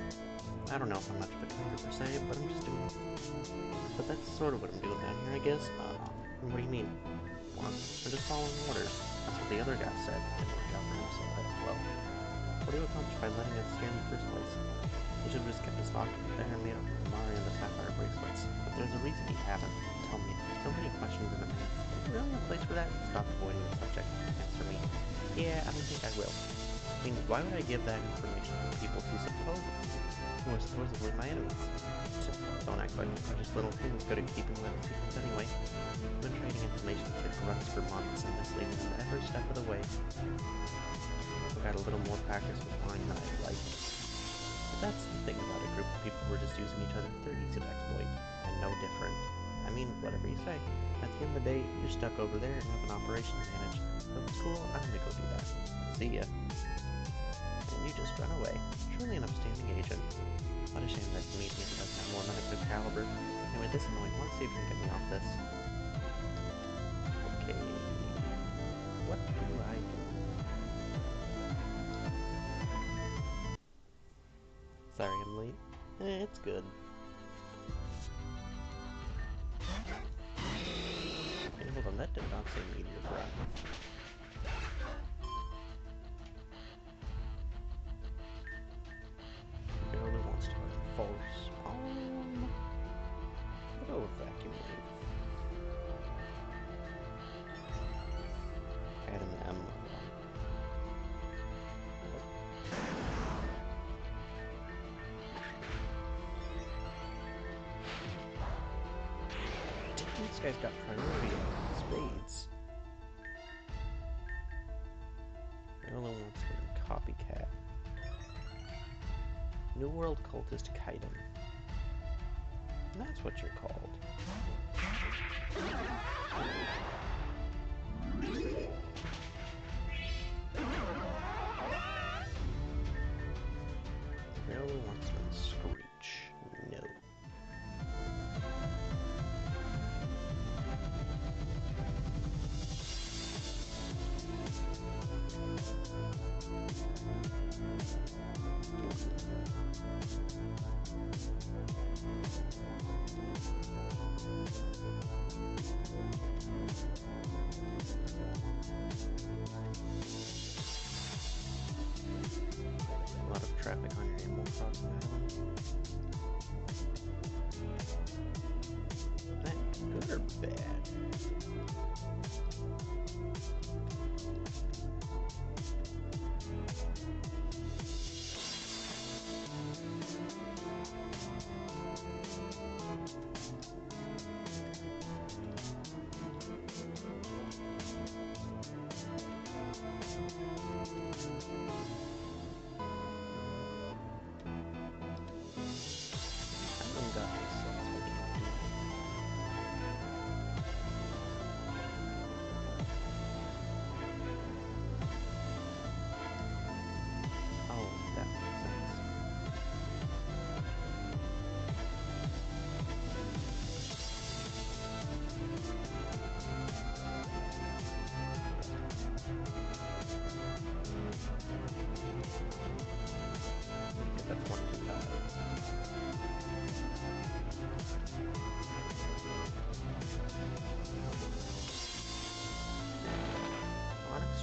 I don't know if I'm much of a commander per se, but I'm just doing it. But that's sort of what I'm doing down here, I guess. What do you mean? Well, I'm just following orders. That's what the other guy said. Didn't work out for him, so well. What do you accomplish by letting us here in the first place? You should have just kept us locked up there and made up with the Mari and the sapphire bracelets. But there's a reason you haven't. Tell me. So many questions in a minute. Is there really a place for that? Stop avoiding the subject. Answer me. Yeah, I don't think I will. I mean, why would I give that information to people who are supposedly my enemies? Don't act like precious little things good at keeping them secrets anyway. I've been trading information with your grunts for months and misleading them every step of the way. I've got a little more practice with lying than I'd like. But that's the thing about a group of people who are just using each other. They're easy to exploit, and no different. I mean, whatever you say. At the end of the day, you're stuck over there and have an operation to manage. So if it's cool, I'm gonna go do that. See ya. And you just run away. Truly an upstanding agent. What a shame that Demetrius doesn't have more than a good caliber. Anyway, this annoying. Let's see if you can get me off this. Okay. What do I do? Sorry I'm late. It's good. Hey, hold on. That did not say meteor breath. Barely wants to force palm. Oh, vacuum wave. Add an M one. This guy's got priority on spades. Barely wants to copycat. New World Cultist Kaiden. That's what you're called. Barely wants to screech. No. A lot of traffic on your Animal Crossing island. Is that good or bad?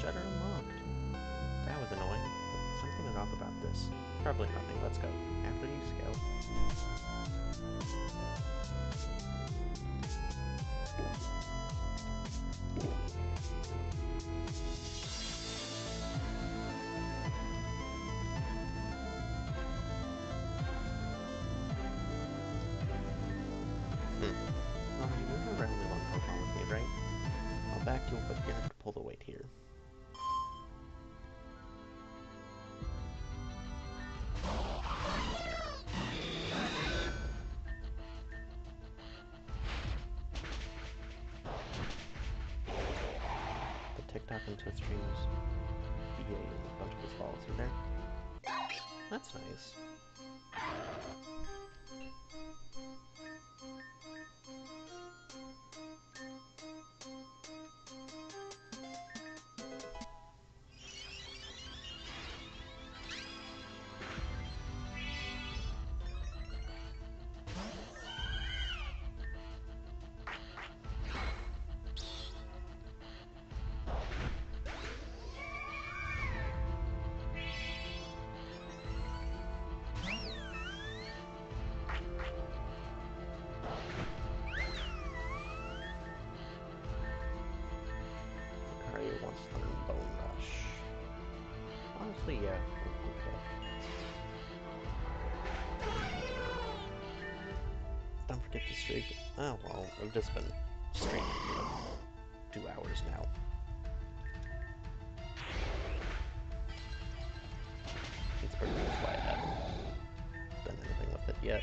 Shutter unlocked. That was annoying, but something is off about this. Probably nothing. Let's go. After you, Scout. Well, you remember only one Pokemon with me, right? I'll back you, but you're gonna have to pull the weight here. into a stream's BA and a bunch of us follow through there. That's nice. Mario wants to learn Bone Rush. Honestly, yeah. Okay. Don't forget the streak. Oh, well, I've just been streaming for 2 hours now. It's pretty much why I haven't done anything with it yet.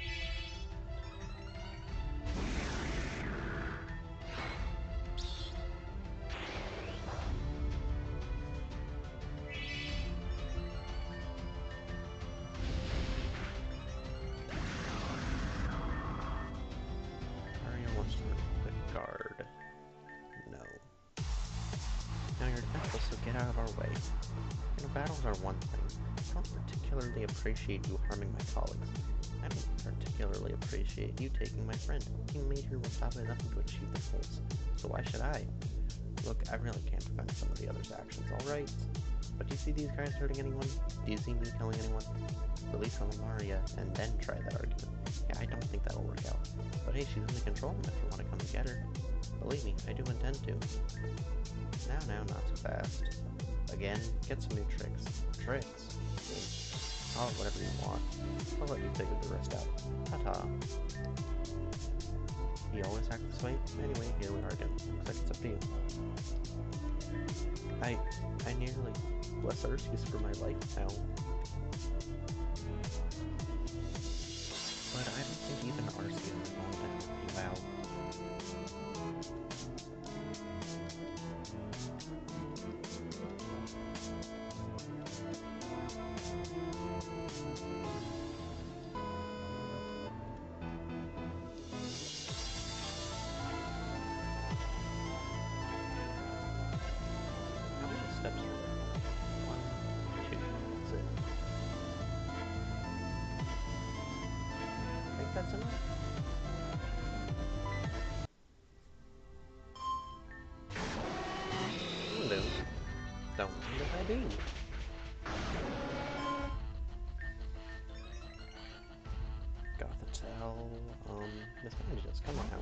Mario wants to learn Quick Guard. No. Now you're defenseless, so get out of our way. You know, battles are one thing. I don't particularly appreciate you harming my colleagues. I don't particularly appreciate you taking my friend. Being made here will stop at nothing to achieve the goals. So why should I? Look, I really can't defend some of the others' actions, alright? But do you see these guys hurting anyone? Do you see me killing anyone? Release Maria and then try that argument. Yeah, I don't think that'll work out. But hey, she's in the control room if you want to come and get her. Believe me, I do intend to. Now, not so fast. Again, get some new tricks. Tricks? Call it whatever you want. I'll let you figure the rest out. Ta-ta. You always act this way? Anyway, here we are again. Looks like it's up to you. I nearly bless Arceus for my life now. But I don't think even Arceus is going to help you out. How many steps are there? 1, 2, that's it. I think that's enough. Don't mind if I do. Gothitelle, Miss Bandages, come on now.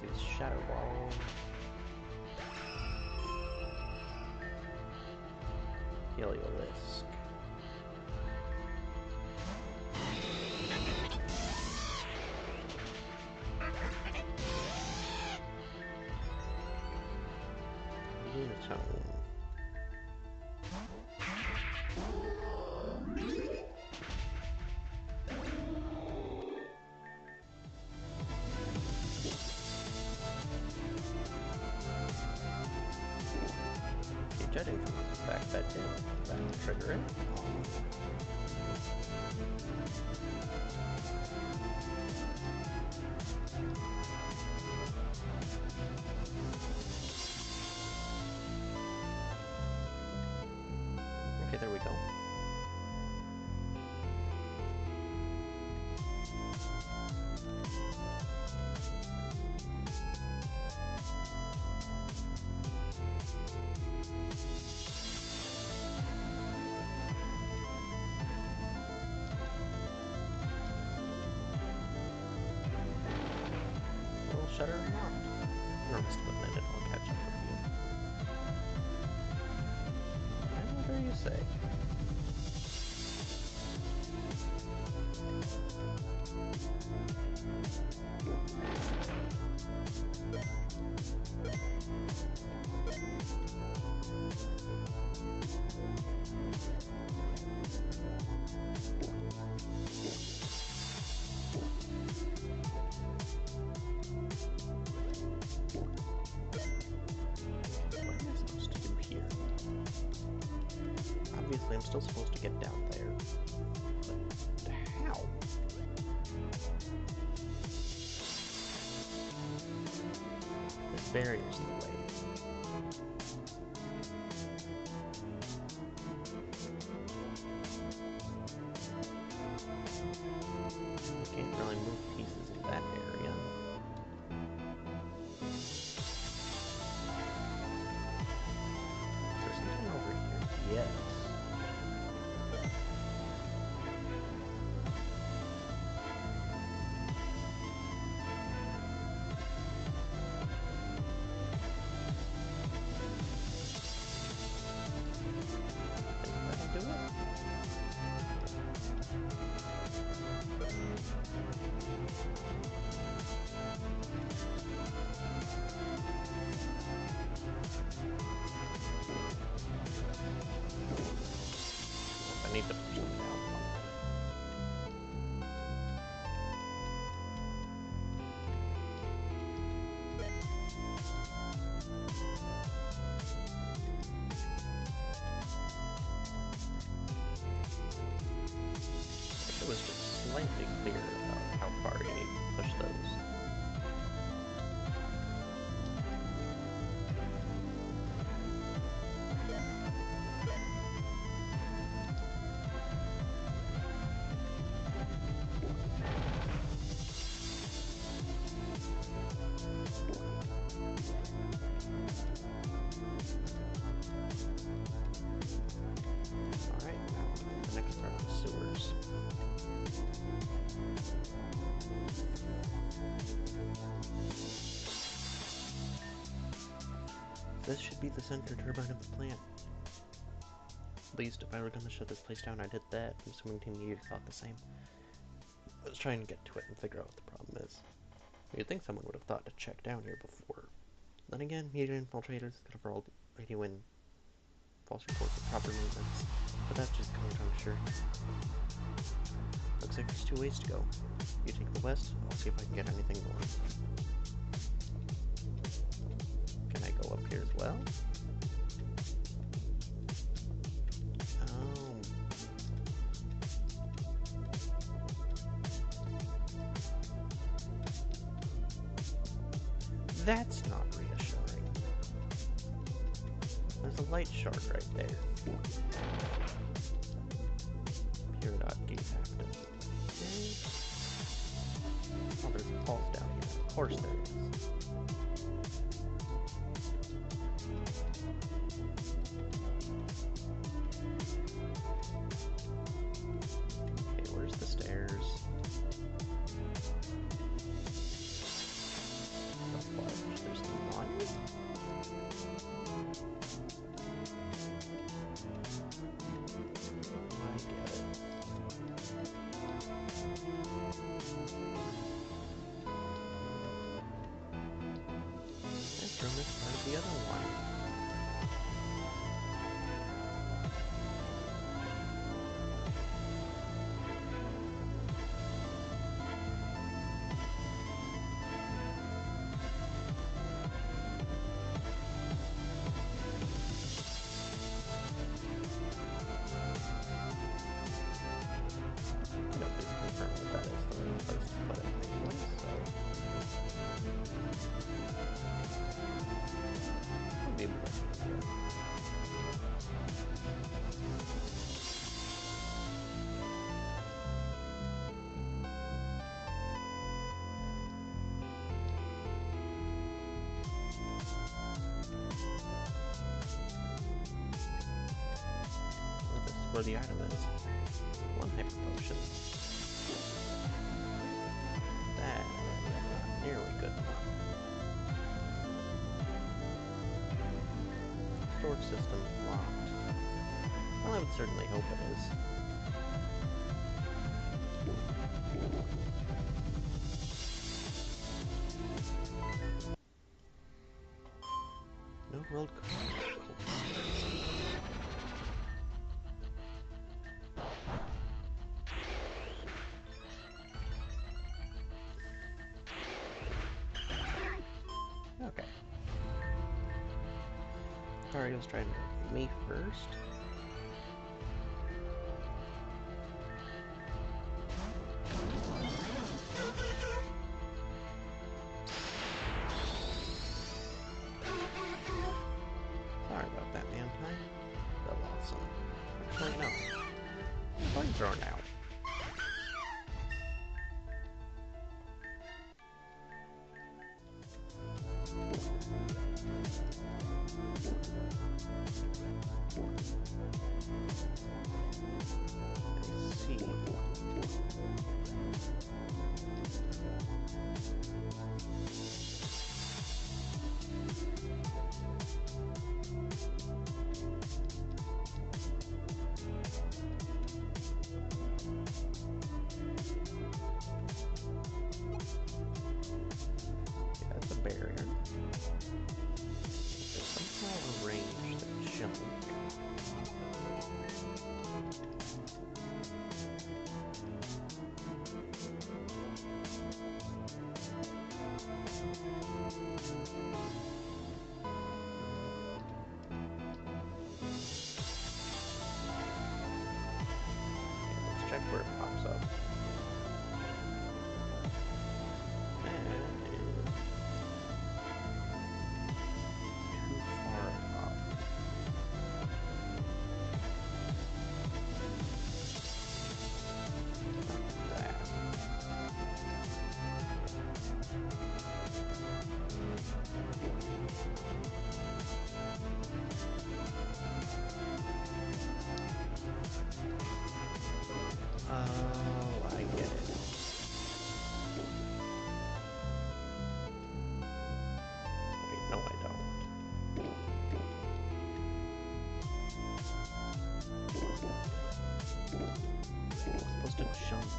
Use Shadow Ball. Heliolisk. Lunatone. You're judging from the fact that that'll trigger it. Okay, there we go. Little shutter unlocked. You're almost a minute, I'll catch up with you. Whatever you say. obviously I'm still supposed to get down there. But how? This barrier's in the way. I can't really move pieces in that area. Is there something over here? Yes. Think that'll do it? I need to push them down. Wish it was just slightly clear about how far you need to push those. Alright, now the next part of the sewers. This should be the center turbine of the plant. At least if I were going to shut this place down, I'd hit that. I'm assuming Team Leader thought the same. I was trying to get to it and figure out what the problem is. You'd think someone would have thought to check down here before. Then again, media infiltrators could have rolled radio in false reports of proper movements. But that's just conjecture. Looks like there's 2 ways to go. You take the west, I'll see if I can get anything north. Can I go up here as well? That's not reassuring. There's a light shard right there. Pure dot gate active. Okay. Oh, there's a pulse down here. Of course there is. Okay, where's the stairs? There's one. I get it. This room is part of the other one. Where the item is. 1 hyper potion. That's not nearly good enough. Storage system locked. Well, I would certainly hope it is. No world card. Okay. Mario's trying to hit me first. coins are now. I see. That's a barrier. Somehow arrange the jump. Let's check where it pops up. Oh, I get it. Wait, no, I don't. I'm supposed to jump.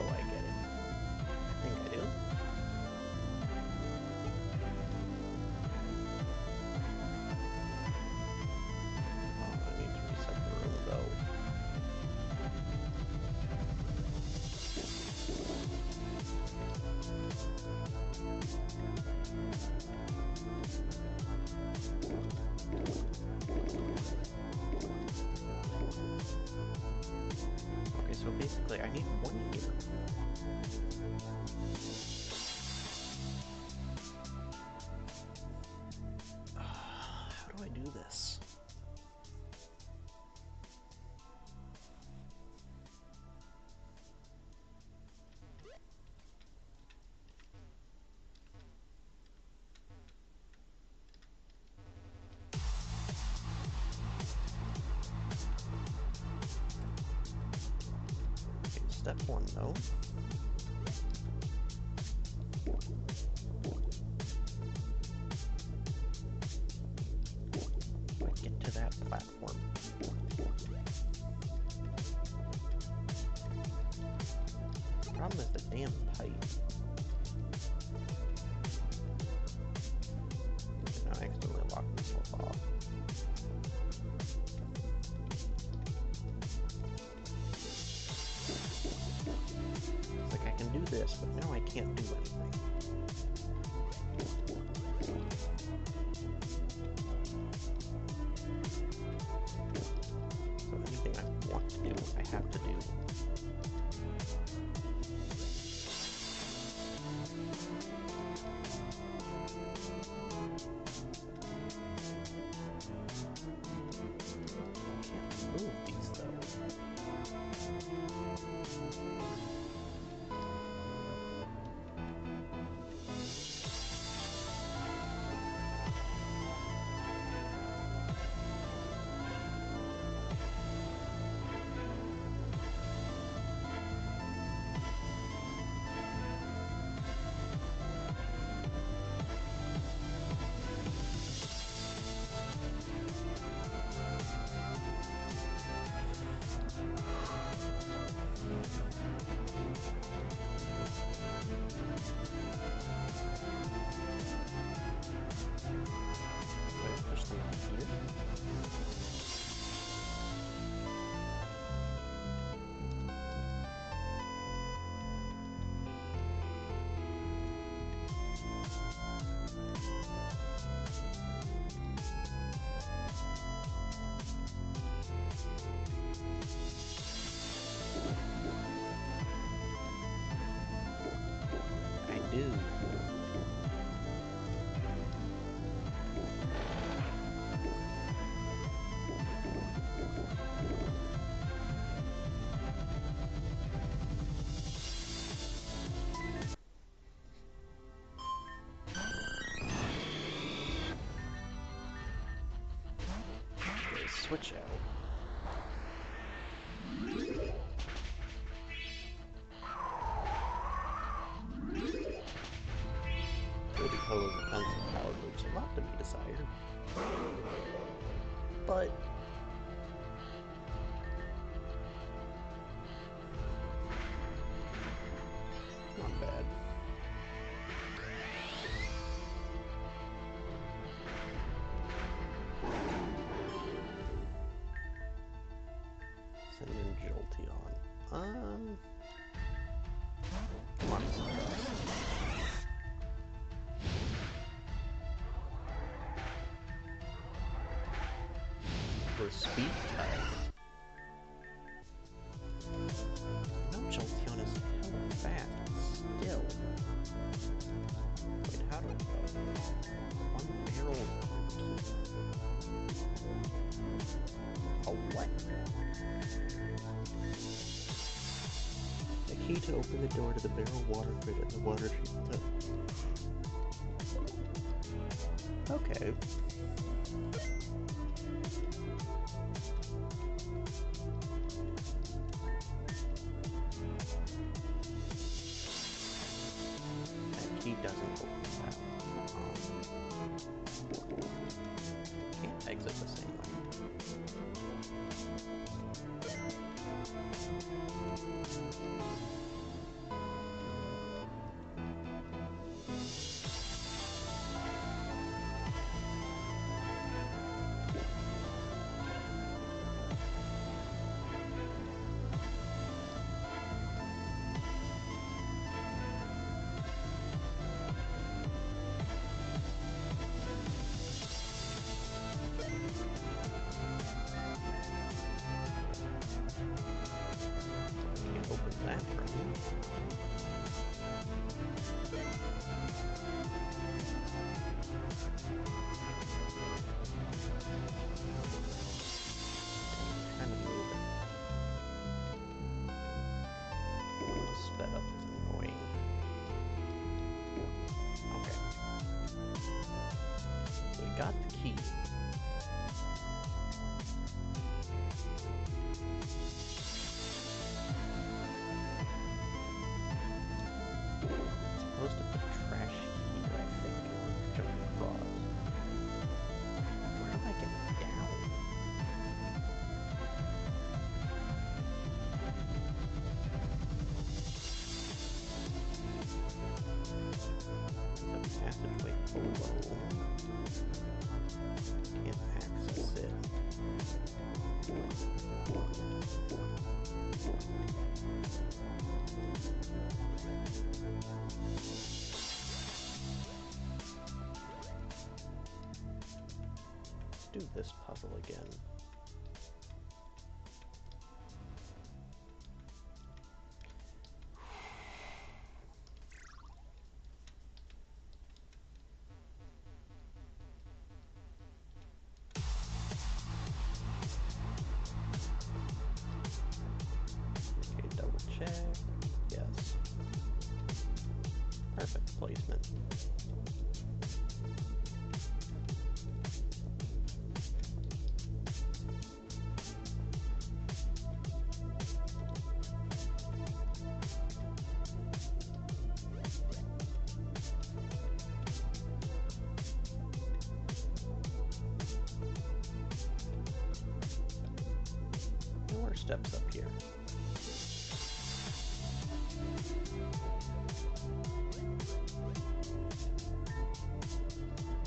Oh, I get it. I think I do. Oh, I need to reset the room, though. Okay, so basically I need one here. How do I do this? Okay, step one, though. I get to that platform. The problem is the damn pipe. Now I accidentally locked myself off. It's like I can do this, but now I can't do anything. So anything I want to do, I have to do. I can't move these, though. switch out. Ruby Holo's offensive power moves a lot to be desired. But not bad. Send in Jolteon. Come on. For speed type. No, Jolteon is hella fast still. Wait, how do I go? One barrel key. Oh, what? The key to open the door to the barrel water grid and the water treatment. Okay. That key doesn't open that. Can't exit the same way. Can't open that from here. Trying to move it. Sped up is annoying. Okay. So we got the key. Supposed to put trash here, I think, or jump across. Where do I get down? There's a passageway below. Can't access it. Let's do this puzzle again. Okay, double check. Yes. Perfect placement. More steps up here.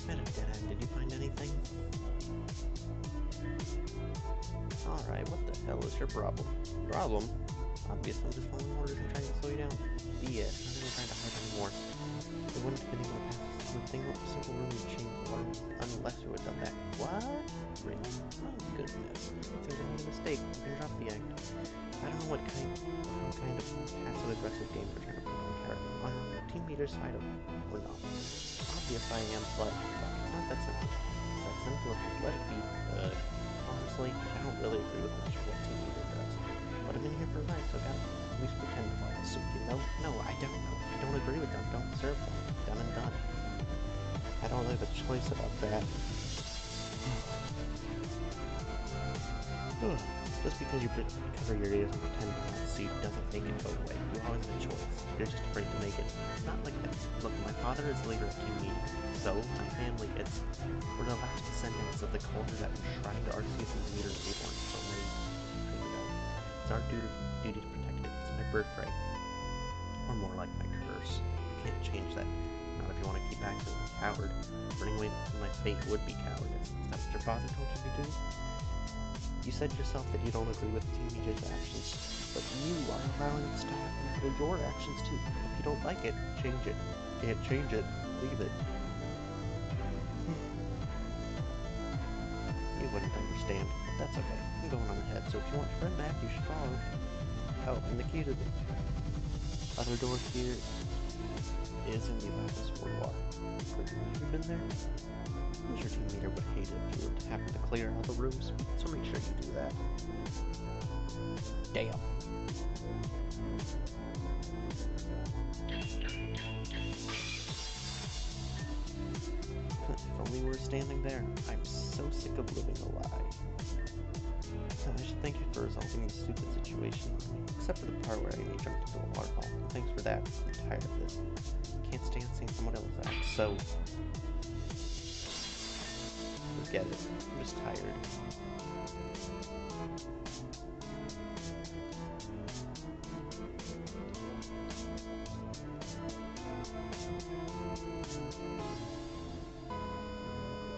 At a dead end, did you find anything? Alright, what the hell is your problem? Problem? Obvious, I'm just following orders and trying to slow you down. Be it. I'm not trying to hide anymore. They wouldn't have been able to pass this simple room and change the water unless you had done that. What? Really? Oh, goodness. Seems I made a mistake. You can drop the act. I don't know what kind of passive-aggressive game we're trying to put on Karen. On our team leader's side of or not. Obvious I am, but look, it's not that simple. It's that simple if you let it be. Honestly, I don't really agree with much of what team leader does. But I'm in here for a ride, so I gotta at least pretend to follow suit, you know? No, I don't know. I don't agree with them. Don't serve them. Done and done. I don't have a choice about that. Ugh. Just because you cover your ears and pretend to not see doesn't make it go away. You always have a choice. You're just afraid to make it. It's not like that. Look, my father is the leader of Team Media. So, my family, we're the last descendants of the culture that enshrined Arceus and the leader of Reborn so many years ago. It's our duty to protect it. It's my birthright. Or more like my curse. You can't change that. Not if you want to keep acting like a coward. Running away from my fate would be cowardice. Is that what your father told you to do? You said yourself that you don't agree with Team Media's actions, but you are allowing this to happen to your actions too. If you don't like it, change it. Can't change it, leave it. You wouldn't understand, but that's okay. I'm going on ahead, so if you want your friend back, you should follow. Oh, and the key to the other door here is in the Lapis Boudoir. Have you been there? I'm sure Team Leader would hate it if you were to happen to clear all the rooms, so make sure you do that. Damn. If only we were standing there. I'm so sick of living a lie. I should thank you for resolving this stupid situation, except for the part where I jumped into a waterfall. Thanks for that. I'm tired of this. Can't stand seeing someone else act so... Forget it. I'm just tired.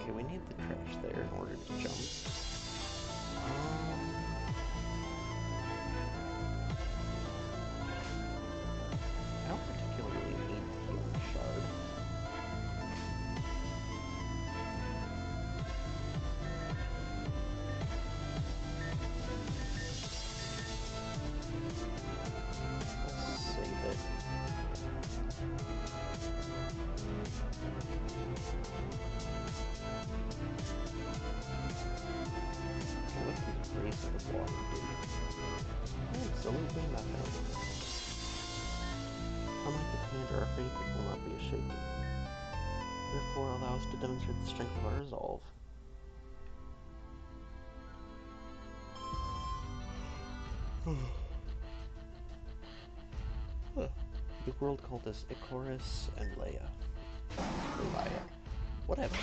Okay, we need the trash there in order to jump. I don't particularly need the healing shard. I'll save it. What does raise the water do? Absolutely nothing. Unlike the commander, our faith will not be shaken. Therefore, allow us to demonstrate the strength of our resolve. The world called us Icarus and Leia. Whatever.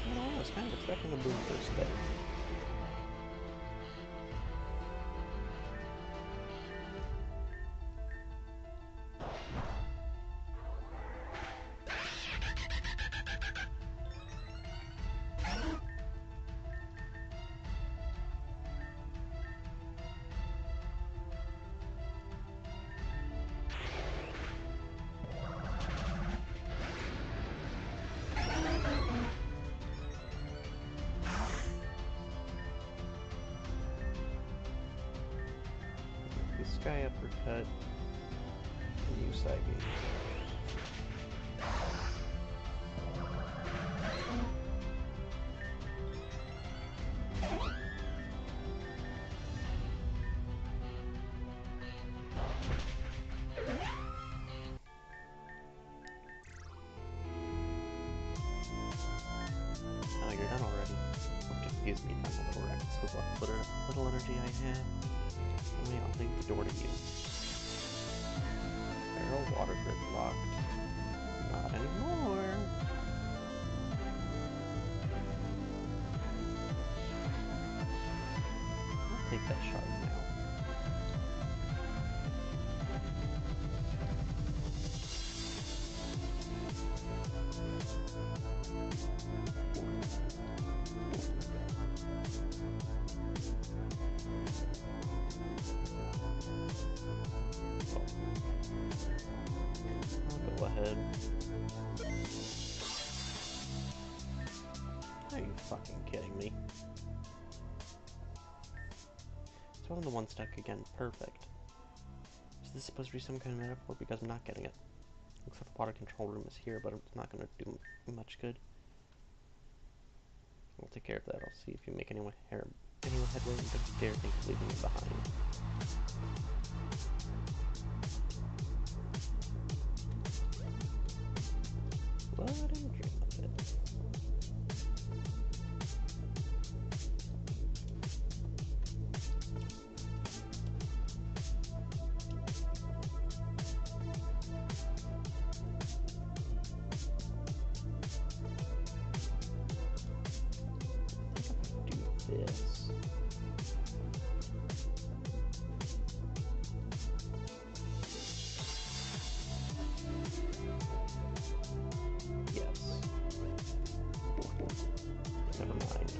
I was kind of expecting a boom first there. Sky uppercut, and Usagi. Oh, you're done already. Don't confuse me, I'm a little reckless with what little energy I have. Anyway, I'll leave the door to you. Barrel water grid locked. Not anymore. I'll take that shard now. I'll go ahead. Are you fucking kidding me? Throw in the one stuck again. Perfect. Is this supposed to be some kind of metaphor? Because I'm not getting it. Looks like the water control room is here, but it's not going to do much good. We'll take care of that. I'll see if you make any anyone had one, don't you dare think of leaving it behind. What a dream of it. Do this. Yes. Never mind.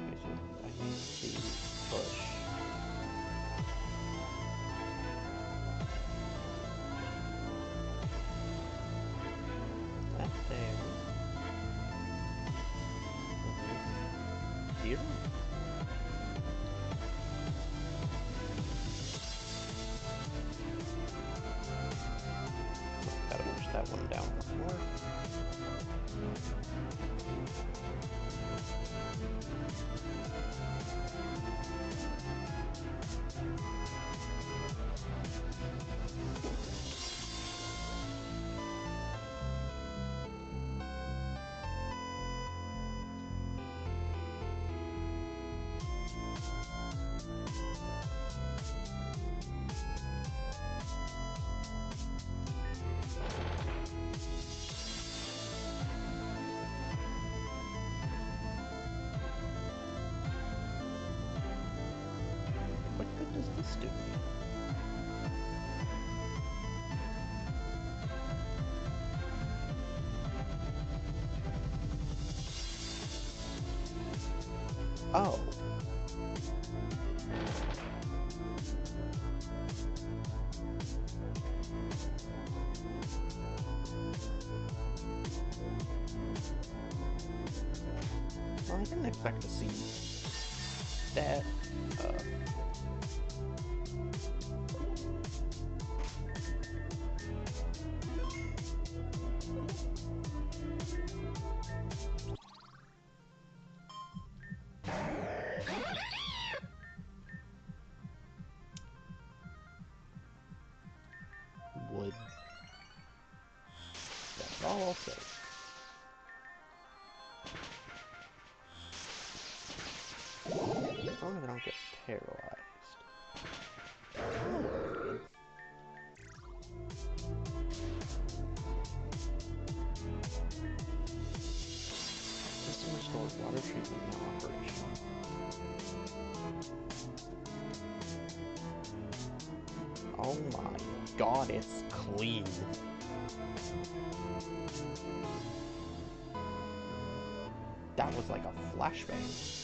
Okay, so I need to push. That there. Here? Gotta push that one down more. What good does this do me? Oh. Well, I didn't expect to see that. Wood. That's all I'll say. As long as I don't get paralyzed. Oh, system restores water treatment now operational. Oh my god, it's clean. That was like a flashbang.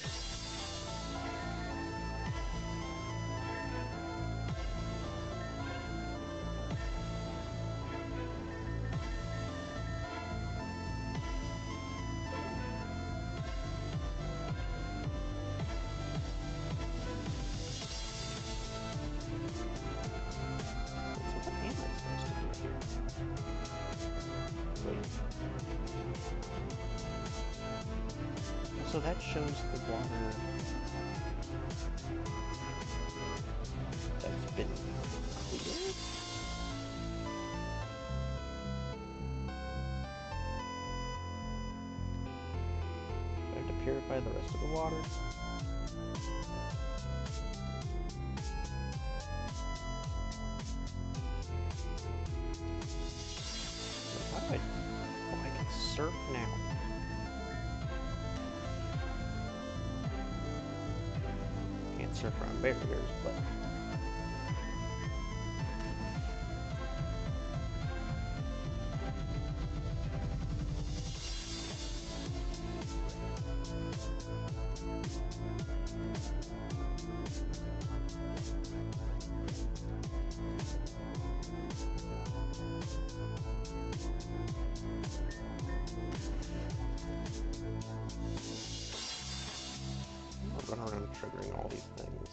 So that shows the water that's been cleared? Do I have to purify the rest of the water? How do I... Oh, I can surf now. Can't surf around barriers, but... hard on triggering all these things.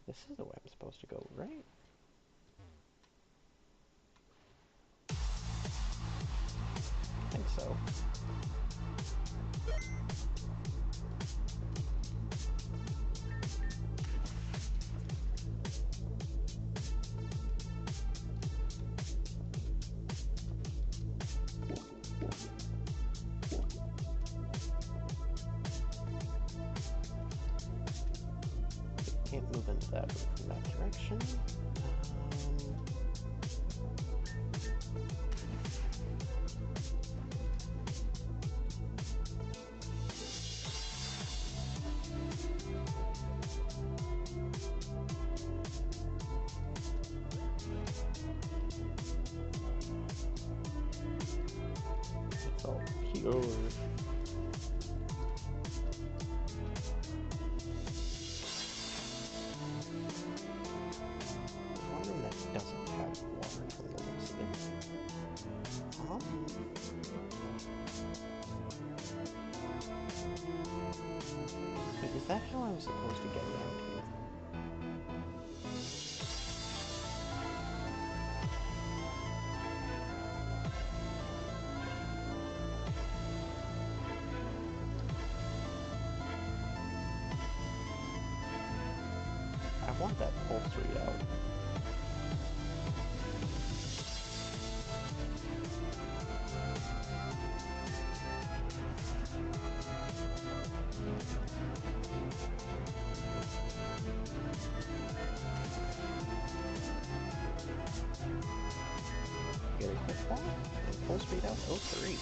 This is the way I'm supposed to go, right? I think so. Can't move into that from that direction. It's all pure. Wondering that doesn't have water from the looks of it. Wait, is that how I was supposed to get around here? I want that pulse readout. Get a quick ball and pulse readout 03.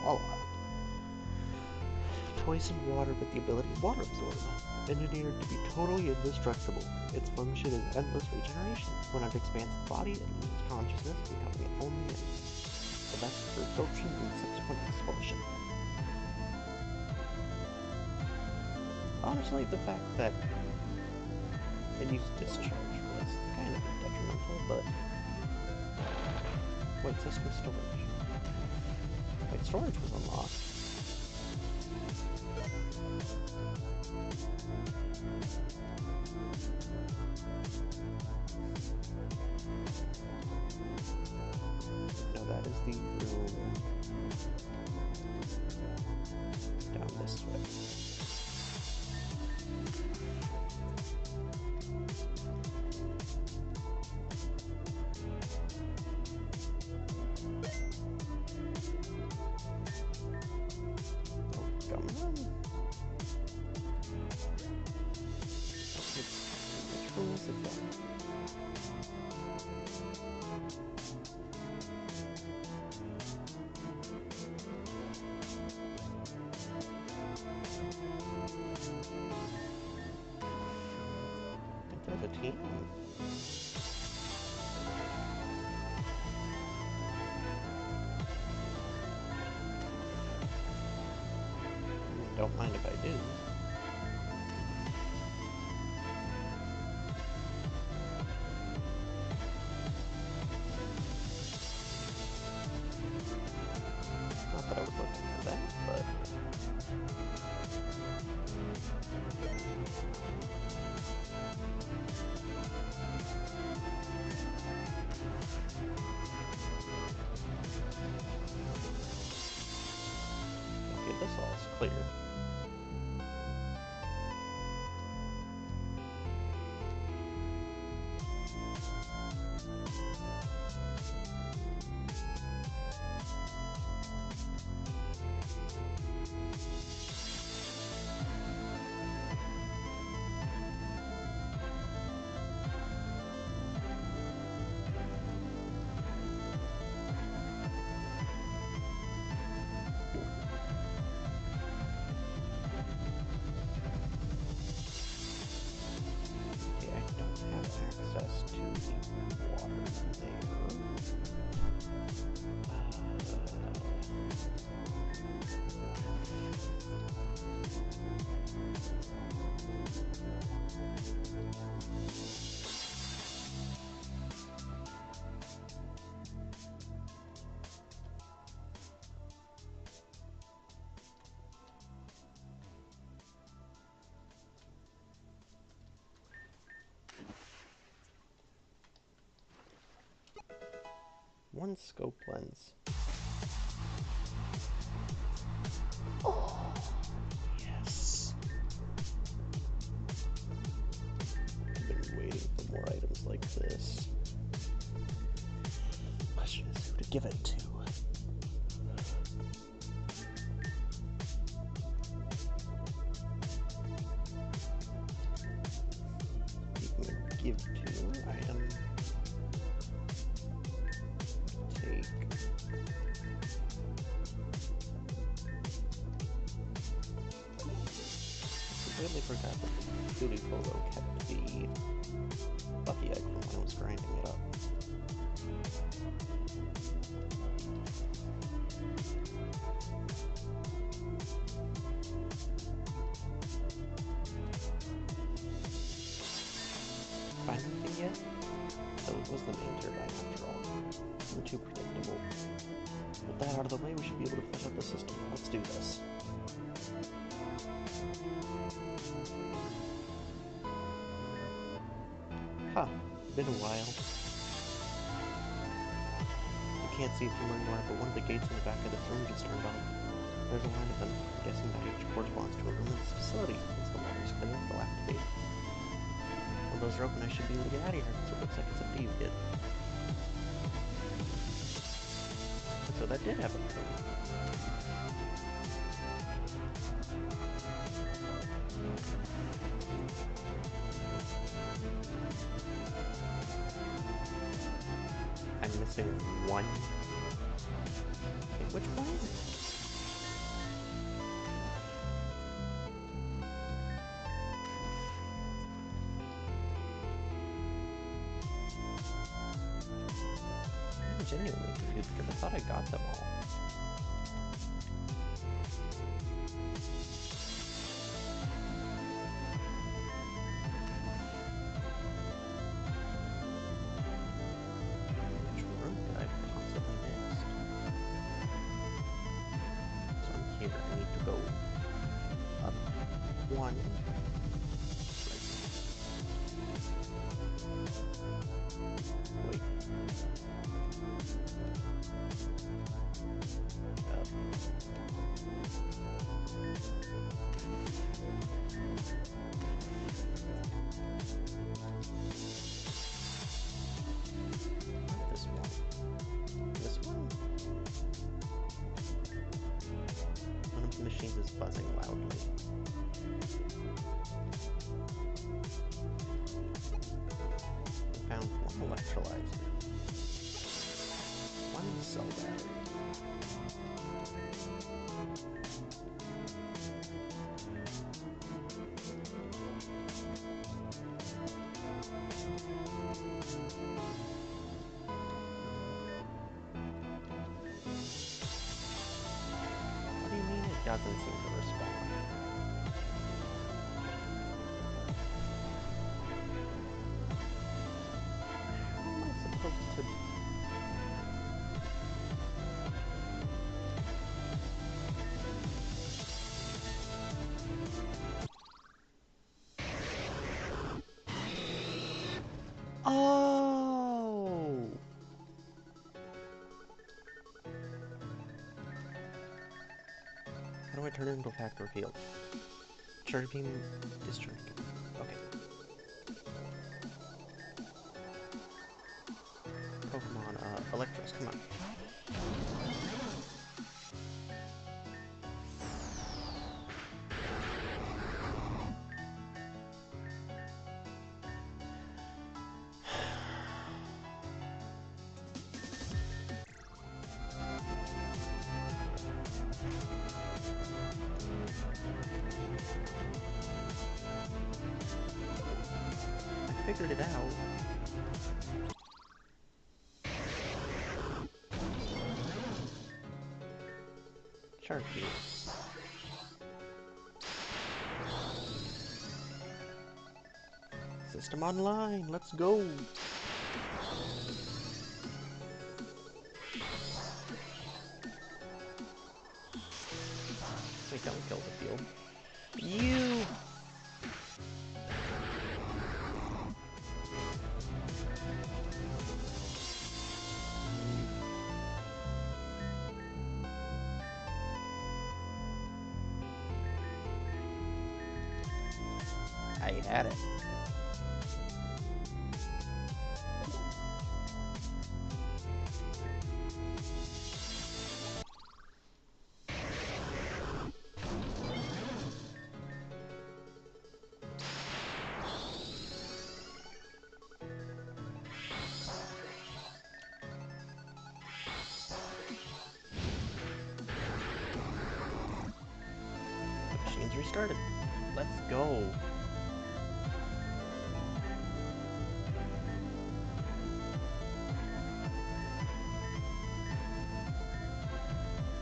Swallow. Poisoned water with the ability of water absorb. Engineered to be totally indestructible. Its function is endless regeneration. When it expands the body, it loses consciousness, becoming only the best for absorption and subsequent expulsion. Honestly, the fact that it used discharge was kind of detrimental, but... Wait, system storage. Wait, storage was unlocked. No, that is the room down this way. Oh, come on. Which room is it then? I think there's a team. Don't mind if I do. Not that I was looking for that, but... Okay, this all's clear. Access to the water there. One scope lens. Oh, yes. I've been waiting for more items like this. Question is who to give it to. You can give to item. Take. Completely forgot that the booty polo kept the Bucky egg from when I was grinding it up. Find anything yet? So it was the main turbine after all. We're too predictable. With that out of the way, we should be able to flush out the system. Let's do this. Huh. Been a while. I can't see it from where you are, but one of the gates in the back of this room just turned on. There's a line of them. I'm guessing that each corresponds to a room in this facility. Once the water's clear, they'll activate. When those are open, I should be able to get out of here. So it looks like it's up to you, kid. So that did happen. I'm missing one. Okay, which one is it? I'm genuinely confused because I thought I got them all. Which room did I possibly miss? So I'm here. I need to go up one. Wait. Not this one. This one? One of the machines is buzzing loudly. I found one electrolyzer. One cell battery. What do you mean it doesn't seem to respond? How am I supposed to... Oh! How do I turn it into a factor field? Charge beam, discharge. Okay. Pokemon, Electros, come on. I figured it out. Charge beam. System online, let's go! Wait, don't kill the field. You! they had it. Machine's restarted. Let's go.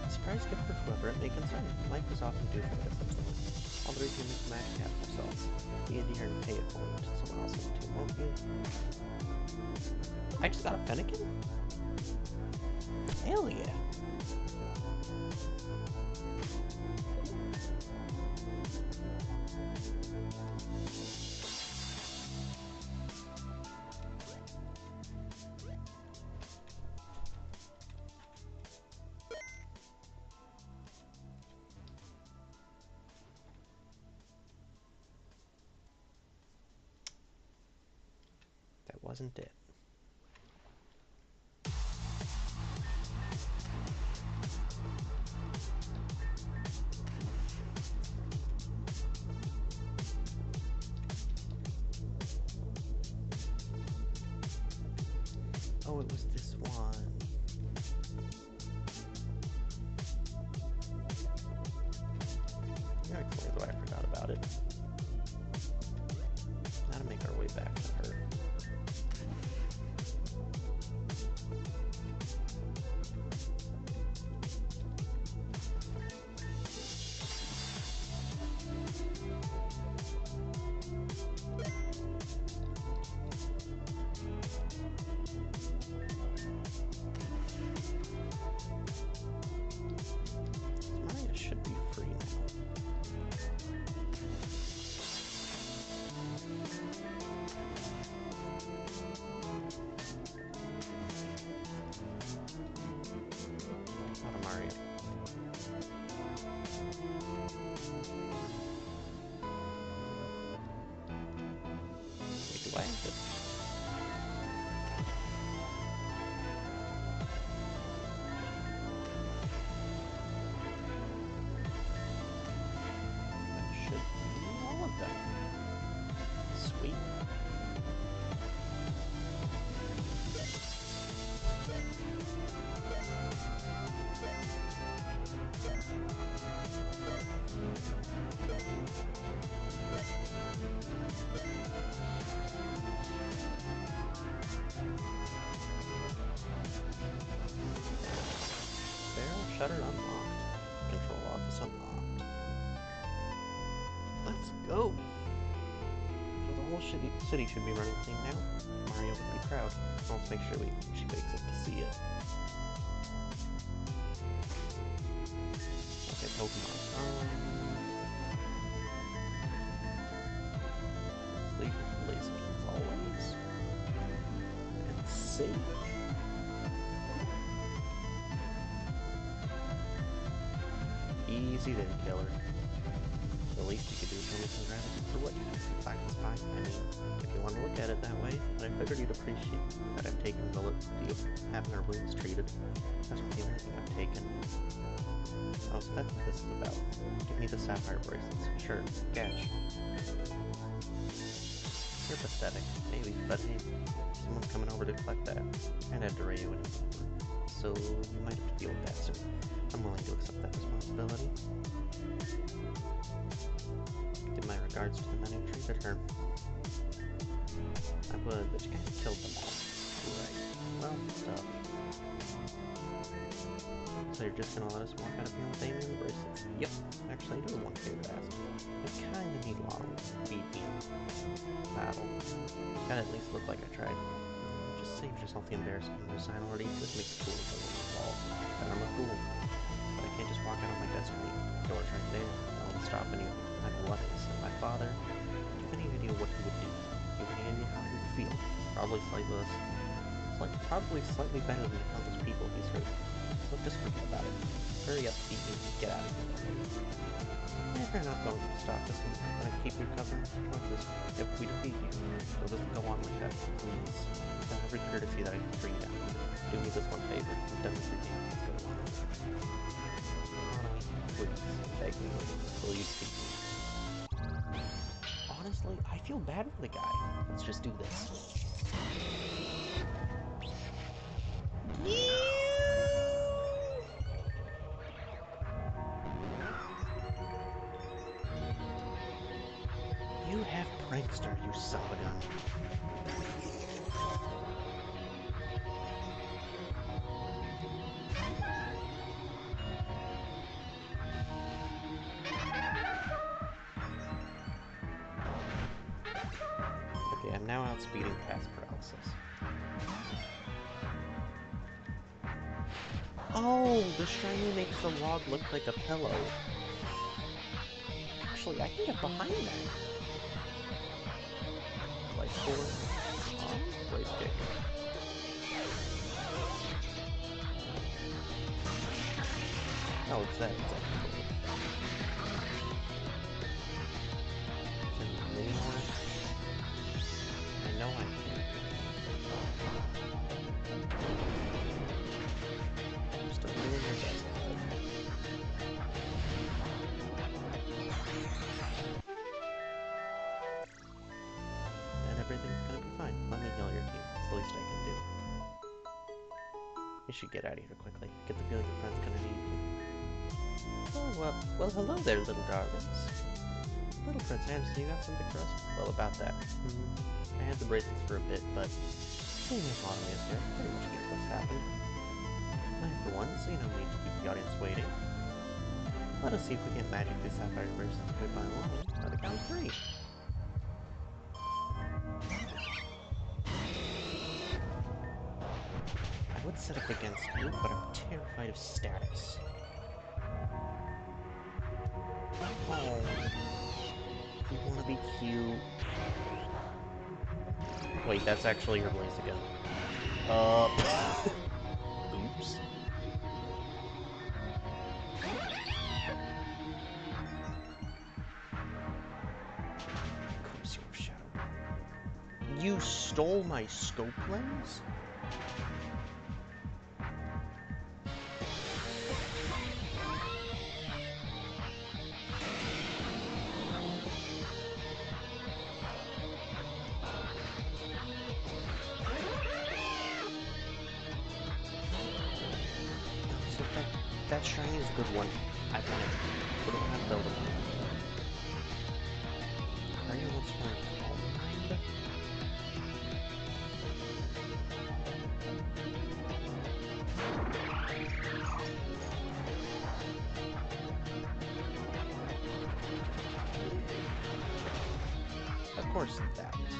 Surprise gift for whoever it may concern. Life is often due for this things. All the reason to make the magic happen themselves. Be easier to pay it forward to someone else too, won't you? I just got a Fennekin? Hell yeah. That wasn't it. Oh, it was this one. That explains why I forgot about it. Now to make our way back to her. Maya should be free now. Not a Mario. Wait, do I have to? That should be all of them. Sweet. Barrel shutter unlocked. Control office unlocked. Let's go! So the whole city should be running the thing now. Mario would be proud. Let's make sure she wakes up to see it. Okay, Pokemon. Sleep with laser as always. And save. Easy then, killer. The least you could do is show me some gratitude for what you did. Black is fine. I mean, if you want to look at it that way, but I figured you'd appreciate that I've taken the deal of having our wounds treated. That's not the only thing I've taken. Oh, so that's what this is about. Give me the sapphire bracelets. Sure, catch. You're pathetic. Maybe, but hey, someone's coming over to collect that. And had to ray you in it. So we might have to deal with that soon. I'm willing to accept that responsibility. Give my regards to the men who treated her. I would, but you kind of killed them all. Right. Well, stuff. So you're just gonna let us walk out of here with Amy and the bracelets? Yep. Actually, I do have one favor to ask. I kinda need long, beating battle. Gotta at least look like I tried. Just save yourself the embarrassment of the sign already. Just make the fool of the wall. Then I'm a fool. But I can't just walk out on my destiny. The door's right there. No one's stopping you. I know what is. And my father, do you have any idea what he would do? Do you have any idea how he would feel? Probably slightless. probably slightly better than the countless people he's hurt. So just forget about it. Hurry up, beat me, and get out of here already. If you're not going to stop us and keep me covered, watch this. If we defeat you, so it doesn't go on like that, please. With every courtesy that I can bring down. Do me this one favor. I'm done with your game. Let's go on. Please, beg me, will you speak to me? Honestly, I feel bad for the guy. Let's just do this. You have prankster, you son of a gun. Okay, I'm now outspeeding past paralysis. Oh, the shiny makes the log look like a pillow. Actually, I can get behind that. Life forward. Blaze kick. Oh, it's that. It's actually. Can we mini more? I know I can. I'm still doing my best, bud. And everything's gonna be fine. Let me heal your team. It's the least I can do. You should get out of here quickly. Get the feeling your friend's gonna need you. Oh, well, hello there, little darlings. Little Prince Anderson, you got something for us? Well, about that. I had the bracelets for a bit, but seeing as Autumn is here, pretty much get what's happened. I, for one, see no need to keep the audience waiting. Let us see if we can magic these sapphire bracelets quick by along by the count of 3. I would set up against you, but I'm terrified of status. Oh, you want to be cute? Wait, that's actually your blaze again. Oops. Curse your shadow. You stole my scope lens? So that shiny is a good one. I want it. But I don't have to build them. Are you what's my calm mind? Of course that was it.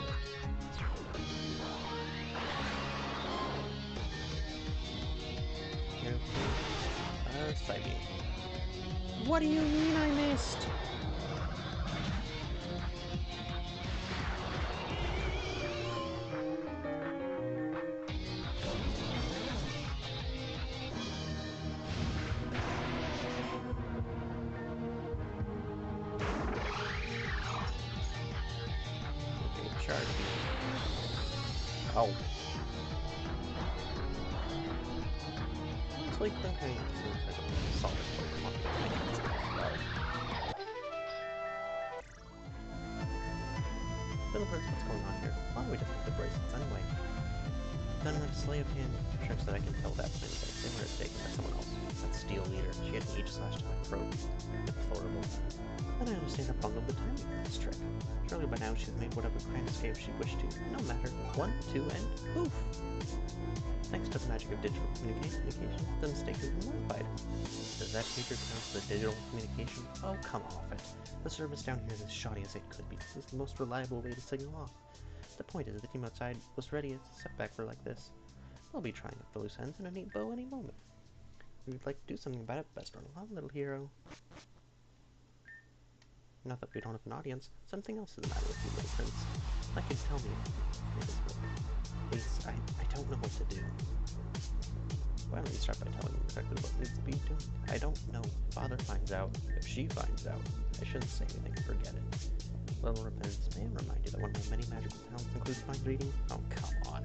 Psyche. What do you mean I missed? Okay, charge. Oh. Honestly, Clinking seems like a solid Pokemon. Little Prince, what's going on here? Why don't we just make the bracelets anyway? Done enough slay of hand tricks that I can tell that plan is they were taken by someone else. That Steel Leader, she had an H/slash to my throat. Deplorable. Then I understand the bungled the timing of this trick. Surely by now she's made whatever grand escape she wished to. No matter. 1, 2, and poof! Thanks to the magic of digital communication, the mistake has been modified. Does that feature count as a digital communication? Oh, come off it. The service down here is as shoddy as it could be. This is the most reliable way to signal off. The point is, the team outside was ready as a setback for like this. They'll be trying up the loose ends in a neat bow any moment. If you'd like to do something about it, best run along, little hero. Not that we don't have an audience. Something else is the matter with you, little prince. Like you tell me. Please, I don't know what to do. Why don't you start by telling me exactly what needs to be doing? I don't know. If Father finds out. If she finds out. I shouldn't say anything and forget it. Little repentance, may I remind you that one of my many magical talents includes mind reading? Oh, come on.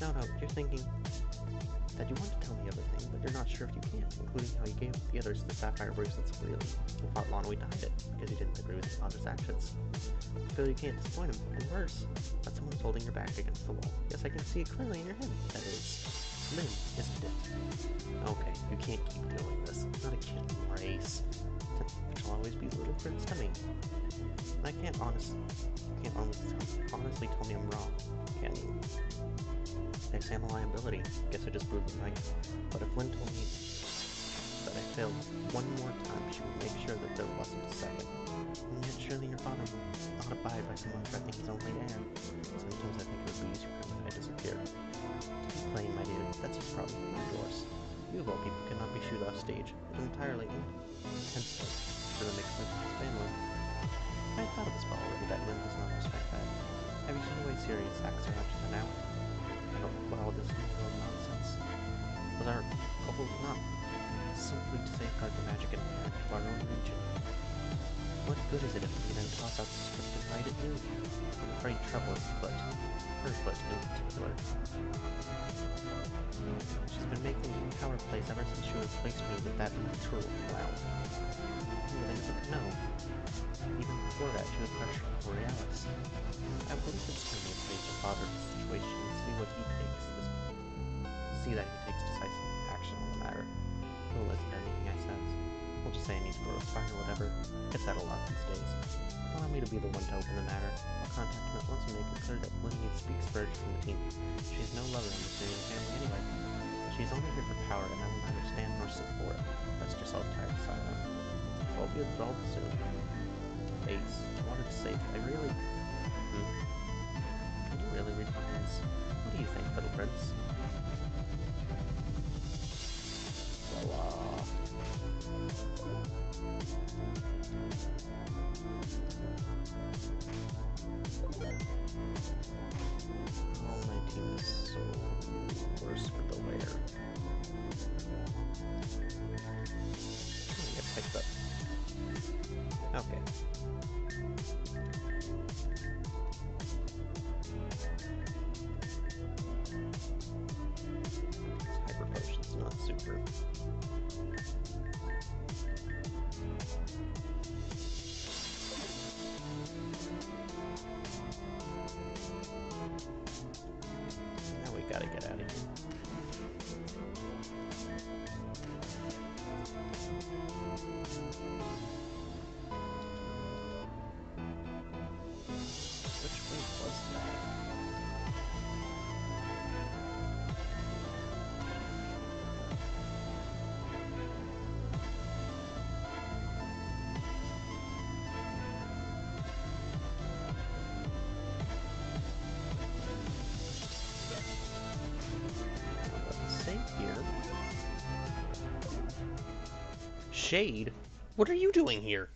No, you're thinking that you want to tell me everything, but you're not sure if you can, including how you gave the others the sapphire bracelets freely. You thought Lana died it, because you didn't agree with your father's actions. You feel you can't disappoint him, and worse, that someone's holding your back against the wall. Yes, I can see it clearly in your head. That is Lynn, isn't it? Okay, you can't keep doing this. It's not a killing race. It shall always be Little Prince to me. And I can't honestly tell me I'm wrong, can you? They say I'm a liability. Guess I just proved them right. But if Lynn told me that I failed one more time, she would make sure that there wasn't a second. And yet surely your father will not abide by someone threatening his only heir. Sometimes I think it would be easier for him if I disappeared. To be plain, my dear, that's his problem, not yours. You of all people cannot be shooed off stage. It is entirely intensive for the mixed with his family. I thought of this already, that Lynn does not respect that. Have you seen the way serious acts are up to now? Well, this is no nonsense. Was our goal not simply to safeguard the magic inherent to our own region? What good is it if we then toss out the script and write it new? I'm afraid trouble is afoot. Her foot in particular. She's been making power plays ever since she replaced me with that literal clown. But I never could know. Even before that, she would pressure Borealis. I would think it's time to face your father's situation and see what he takes. See that he takes decisive action on the matter. He won't listen to anything I says. We'll just say I need to grow a spine or whatever. Get that a lot these days. Allow me to be the one to open the matter. I'll contact him at once and make it clear that Lynn needs to speak spurge from the team. She has no lover in the Syrian family anyway. She is only here for power, and I will neither stand nor support. Rest yourself tired silent. I'll be absolved soon. Ace, I wanted to say, I really... Can you really read minds? What do you think, little prince? Oh, my team is so worse for the wear. Get picked up. Okay. Hyper potion's not super. Now we gotta get out of here. Which way was that? Let's save here. Shade? What are you doing here?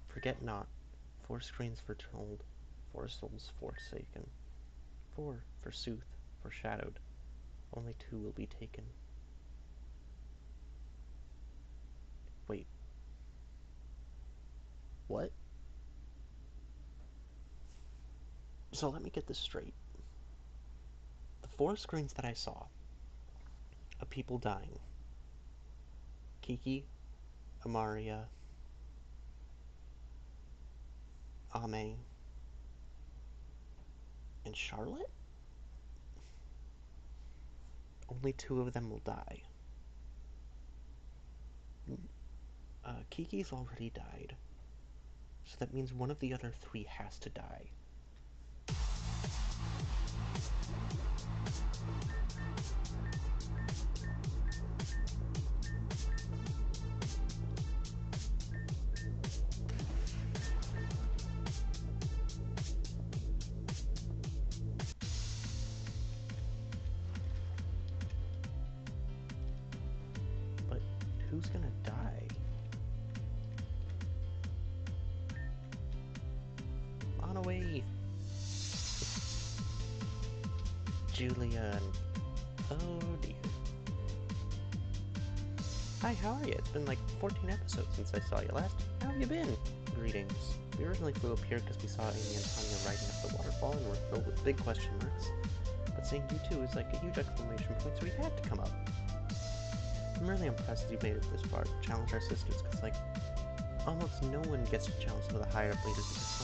Forget not. 4 screens foretold, 4 souls forsaken. 4, forsooth, foreshadowed. Only 2 will be taken. Wait. What? So let me get this straight. The 4 screens that I saw of people dying. Kiki, Amaria, Ame, and Charlotte? Only 2 of them will die. Kiki's already died. So that means one of the other 3 has to die. But who's gonna die? On away! Julia, and oh dear. Hi, how are you? It's been like 14 episodes since I saw you last. How have you been? Greetings. We originally flew up here because we saw Amy and Tanya riding up the waterfall and were filled with big question marks. But seeing you two is like a huge exclamation point, so we had to come up. I'm really impressed you made it this far to challenge our sisters, because like, almost no one gets to challenge some of the higher up leaders of this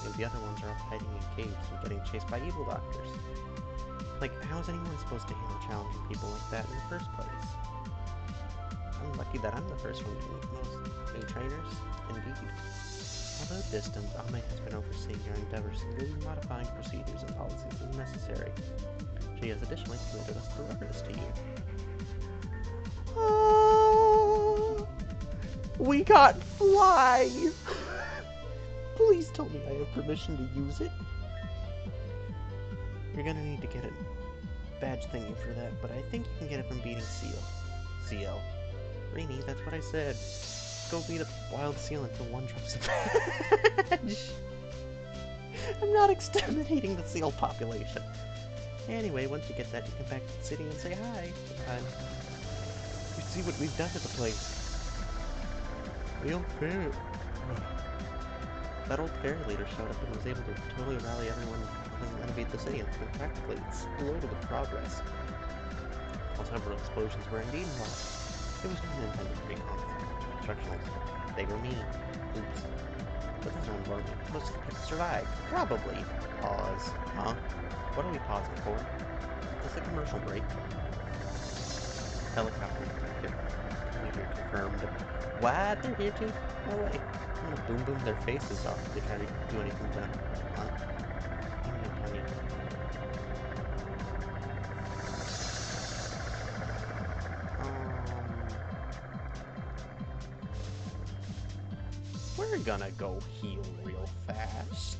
home. The other ones are all hiding in caves and getting chased by evil doctors. Like, how is anyone supposed to handle challenging people like that in the first place? I'm lucky that I'm the first one to meet most new trainers, indeed. Although distant, Ame has been overseeing your endeavors and will be modifying procedures and policies as necessary. She has additionally committed us to refer this to you. We got fly! Please tell me I have permission to use it. You're gonna need to get a badge thingy for that, but I think you can get it from beating Seal. CL. Rainy, that's what I said. Go beat a wild seal until one drops a badge. I'm not exterminating the seal population. Anyway, once you get that, you come back to the city and say hi. You see what we've done to the place. Real fair. That old fairy leader showed up and was able to totally rally everyone and renovate the city, and it's been practically exploded with progress. While several explosions were indeed involved, it was not intended to be constructional. They were mean. Oops. But that's not important. Most of the people survived. Probably. Pause. Huh? What are we pausing for? Is this a commercial break? Helicopter detected. Leader confirmed. What? They're here too? No way. I'm gonna boom boom their faces off if they try to do anything to them. Come on. Honey. We're gonna go heal real fast.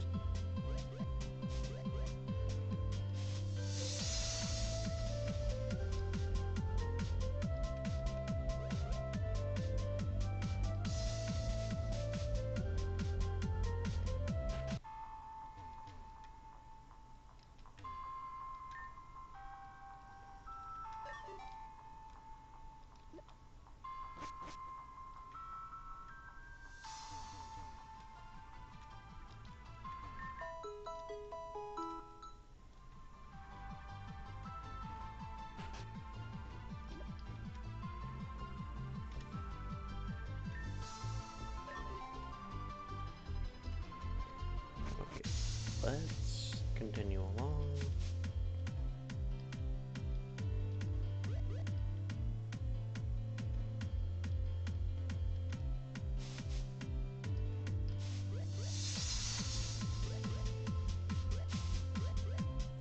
Okay, let's continue along.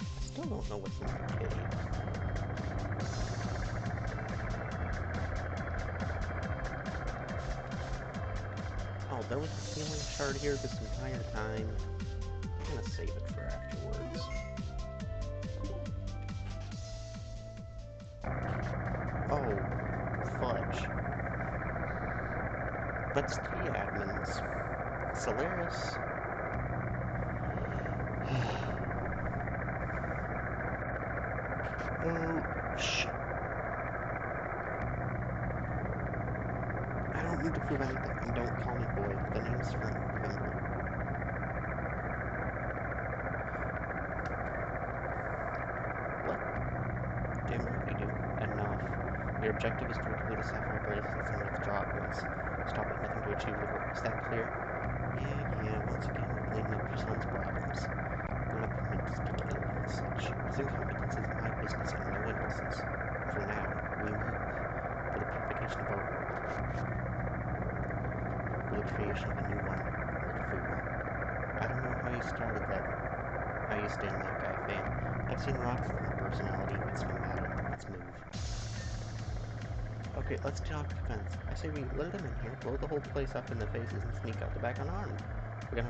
I still don't know what's in the cave. Oh, there was a healing shard here this entire time. I'm gonna save it for afterwards. Oh, fudge. That's 3 admins. Solaris. Oh, shit. I don't need to prove anything, and don't call me boy. The name's from Remember. What? Damn right we do. Enough. Your objective is to recover the sapphire bracelets and withdraw it once. Stop at nothing to achieve the goal. Is that clear? Yeah, once again we're cleaning up your son's problems. They're not permitted to speak ill and such. His incompetence is my business and no one else's. For now, we move. For the purification of our world. For the creation of a new one. Old fool. I don't know how you started that. How you stand that guy, fam. I've seen rocks with more personality. What's the matter? Let's move. Okay, let's get off the fence. I say we lure them in here, blow the whole place up in the faces, and sneak out the back unarmed. We're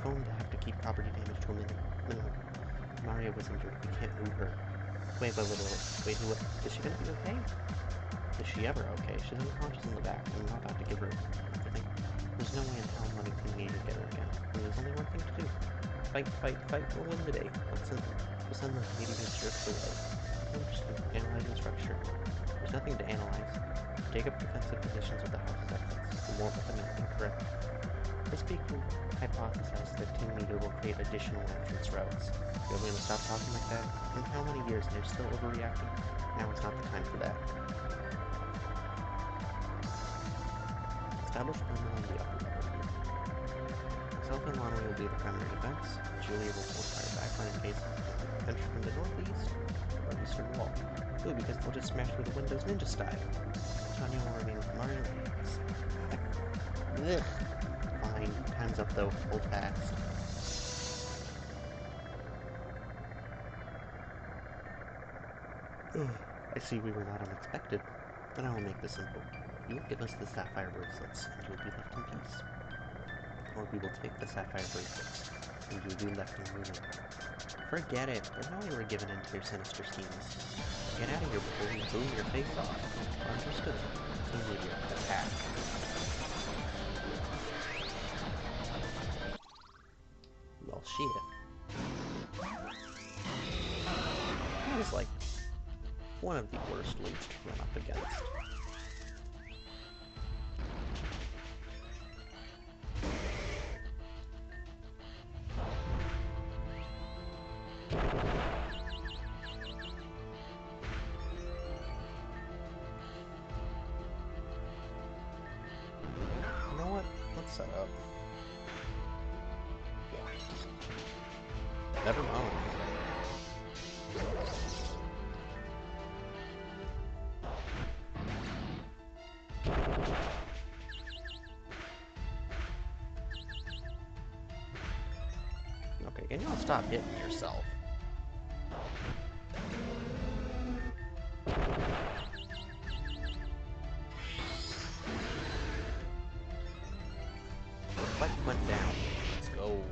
going to have to keep property damage to a minimum. Maria was injured. We can't move her. Wait, who? Is she gonna be okay? Is she ever okay? She's unconscious in the back, and we're about to give her everything. There's no way in hell I'm letting Pineda get her again. And there's only one thing to do. Fight, fight, fight. We'll win the day. We'll send the meteorite jerks away. Interesting. Analyzing structure. There's nothing to analyze. Take up defensive positions with the house's exits. The more with them incorrect. This people hypothesized that Team Leader will create additional entrance routes. You're going to stop talking like that? In how many years and they're still overreacting? Now is not the time for that. Establish perimeter on the upper level. Myself and Lana will be the primary defense. Julia will fortify the backline in case enter from the northeast or eastern wall. Ooh, because they'll just smash through the windows ninja style. Tanya will remain with Mario. Ugh. Fine. Time's up though. Hold fast. I see we were not unexpected. Then I will make this simple. You will give us the sapphire bracelets, and you will be left in peace. Or we will take the sapphire bracelets, and you will be left in ruin. Forget it. There's no way we're giving in to your sinister schemes. Get out of here before we boom your face off. Understood. Team Leader, attack. Well, shit. That was like one of the worst leads to run up against. You know what? Let's set up. Never mind. Okay, can you all stop hitting yourself? The fight went down. Let's go.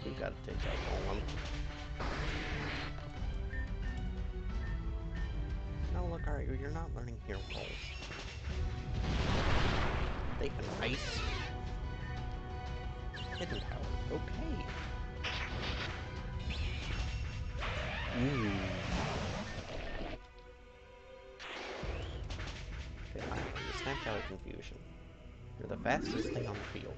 We gotta take that golem. No, look, alright, you're not learning hero roles. They can ice. Hidden power. Okay. Okay, finally, you snapped out of confusion. You're the fastest thing on the field.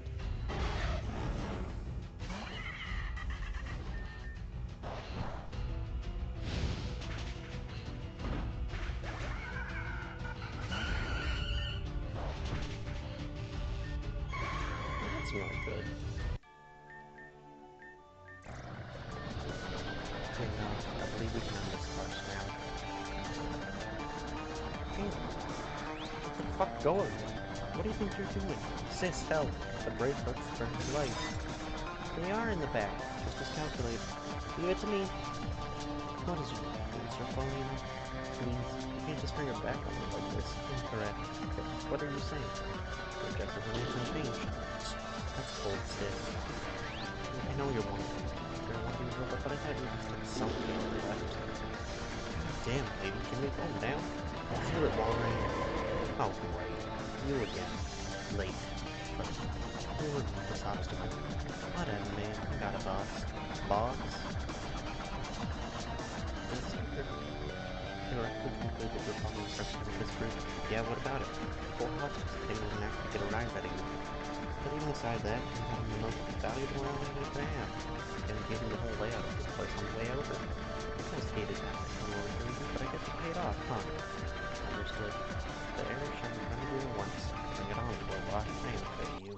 Really good. Okay, I believe we can end this course now. Hey, what the fuck going? What do you think you're doing? Sis, help! The bracelets for his life. They are in the back, just as calculated. Leave it to me. What is your answer, Paulina? Please, you can't just turn your back on me like this. Incorrect. What are you saying? Your objective remains unchanged. That's cold, sis. I know you're one. You're one being held up by the head with something left. Damn, lady, can we calm down? I'll feel it, Walrein. Oh, great. You again. Late. Who removed this obstacle? Whatever, man. I got a boss. Boss? This correctly concluded your following impression of this group. Yeah, what about it? Full health came with an act to get a rise out of you. But even aside that, you're having the most valuable round I could have. And gave me the whole layout of this place on the way over. I kind of skated down there for no reason, but I guess it paid off, huh? Understood. The arrow shine in front of you at once. Bring it on, boy boss. I ain't afraid of you.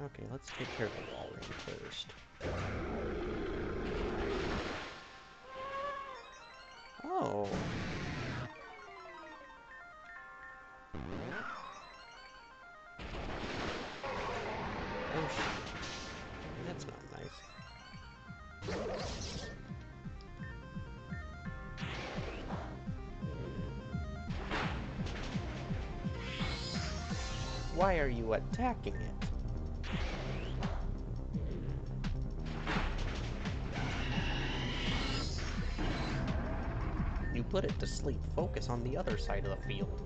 Okay, let's take care of the wall ring first. Oh. Oh shit. That's not Why are you attacking it? You put it to sleep. Focus on the other side of the field.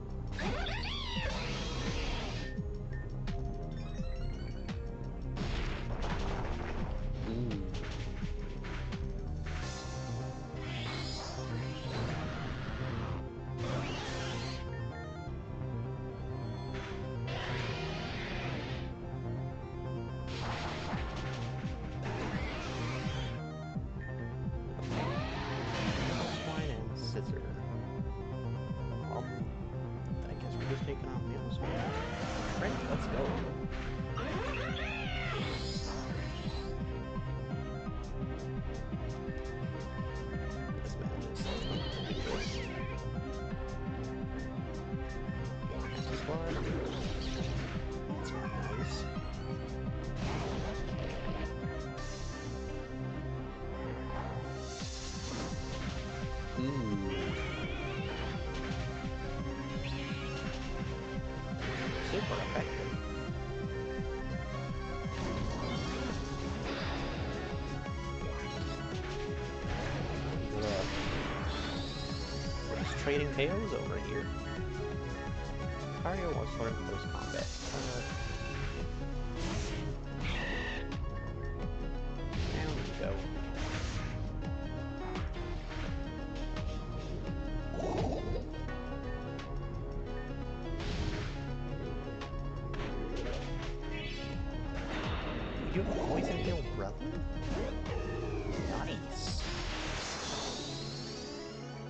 Taking out the other side. Ready? Let's go. This man just says I'm gonna do this. This is why. That's nice. Super effective. We're just trading KOs over here. Mario was sort of close combat. Down we go. You have a poison heal brother? Nice.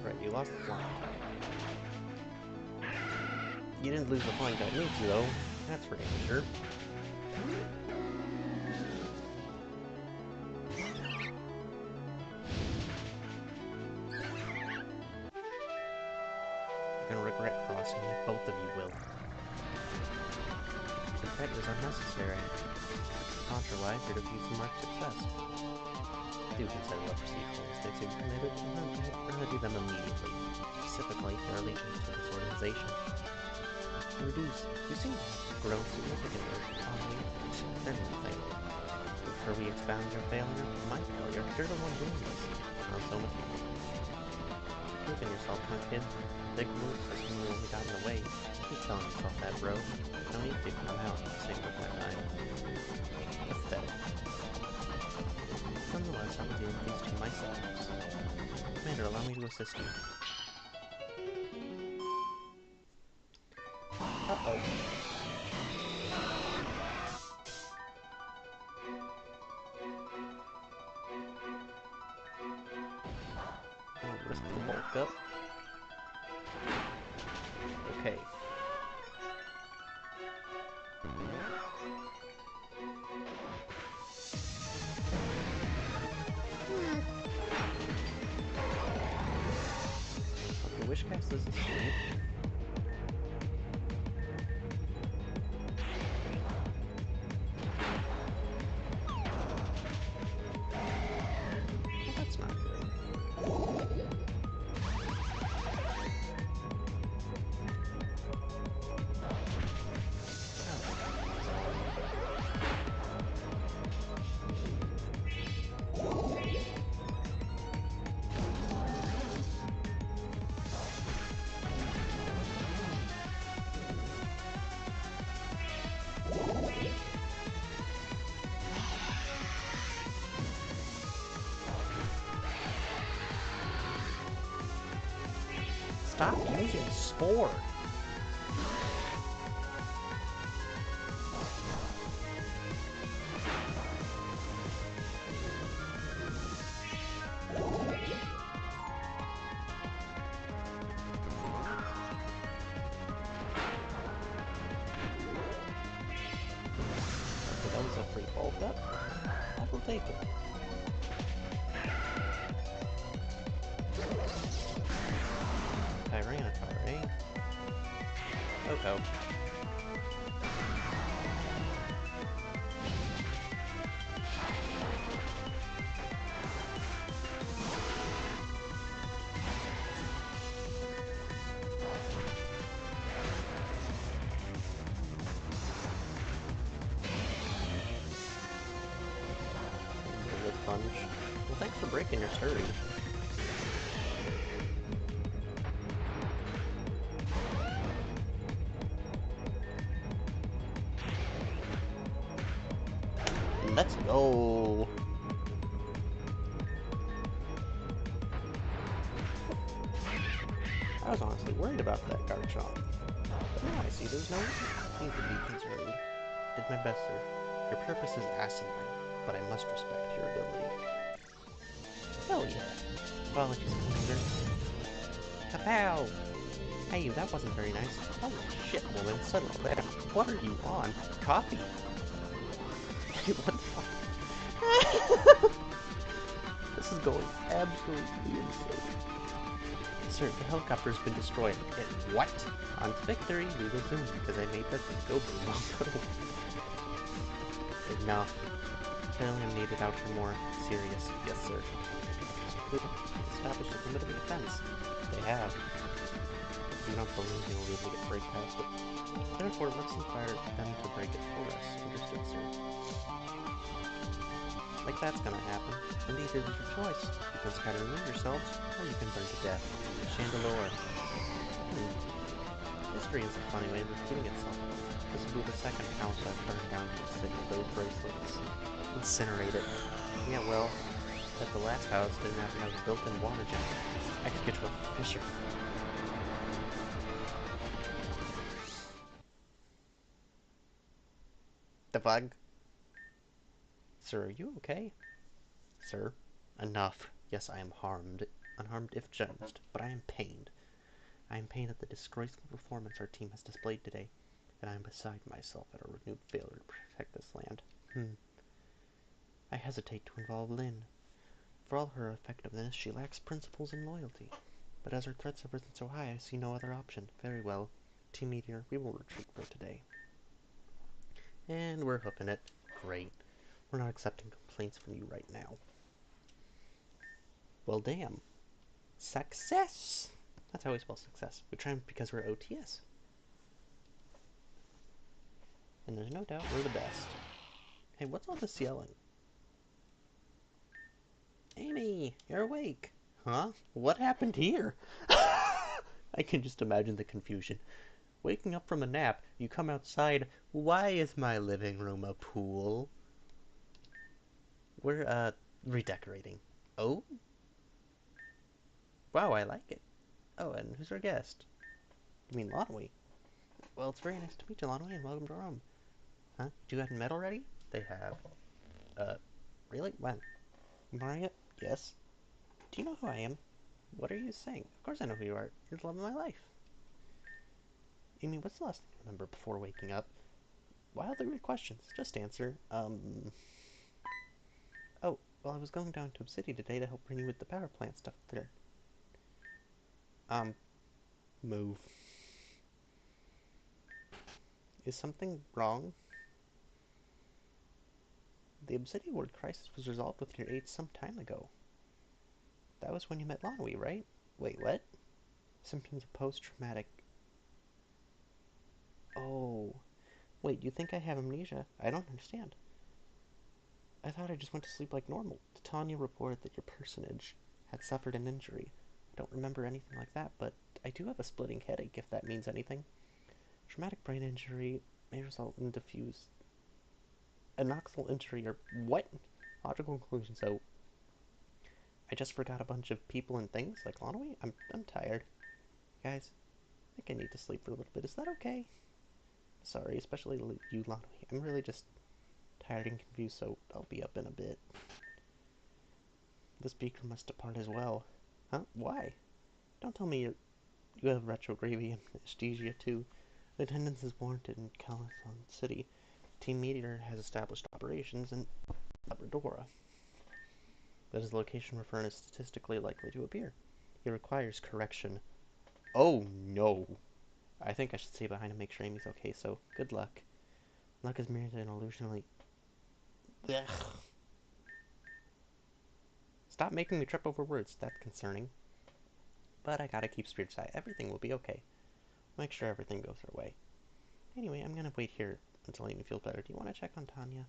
Right, you lost the flying type. You didn't lose the flying type moves though. That's for damn sure. You're gonna regret crossing me. Both of you will. Regret is unnecessary. Contra-wise, you're defeating marked success. Do consider what procedural mistakes you've committed and remedy them immediately, specifically their allegiance to this organization. You seem to have grown significantly on me, then we failed. Before we expound your failure, my failure, you're the one doing this. Not so much more. Look at yourself, my kid. Big moves has only gotten in the way. Keep telling yourself that, bro. No need to. I'm out. Same with my time. Pathetic. Nonetheless, I'm doing these to myself. Commander, allow me to assist you. Uh-oh. I'll risk the bulk up. Okay. Okay, Wishcast is asleep. Well, that's not good. Stop using Spore! Okay, that was a free bulk up. I will take it. Tyranitar, eh? Okay. sponge. Well, thanks for breaking your sturdy. Let's go! I was honestly worried about that Garchomp. But now I see there's no need to be concerned. Did my best, sir. Your purpose is asinine, but I must respect your ability. Hell yeah! Apologies, Commander. Kapow! Hey, that wasn't very nice. Holy shit, woman, settle down. What are you on? Coffee? Wait, what the fuck? This is going absolutely insane. Sir, the helicopter's been destroyed. What? On to victory, we will zoom, because I made that thing go boom. Enough. Clearly I'm needed out for more serious. Yes, sir. Established a formidable defense. They have. You don't believe they will be able to get break past it. Therefore, let's inspire them to break it for us. Understood, sir. Like that's gonna happen. Indeed, it is your choice. You can scatter and remove yourselves, or you can burn to death. Chandelure. History is a funny way of repeating itself. This will be the second house I've burned down to signal those bracelets. Incinerate it. Yeah, well, at the last house didn't happen to have a built-in water jet. I could get you a fisher. The bug? Sir, are you okay? Sir? Enough. Yes, I am harmed. Unharmed if judged, but I am pained. I am pained at the disgraceful performance our team has displayed today, and I am beside myself at our renewed failure to protect this land. I hesitate to involve Lynn. For all her effectiveness, she lacks principles and loyalty. But as her threats have risen so high, I see no other option. Very well. Team Meteor, we will retreat for today. And we're hoofing it. Great. We're not accepting complaints from you right now. Well, damn. Success! That's how we spell success. We triumph because we're OTS. And there's no doubt we're the best. Hey, what's all this yelling? Amy, you're awake. Huh? What happened here? I can just imagine the confusion. Waking up from a nap, you come outside. Why is my living room a pool? We're, redecorating. Oh? Wow, I like it. Oh, and who's our guest? You mean Lonwy? Well, it's very nice to meet you, Lonwy, and welcome to our home. Huh? You got metal ready? They have. Really? When? Maria? Yes? Do you know who I am? What are you saying? Of course I know who you are. You're the love of my life. Amy, what's the last thing you remember before waking up? Wildly weird questions. Just answer. Oh, well, I was going down to Obsidy today to help renew with the power plant stuff there. Move. Is something wrong? The Obsidian Ward crisis was resolved with your aid some time ago. That was when you met Lonwy, right? Wait, what? Symptoms of post-traumatic... Oh. Wait, you think I have amnesia? I don't understand. I thought I just went to sleep like normal. Tanya reported that your personage had suffered an injury. I don't remember anything like that, but I do have a splitting headache, if that means anything. Traumatic brain injury may result in diffuse... anoxal injury or... What? Logical conclusion, so... I just forgot a bunch of people and things, like Lonwy? I'm tired. Guys, I think I need to sleep for a little bit. Is that okay? Sorry, especially you, Lonwy. I'm really just tired and confused, so I'll be up in a bit. The speaker must depart as well. Huh? Why? Don't tell me you have retrogravy anesthesia too. Attendance is warranted in Calathon City. Team Meteor has established operations in Labradora. That is the location where Fern is statistically likely to appear. It requires correction. Oh no! I think I should stay behind and make sure Amy's okay, so good luck. Luck is merely an illusionally... Ugh. Stop making me trip over words, that's concerning. But I gotta keep spirits high. Everything will be okay. Make sure everything goes her way. Anyway, I'm gonna wait here until Amy feels better. Do you want to check on Tanya?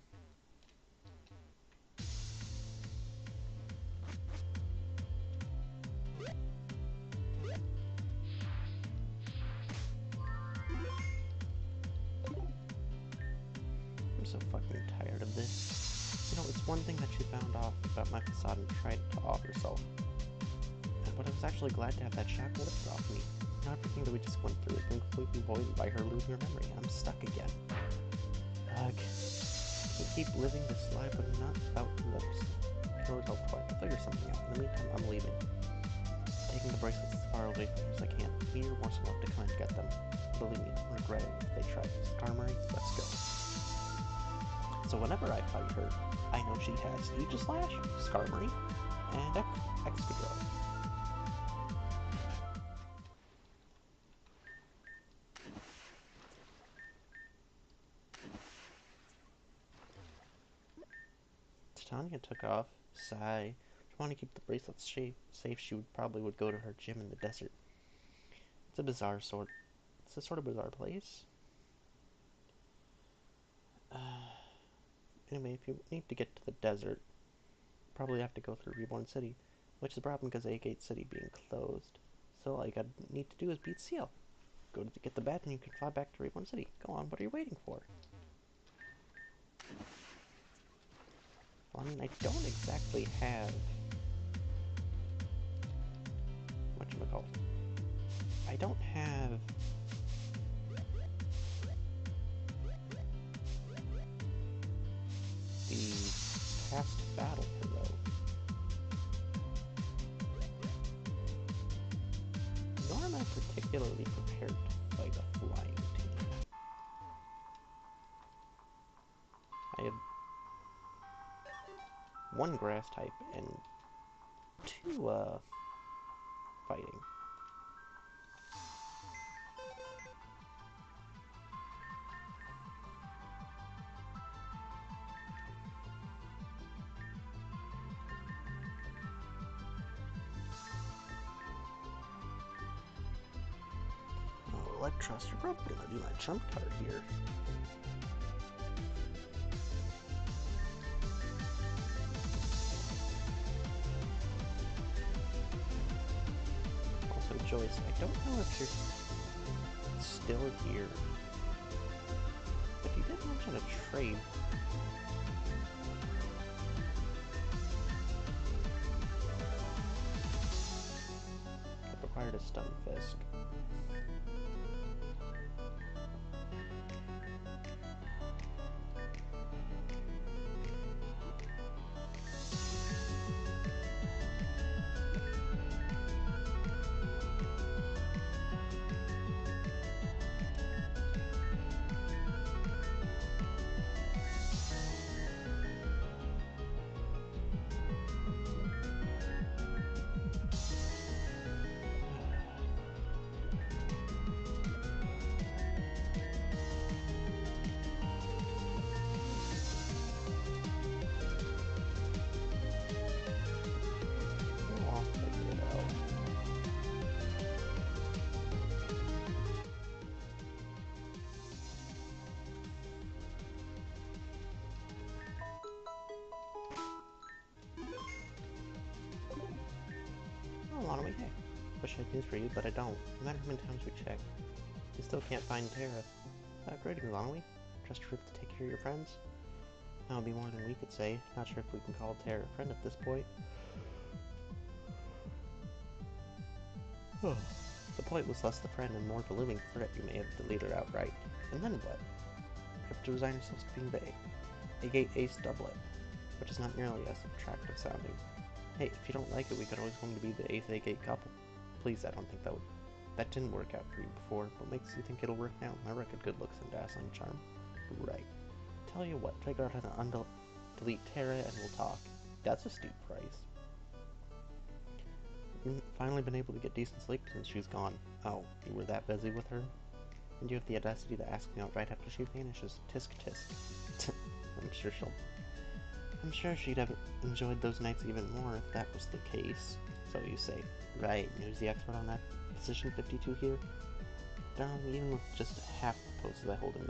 It's one thing that she found off about my facade and tried to off herself. But I was actually glad to have that shackle lifted off me. Now everything that we just went through has been completely voided by her losing her memory, and I'm stuck again. Ugh. We keep living this life but not without lips. I can always help to figure something out. In the meantime, I'm leaving. Taking the bracelets as far away from me as I can. Me or Morse will have to come and get them. Believe me, I'll regret it if they try. Skarmory, let's go. So whenever I fight her, I know she has Aegis Slash, Skarmory, and Excadrill. Titania took off. Sigh. If you want to keep the bracelets safe, she probably would go to her gym in the desert. It's a sort of bizarre place. Anyway, if you need to get to the desert, you probably have to go through Reborn City, which is a problem because of Agate City being closed. So all you need to do is beat Seal. Go to get the badge and you can fly back to Reborn City. Go on, what are you waiting for? Well, I mean, I don't exactly have... whatchamacallit? I don't have... the past battle though. Nor am I particularly prepared to fight a flying team. I have one grass type and two fighting. Well, I trust you're probably gonna do my trump card here. Also, Joyce, I don't know if you're still here, but you did mention a trade. It required a Stunfisk. Hey, wish I had news for you, but I don't. No matter how many times we check, we still can't find Terra. Greetings, Lonwy. Trust your to take care of your friends? That would be more than we could say. Not sure if we can call Terra a friend at this point. The point was less the friend and more the looming threat you may have deleted outright. And then what? You have to resign yourselves to being the Agate Ace doublet, which is not nearly as attractive sounding. Hey, if you don't like it, we could always come to be the 8th Agate couple. Please, I don't think that didn't work out for you before. What makes you think it'll work now? I reckon good looks and dazzling charm. Right. Tell you what, figure out how to delete Terra and we'll talk. That's a steep price. You've finally been able to get decent sleep since she's gone. Oh, you were that busy with her? And you have the audacity to ask me out right after she vanishes. Tisk tisk. I'm sure she'd have enjoyed those nights even more if that was the case. So you say. Right, and who's the expert on that? Position 52 here? Darling, even with just half the poses I hold in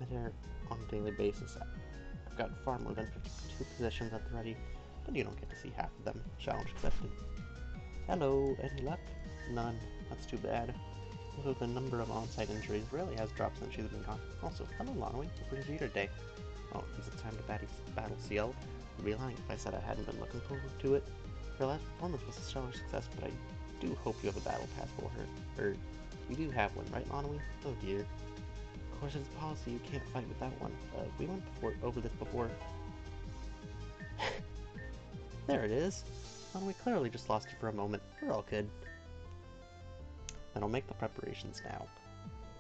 mid-air on a daily basis, I've got far more than 52 positions at the ready, but you don't get to see half of them. Challenge accepted. Hello, any luck? None. That's too bad. Although the number of on-site injuries really has dropped since she's been gone. Also, hello Lonwy, what brings you here today? Oh, is it time to battle CL? I'd be lying if I said I hadn't been looking forward to it. Her last performance was a stellar success, but I do hope you have a battle pass for her. Or, you do have one, right, Monoi? Oh dear. Of course, it's policy you can't fight without one. We went over this before. There it is. We clearly just lost you for a moment. We're all good. Then I'll make the preparations now.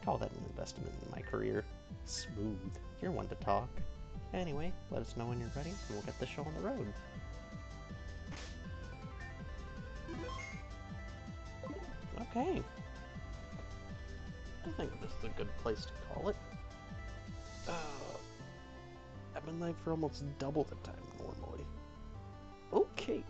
Call that an investment in my career. Smooth. You're one to talk. Anyway, let us know when you're ready, and we'll get the show on the road. Okay. I think this is a good place to call it. I've been live for almost double the time normally. Okay.